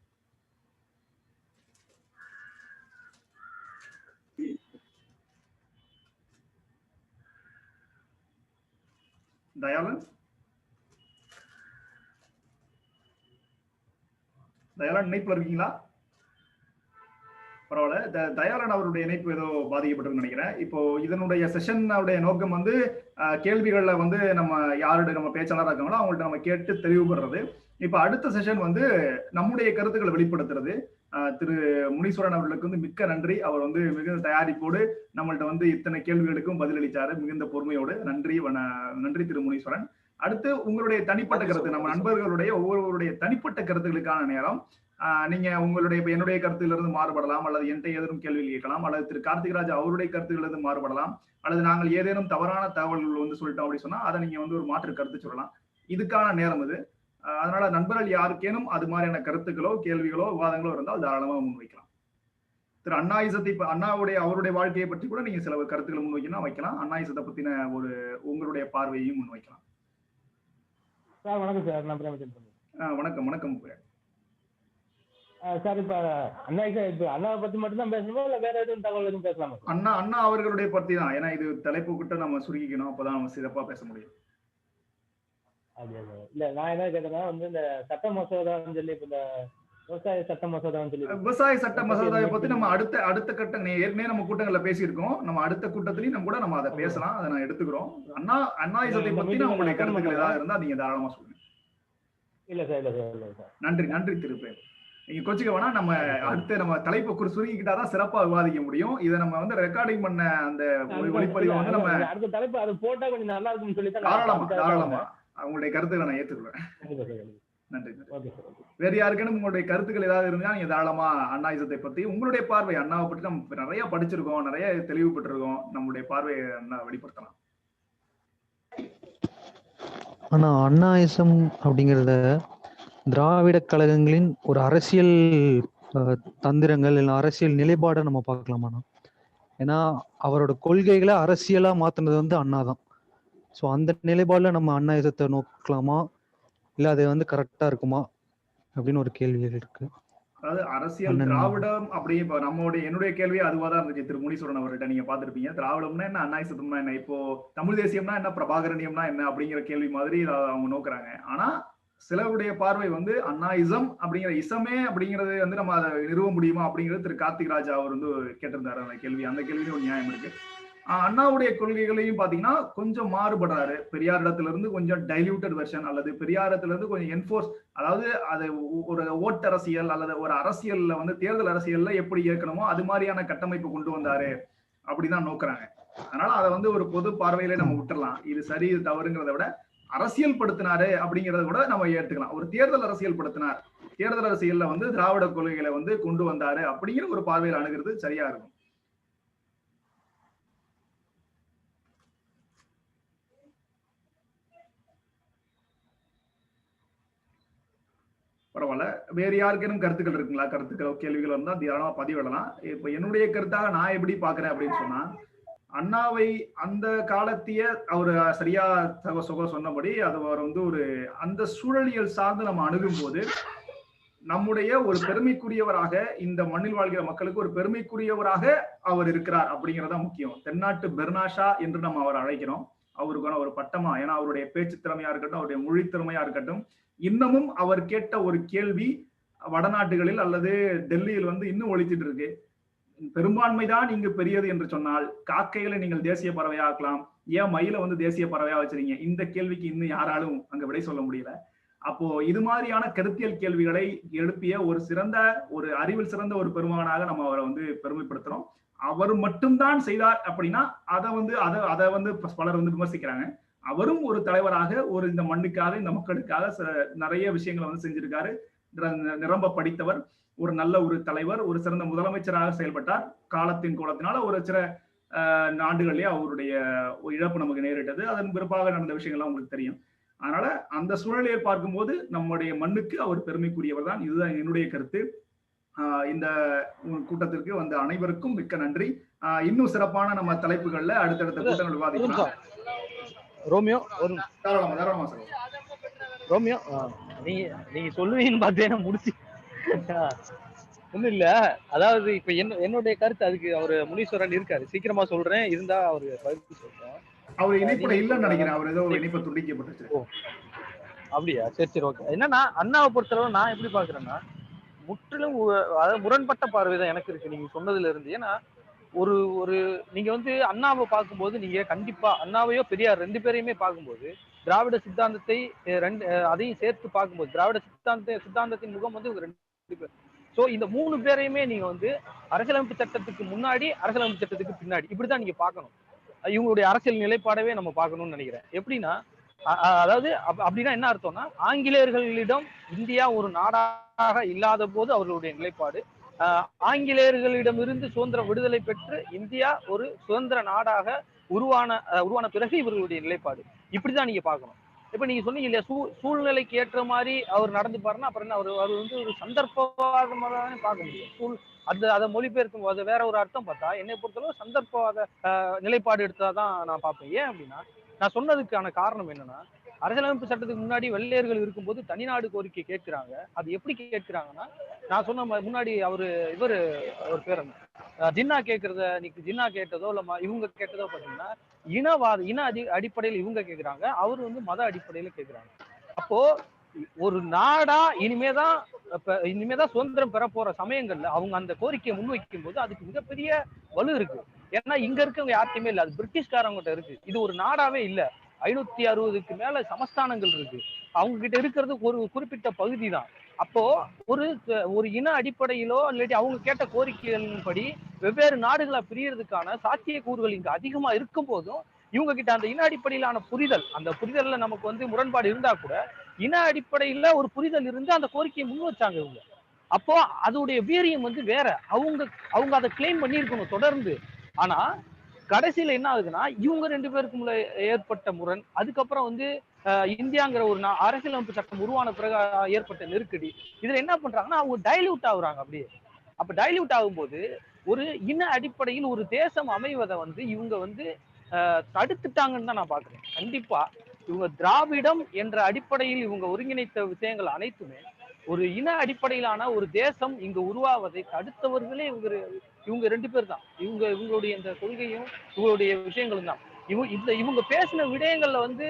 தயாளன் இணைப்புல இருக்கீங்களா? பரவாயில்ல. தயாளன் அவருடைய இணைப்பு ஏதோ பாதிக்கப்பட்டிருக்குன்னு நினைக்கிறேன். இப்போ இதனுடைய செஷனுடைய நோக்கம் வந்து கேள்விகள்ல வந்து நம்ம யாருடைய நம்ம பேச்சாளராக இருக்காங்களோ அவங்கள்ட்ட நம்ம கேட்டு தெளிவுபடுறது. இப்ப அடுத்த செஷன் வந்து நம்முடைய கருத்துக்களை வெளிப்படுத்துறது. திரு முனீஸ்வரன் அவர்களுக்கு வந்து மிக்க நன்றி. அவர் வந்து மிகுந்த தயாரிப்போடு நம்மள்ட்ட வந்து இத்தனை கேள்விகளுக்கும் பதிலளித்தாரு மிகுந்த பொறுமையோடு. நன்றி திரு முனீஸ்வரன். அடுத்து உங்களுடைய தனிப்பட்ட கருத்து, நம்ம நண்பர்களுடைய ஒவ்வொருவருடைய தனிப்பட்ட கருத்துக்களுக்கான நேரம். நீங்க உங்களுடைய என்னுடைய கருத்திலிருந்து மாறுபடலாம், அல்லது என்கிட்ட ஏதேனும் கேள்வி கேட்கலாம், அல்லது திரு கார்த்திகராஜ் அவருடைய கருத்துக்களிலிருந்து மாறுபடலாம், அல்லது நாங்கள் ஏதேனும் தவறான தகவல்கள் வந்து சொல்லிட்டோம் அப்படி சொன்னா அதை நீங்க வந்து ஒரு மாற்று கருத்து சொல்லலாம். இதுக்கான நேரம் இது. அதனால நண்பர்கள் யாருக்கேனும் அது மாதிரியான கருத்துக்களோ கேள்விகளோ விவாதங்களோ இருந்தால் தாராளமாக முன்வைக்கலாம். திரு அண்ணாயிசத்தை அவருடைய வாழ்க்கையை பற்றி கூட நீங்க சில கருத்துக்களை முன்வைக்கணும் வைக்கலாம். அண்ணாயிசத்தை பத்தின ஒரு உங்களுடைய பார்வையையும் முன்வைக்கலாம். வணக்கம் சார், நான் பிரேமச்சந்திரன். வணக்கம் சார். இப்ப அண்ணாவை பத்தி மட்டும் தான் பேசணுமா இல்ல வேற எதுவும் தகவல் எதுவும் பேசலாமா? அண்ணா அவர்களுடைய பத்தி தான். ஏன்னா இது தலைப்பு கிட்ட நம்ம சுருக்கிக்கணும், அப்பதான் நம்ம சிறப்பா பேச முடியும். இல்ல நான் என்ன கேட்டேன்னா வந்து இந்த சட்ட மசோதான்னு சொல்லி இப்ப இந்த விவசாய சட்ட மசோதான்னு சொல்லி விவசாய சட்ட மசோதாவை பத்தி நம்ம அடுத்த கட்டம் ஏற்கனவே நம்ம கூட்டங்கள்ல பேசியிருக்கோம். நம்ம அடுத்த கூட்டத்திலையும் நம்ம கூட நம்ம அதை பேசலாம். அதை நான் எடுத்துக்கிறோம். அண்ணாயிசத்தை பத்தி உங்களுடைய கருத்துக்கள் ஏதாவது இருந்தா நீங்க தாராளமா சொல்லுங்க. இல்ல சார். நன்றி திருப்பேன். நீங்க கொச்சிக்க வேணா. நம்ம அடுத்து நம்ம தலைப்பு சுருக்கிக்கிட்டாதான் சிறப்பா விவாதிக்க முடியும். இதை நம்ம வந்து ரெக்கார்டிங் பண்ண அந்த ஒளிப்பதிவை வந்து நம்ம அடுத்த தலைப்பு அது போட்டா கொஞ்சம் நல்லா இருக்கும்னு சொல்லி தாராளமா அவங்களுடைய கருத்துக்களை நான் ஏற்றுக்கிறேன். நன்றி. வேற யாருக்கேனும் உங்களுடைய கருத்துக்கள் ஏதாவது இருந்தா நீங்க தாராளமா அண்ணாயிசத்தை பத்தி உங்களுடைய பார்வை, அண்ணாவை பற்றி நம்ம நிறைய படிச்சிருக்கோம், நிறைய தெளிவுபட்டிருக்கோம், நம்மளுடைய பார்வையை வெளிப்படுத்தலாம். ஆனா அண்ணாயிசம் அப்படிங்கிறத திராவிட கழகங்களின் ஒரு அரசியல் தந்திரங்கள் இல்லை அரசியல் நிலைப்பாடை நம்ம பார்க்கலாமாண்ணா? ஏன்னா அவரோட கொள்கைகளை அரசியலா மாத்தினது வந்து அண்ணா தான். ஸோ அந்த நிலைப்பாடுல நம்ம அண்ணாயிசத்தை நோக்கலாமா, இல்லை அது வந்து கரெக்டா இருக்குமா அப்படின்னு ஒரு கேள்விகள் இருக்கு. அதாவது அரசியல் திராவிடம் அப்படி இப்ப என்னுடைய கேள்வியே அதுவா தான் இருந்துச்சு. திரு முனீஸ்வரன் அவர்கிட்ட நீங்க பாத்துருப்பீங்க, திராவிடம்னா என்ன, அண்ணாயிசம்னா என்ன, இப்போ தமிழ் தேசியம்னா என்ன, பிரபாகரணியம்னா என்ன அப்படிங்கிற கேள்வி மாதிரி அவங்க நோக்குறாங்க. ஆனா சிலருடைய பார்வை வந்து அண்ணாயிசம் அப்படிங்கிற இசமே அப்படிங்கிறது வந்து நம்ம அதை நிறுவ முடியுமா அப்படிங்கிறது திரு கார்த்திகராஜ் அவர் வந்து கேட்டிருந்தாரு அந்த கேள்வி. அந்த கேள்வியும் ஒரு நியாயம் இருக்கு. அண்ணாவுடைய கொள்கைகளையும் பாத்தீங்கன்னா கொஞ்சம் மாறுபடுறாரு. பெரியார் இடத்துல இருந்து கொஞ்சம் டைல்யூட்டட் வெர்ஷன், அல்லது பெரியார் இடத்துல இருந்து கொஞ்சம் என்ஃபோர்ஸ், அதாவது அது ஒரு ஓட்டரசியல் அல்லது ஒரு அரசியல்ல வந்து தேர்தல் அரசியல்ல எப்படி இயக்கணுமோ அது மாதிரியான கட்டமைப்பு கொண்டு வந்தாரு அப்படிதான் நோக்குறாங்க. அதனால அதை வந்து ஒரு பொது பார்வையில நம்ம விட்டுறலாம். இது சரி இது தவறுங்கிறத விட அரசியல் படுத்தினாரு அப்படிங்கறத கூட நம்ம ஏற்றுக்கலாம். ஒரு தேர்தல் அரசியல் படுத்தினார், தேர்தல் அரசியல்ல வந்து திராவிட கொள்கைகளை வந்து கொண்டு வந்தாரு அப்படிங்கிற ஒரு பார்வையில் அணுகிறது சரியா இருக்கும். பரவாயில்ல. வேறு யாருக்கேனும் கருத்துக்கள் இருக்குங்களா? கருத்துக்கள் கேள்விகள் இருந்தா தாராளமா பதிவிடலாம். இப்ப என்னுடைய கருத்தாக நான் எப்படி பாக்குறேன் அப்படின்னு சொன்னா, அண்ணாவை அந்த காலத்திய அவர் சரியா சொன்னபடி அது அவர் வந்து ஒரு அந்த சூழலியல் சார்ந்து நம்ம அணுகும் போது நம்முடைய ஒரு பெருமைக்குரியவராக, இந்த மண்ணில் வாழ்கிற மக்களுக்கு ஒரு பெருமைக்குரியவராக அவர் இருக்கிறார் அப்படிங்கறதா முக்கியம். தென்னாட்டு பெர்னாஷா என்று நம்ம அவரை அழைக்கிறோம். அவருக்கான ஒரு பட்டமா, ஏன்னா அவருடைய பேச்சு திறமையா இருக்கட்டும், அவருடைய மொழி திறமையா இருக்கட்டும், இன்னமும் அவர் கேட்ட ஒரு கேள்வி வடநாட்டுகளில் அல்லது டெல்லியில் வந்து இன்னும் ஒலிச்சிட்டு இருக்கு. பெரும்பான்மைதான் இங்கு பெரியது என்று சொன்னால் காக்கைகளை நீங்கள் தேசிய பறவையா ஆக்கலாம், ஏன் மயில வந்து தேசிய பறவையா வச்சிருக்கீங்க? இந்த கேள்விக்கு இன்னும் யாராலும் அங்க விடை சொல்ல முடியல. அப்போ இது மாதிரியான கருத்தியல் கேள்விகளை எழுப்பிய ஒரு சிறந்த, ஒரு அறிவில் சிறந்த ஒரு பெருமகனாக நம்ம அவரை வந்து பெருமைப்படுத்துறோம். அவர் மட்டும்தான் செய்தார் அப்படின்னா அதை வந்து பலர் வந்து விமர்சிக்கிறாங்க. அவரும் ஒரு தலைவராக, ஒரு இந்த மண்ணுக்காக, இந்த மக்களுக்காக நிறைய விஷயங்களை வந்து செஞ்சிருக்காரு. நிரம்ப படித்தவர், ஒரு நல்ல ஒரு தலைவர், ஒரு சிறந்த முதலமைச்சராக செயல்பட்டார். காலத்தின் கோலத்தினால ஒரு சில ஆண்டுகளிலேயே அவருடைய இழப்பு நமக்கு நேரிட்டது. அதன் பிற்பாக நடந்த விஷயங்கள்லாம் உங்களுக்கு தெரியும். அதனால அந்த சூழ்நிலையை பார்க்கும்போது நம்முடைய மண்ணுக்கு அவர் பெருமைக்குரியவர் தான். இதுதான் என்னுடைய கருத்து. இந்த கூட்டத்திற்கு வந்த அனைவருக்கும் மிக்க நன்றி. இன்னும் சிறப்பான நம்ம தலைப்புகள்ல அடுத்தடுத்த கூட்டங்கள் விவாதிக்கலாம். ரோமியோ தாராளமா சார். ரோமியோ நீங்க சொல்லுவீங்கன்னு பார்த்தேன் முடிச்சு ஒண்ணும் இல்ல. அதாவது இப்ப என்னுடைய கருத்து அதுக்கு அவரு முனீஸ்வரன் இருக்காரு, சீக்கிரமா சொல்றேன், இருந்தா அவரு பதில் சொல்றேன். அவர் இணைப்புல இல்லன்னு நினைக்கிறேன், அவர் ஏதோ இணைப்பு துண்டிக்கப்பட்டுச்சு. அப்படியா? சரி சரி, ஓகே. என்னன்னா அண்ணாவை பொறுத்தளவு நான் எப்படி பாக்குறேன்னா, முற்றிலும் அதாவது முரண்பட்ட பார்வைதான் எனக்கு இருக்கு நீங்க சொன்னதுல இருந்து. ஏன்னா ஒரு நீங்க வந்து அண்ணாவை பார்க்கும்போது, நீங்க கண்டிப்பா அண்ணாவையோ பெரியார் ரெண்டு பேரையுமே பார்க்கும்போது திராவிட சித்தாந்தத்தை அதையும் சேர்த்து பார்க்கும்போது திராவிட சித்தாந்தத்தின் முகம் வந்து ரெண்டு பேர். சோ இந்த மூணு பேரையுமே நீங்க வந்து அரசியலமைப்பு சட்டத்துக்கு முன்னாடி, அரசியலமைப்பு சட்டத்துக்கு பின்னாடி இப்படிதான் நீங்க பார்க்கணும். இவங்களுடைய அரசியல் நிலைப்பாடவே நம்ம பார்க்கணும்னு நினைக்கிறேன். எப்படின்னா அதாவது அப்படின்னா என்ன அர்த்தம்னா, ஆங்கிலேயர்களிடம் இந்தியா ஒரு நாடாக இல்லாத போது அவர்களுடைய நிலைப்பாடு, ஆங்கிலேயர்களிடமிருந்து சுதந்திர விடுதலை பெற்று இந்தியா ஒரு சுதந்திர நாடாக உருவான பிறகு இவர்களுடைய நிலைப்பாடு, இப்படிதான் நீங்க பார்க்கணும். இப்ப நீங்க சொன்னீங்க இல்லையா, சூழ்நிலைக்கு ஏற்ற மாதிரி அவர் நடந்து பாருன்னா அப்புறம் என்ன, அவர் வந்து ஒரு சந்தர்ப்பவாதமாக தானே பார்க்க முடியும். அதை மொழிபெயர்க்கும் போது வேற ஒரு அர்த்தம் பார்த்தா, என்னை பொறுத்தளவு சந்தர்ப்பவாத நிலைப்பாடு எடுத்தாதான் நான் பார்ப்பேன். ஏன் அப்படின்னா, நான் சொன்னதுக்கான காரணம் என்னன்னா, அரசியலமைப்பு சட்டத்துக்கு முன்னாடி வெள்ளையர்கள் இருக்கும்போது தனிநாடு கோரிக்கை கேட்கிறாங்க. அது எப்படி கேட்கிறாங்கன்னா, நான் சொன்ன முன்னாடி இவர் பேர் ஜின்னா கேட்கறத, ஜின்னா கேட்டதோ இல்ல இவங்க கேட்டதோ பாத்தீங்கன்னா இன அடிப்படையில் இவங்க கேட்கிறாங்க, அவர் வந்து மத அடிப்படையில கேட்கிறாங்க. அப்போ ஒரு நாடா இனிமேதான் சுதந்திரம் பெற போற சமயங்கள்ல அவங்க அந்த கோரிக்கையை முன்வைக்கும் போது அதுக்கு மிகப்பெரிய வலு இருக்கு. ஏன்னா இங்க இருக்கவங்க யார்ட்டையுமே இல்லை, அது பிரிட்டிஷ்காரங்கிட்ட இருக்கு. இது ஒரு நாடாவே இல்ல, 560க்கு மேல சமஸ்தானங்கள் இருக்கு, அவங்க கிட்ட இருக்கிறது ஒரு குறிப்பிட்ட பகுதி தான். அப்போ ஒரு இன அடிப்படையிலோ இல்லாட்டி அவங்க கேட்ட கோரிக்கைகளின் படி வெவ்வேறு நாடுகளா பிரியறதுக்கான சாத்திய கூறுகள் இங்க அதிகமா இருக்கும் போதும் இவங்க கிட்ட அந்த இன அடிப்படையிலான புரிதல், அந்த புரிதல்ல நமக்கு வந்து முரண்பாடு இருந்தா கூட இன அடிப்படையில ஒரு புரிதல் இருந்து அந்த கோரிக்கையை முன் வச்சாங்க இவங்க. அப்போ அதோடைய வீரியம் வந்து வேற, அவங்க அதை கிளைம் பண்ணியிருக்கணும் தொடர்ந்து. ஆனா கடைசியில என்ன ஆகுதுன்னா, இவங்க ரெண்டு பேருக்குள்ள ஏற்பட்ட முரண், அதுக்கப்புறம் வந்து இந்தியாங்கிற ஒரு அரசியலமைப்பு சட்டம் உருவான பிறகு ஏற்பட்ட நெருக்கடி, இதுல என்ன பண்றாங்கன்னா அவங்க டைல்யூட் ஆகுறாங்க அப்படியே. அப்ப டைல்யூட் ஆகும்போது ஒரு இன அடிப்படையில் ஒரு தேசம் அமைவதை வந்து இவங்க வந்து தடுத்துட்டாங்கன்னு தான் நான் பாக்குறேன். கண்டிப்பா இவங்க திராவிடம் என்ற அடிப்படையில் இவங்க ஒருங்கிணைத்த விஷயங்கள் அனைத்துமே ஒரு இன அடிப்படையிலான ஒரு தேசம் இங்க உருவாவதை தடுத்தவர்களே இவங்க ரெண்டு பேர் தான். இவங்களுடைய இந்த கொள்கையும் இவங்களுடைய விஷயங்களும் தான். இவங்க பேசின விடயங்கள்ல வந்து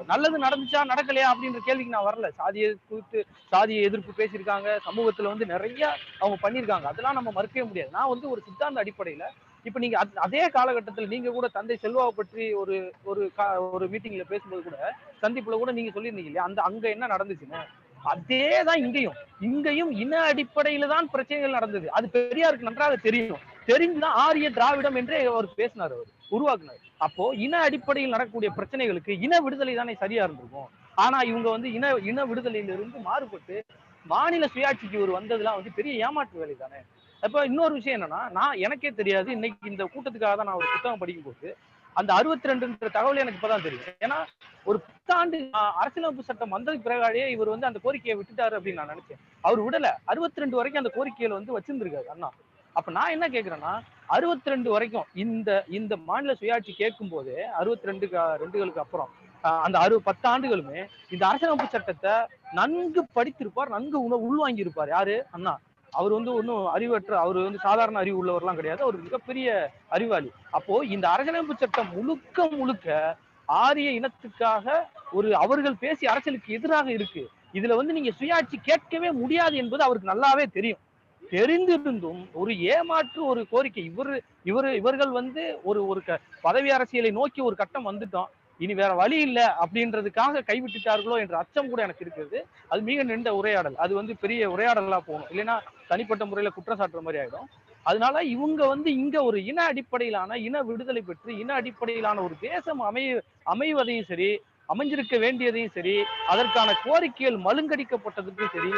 நல்லது நடந்துச்சா நடக்கலையா அப்படின்ற கேள்விக்கு நான் வரல. சாதிய எதிர்ப்பு பேசியிருக்காங்க, சமூகத்துல வந்து நிறைய அவங்க பண்ணியிருக்காங்க, அதெல்லாம் நம்ம மறுக்கவே முடியாது. நான் வந்து ஒரு சித்தாந்த அடிப்படையில இப்ப நீங்க அதே காலகட்டத்தில் நீங்க கூட தந்தை செல்வாவை பற்றி ஒரு மீட்டிங்ல பேசும்போது கூட, சந்திப்புல கூட நீங்க சொல்லியிருந்தீங்க இல்லையா, அங்க என்ன நடந்துச்சுன்னு, அதேதான் இங்கேயும் இன அடிப்படையில தான் பிரச்சனைகள் நடந்தது. அது பெரியாருக்கு நன்றாக தெரியும். தெரிஞ்சுதான் ஆரிய திராவிடம் என்றே அவர் பேசினார், அவர் உருவாக்குனார். அப்போ இன அடிப்படையில் நடக்கக்கூடிய பிரச்சனைகளுக்கு இன விடுதலை தானே சரியா இருந்திருக்கும். ஆனா இவங்க வந்து இன விடுதலையிலிருந்து மாறுபட்டு மாநில சுயாட்சிக்கு ஒரு வந்ததுலாம் வந்து பெரிய ஏமாற்று வேலை தானே. அப்ப இன்னொரு விஷயம் என்னன்னா, எனக்கே தெரியாது, இன்னைக்கு இந்த கூட்டத்துக்காக தான் நான் ஒரு புத்தகம் படிக்கும் போது அந்த 62 தகவல் எனக்கு இப்பதான் தெரியும். ஏன்னா ஒரு 10 ஆண்டு அரசியலமைப்பு சட்டம் வந்ததுக்கு பிறகாலே இவர் வந்து அந்த கோரிக்கையை விட்டுட்டாரு அப்படின்னு நான் நினைச்சேன். அவர் விடல, 62 வரைக்கும் அந்த கோரிக்கையில வந்து வச்சிருந்திருக்காரு அண்ணா. அப்ப நான் என்ன கேக்குறேன்னா, 62 வரைக்கும் இந்த மாநில சுயாட்சி கேட்கும் போது 62களுக்கு அப்புறம் அந்த 10 ஆண்டுகளுமே இந்த அரசியலமைப்பு சட்டத்தை நன்கு படித்திருப்பார், நன்கு உள்வாங்கி இருப்பார். யாரு? அண்ணா. அவர் வந்து ஒன்றும் அறிவற்ற, அவர் வந்து சாதாரண அறிவு உள்ளவர்லாம் கிடையாது, அவர் மிகப்பெரிய அறிவாளி. அப்போ இந்த அரசியலமைப்பு சட்டம் முழுக்க முழுக்க ஆரிய இனத்துக்காக அவர்கள் பேசிய அரசியலுக்கு எதிராக இருக்கு. இதுல வந்து நீங்க சுயாட்சி கேட்கவே முடியாது என்பது அவருக்கு நல்லாவே தெரியும். தெரிந்திருந்தும் ஒரு ஏமாற்று ஒரு கோரிக்கை, இவர்கள் வந்து ஒரு பதவி அரசியலை நோக்கி ஒரு கட்டம் வந்துட்டோம், இனி வேற வழி இல்லை அப்படின்றதுக்காக கைவிட்டுட்டார்களோ என்ற அச்சம் கூட எனக்கு இருக்கிறது. அது மிக நீண்ட உரையாடல், அது வந்து பெரிய உரையாடலா போகணும், இல்லைன்னா தனிப்பட்ட முறையில குற்றம் சாட்டுற மாதிரி ஆயிடும். அதனால இவங்க வந்து இங்க ஒரு இன அடிப்படையிலான இன விடுதலை பெற்று இன அடிப்படையிலான ஒரு தேசம் அமைவதையும் சரி, அமைஞ்சிருக்க வேண்டியதையும் சரி, அதற்கான கோரிக்கைகள் மழுங்கடிக்கப்பட்டதுக்கும் சரி,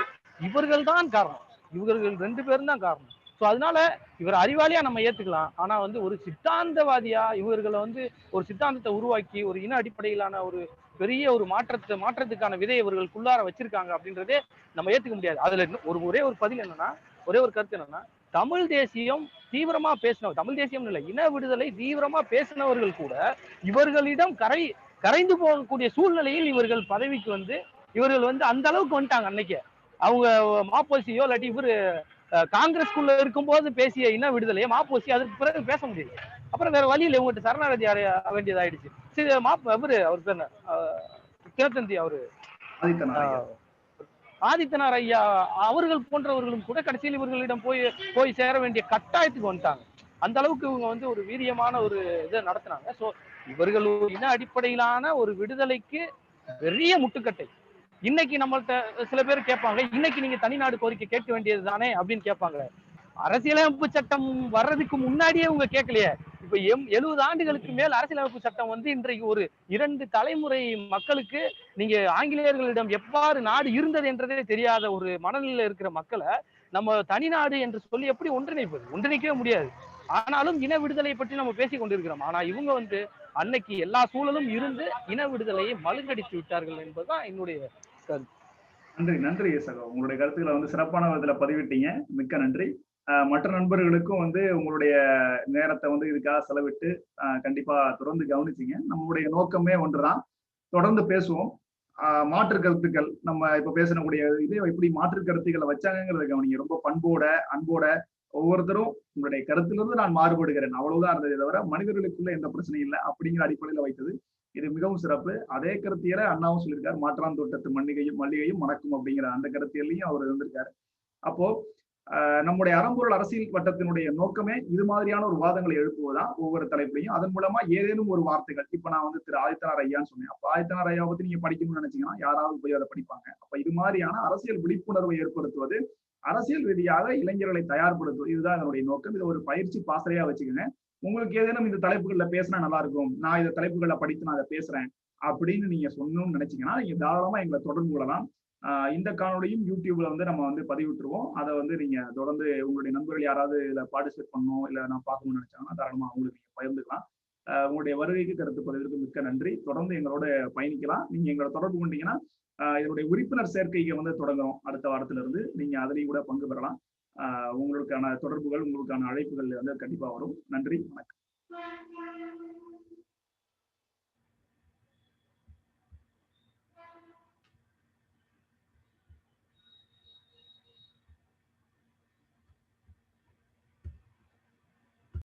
இவர்கள் தான் காரணம். இவர்கள் 2 பேரும் தான் காரணம். ஸோ அதனால இவர் அறிவாளியா நம்ம ஏத்துக்கலாம். ஆனா வந்து ஒரு சித்தாந்தவாதியா இவர்களை வந்து ஒரு சித்தாந்தத்தை உருவாக்கி ஒரு இன அடிப்படையிலான ஒரு பெரிய ஒரு மாற்றத்துக்கான விதை இவர்களுக்குள்ளார வச்சிருக்காங்க அப்படின்றதே நம்ம ஏத்துக்க முடியாது. அதுல ஒரே ஒரு பதில் என்னன்னா, ஒரே ஒரு கருத்து என்னன்னா, தமிழ் தேசியம் தீவிரமா பேசினவர், தமிழ் தேசியம் இல்லை, இன விடுதலை தீவிரமா பேசினவர்கள் கூட இவர்களிடம் கரைந்து போகக்கூடிய சூழ்நிலையில் இவர்கள் பதவிக்கு வந்து இவர்கள் வந்து அந்த அளவுக்கு வந்துட்டாங்க. அன்னைக்கு அவங்க மாப்போசியோ இல்லாட்டி இவரு காங்கிரஸ்குள்ள இருக்கும்போது பேசிய இன விடுதலையை மாப்போசி அதுக்கு பிறகு பேச முடியல. அப்புறம் வேற வழியில் இவங்ககிட்ட சரணாகதி வேண்டியதாயிடுச்சு. சரி, அவர் பேர் தினத்தந்தி, அவரு ஆதித்தனார் ஐயா அவர்கள் போன்றவர்களும் கூட கடைசியில் இவர்களிடம் போய் சேர வேண்டிய கட்டாயத்துக்கு வந்துட்டாங்க. அந்த அளவுக்கு இவங்க வந்து ஒரு வீரியமான ஒரு இதை நடத்தினாங்க. ஸோ இவர்கள் இன அடிப்படையிலான ஒரு விடுதலைக்கு பெரிய முட்டுக்கட்டை. இன்னைக்கு நம்மள்ட்ட சில பேர் கேட்பாங்க, இன்னைக்கு நீங்க தனிநாடு கோரிக்கை கேட்க வேண்டியது தானே அப்படின்னு கேட்பாங்க. அரசியலமைப்பு சட்டம் வர்றதுக்கு முன்னாடியே உங்க கேட்கலையே. இப்ப 70 ஆண்டுகளுக்கு மேல் அரசியலமைப்பு சட்டம் வந்து இன்றைக்கு ஒரு 2 தலைமுறை மக்களுக்கு நீங்க ஆங்கிலேயர்களிடம் எவ்வாறு நாடு இருந்தது என்றதே தெரியாத ஒரு மனநிலையில இருக்கிற மக்களை நம்ம தனிநாடு என்று சொல்லி எப்படி ஒன்றிணைக்கவே முடியாது. ஆனாலும் இன விடுதலை பற்றி நம்ம பேசிக் கொண்டிருக்கிறோம். ஆனா இவங்க வந்து அன்னைக்கு எல்லா சூழலும் இருந்து இன விடுதலையை மழுங்கடித்து விட்டார்கள் என்பதுதான் என்னுடைய கருத்து. நன்றி சகோ, உங்களுடைய கருத்துக்களை வந்து சிறப்பான விதத்துல பதிவிட்டீங்க, மிக்க நன்றி. மற்ற நண்பர்களுக்கும் வந்து உங்களுடைய நேரத்தை வந்து இதுக்காக செலவிட்டு கண்டிப்பா தொடர்ந்து கவனிச்சிங்க. நம்மளுடைய நோக்கமே ஒன்றுதான், தொடர்ந்து பேசுவோம். மாற்று கருத்துக்கள் நம்ம இப்ப பேசக்கூடிய இதே எப்படி மாற்று கருத்துக்களை வச்சாங்கிறத கவனிங்க. ரொம்ப பண்போட அன்போட ஒவ்வொருத்தரும் உங்களுடைய கருத்திலிருந்து நான் மாறுபடுகிறேன் அவ்வளவுதான் இருந்ததே தவிர மனிதர்களுக்குள்ள எந்த பிரச்சனையும் இல்லை அப்படிங்கிற அடிப்படையில வைத்தது இது மிகவும் சிறப்பு. அதே கருத்தியல அண்ணாவும் சொல்லியிருக்காரு, மாற்றான் தோட்டத்து மல்லிகையும் மணக்கும் அப்படிங்கிற அந்த கருத்தியலையும் அவர் இருந்திருக்காரு. அப்போ நம்முடைய அறம்பொருள் அரசியல் வட்டத்தினுடைய நோக்கமே இது மாதிரியான ஒரு வாதங்களை எழுப்புவதுதான் ஒவ்வொரு தலைப்புலையும். அதன் மூலமா ஏதேனும் ஒரு வார்த்தைகள், இப்ப நான் வந்து திரு ஆதித்தனார் ஐயான்னு சொன்னேன், அப்ப ஆதித்தனார் ஐயா பத்தி நீங்க படிக்கணும்னு நினைச்சீங்கன்னா யாராவது போய் அதை படிப்பாங்க. அப்ப இது மாதிரியான அரசியல் விழிப்புணர்வை ஏற்படுத்துவது, அரசியல் ரீதியாக இளைஞர்களை தயார்படுத்துவது, இதுதான் என்னுடைய நோக்கம். இதை ஒரு பயிற்சி பாசறையா வச்சுக்கோங்க. உங்களுக்கு ஏதேனும் இந்த தலைப்புகள்ல பேசினா நல்லா இருக்கும், நான் இந்த தலைப்புகள்ல படித்து நான் அதை பேசுறேன் அப்படின்னு நீங்க சொன்னோம்னு நினைச்சீங்கன்னா நீங்க தாராளமா எங்களை தொடர்பு கொள்ளலாம். இந்த காணொலியும் யூடியூப்ல வந்து நம்ம வந்து பதிவிட்டுருவோம். அதை வந்து நீங்க தொடர்ந்து உங்களுடைய நண்பர்கள் யாராவது இதுல பார்ட்டிசிபேட் பண்ணணும் இல்ல நான் பார்க்கணும்னு நினைச்சாங்கன்னா தாராளமா அவங்களுக்கு நீங்க பகிர்ந்துக்கலாம். உங்களுடைய வருகைக்கு கருத்து பதிவிற்கு மிக்க நன்றி. தொடர்ந்து எங்களோட பயணிக்கலாம். நீங்க எங்களோட தொடர்பு கொண்டீங்கன்னா இதனுடைய உறுப்பினர் சேர்க்கைக்கு வந்து தொடங்குறோம் அடுத்த வாரத்துல இருந்து. நீங்க அதுலயும் கூட பங்கு பெறலாம். உங்களுக்கான தொடர்புகள், உங்களுக்கான அழைப்புகள் வந்து கண்டிப்பா வரும். நன்றி, வணக்கம்.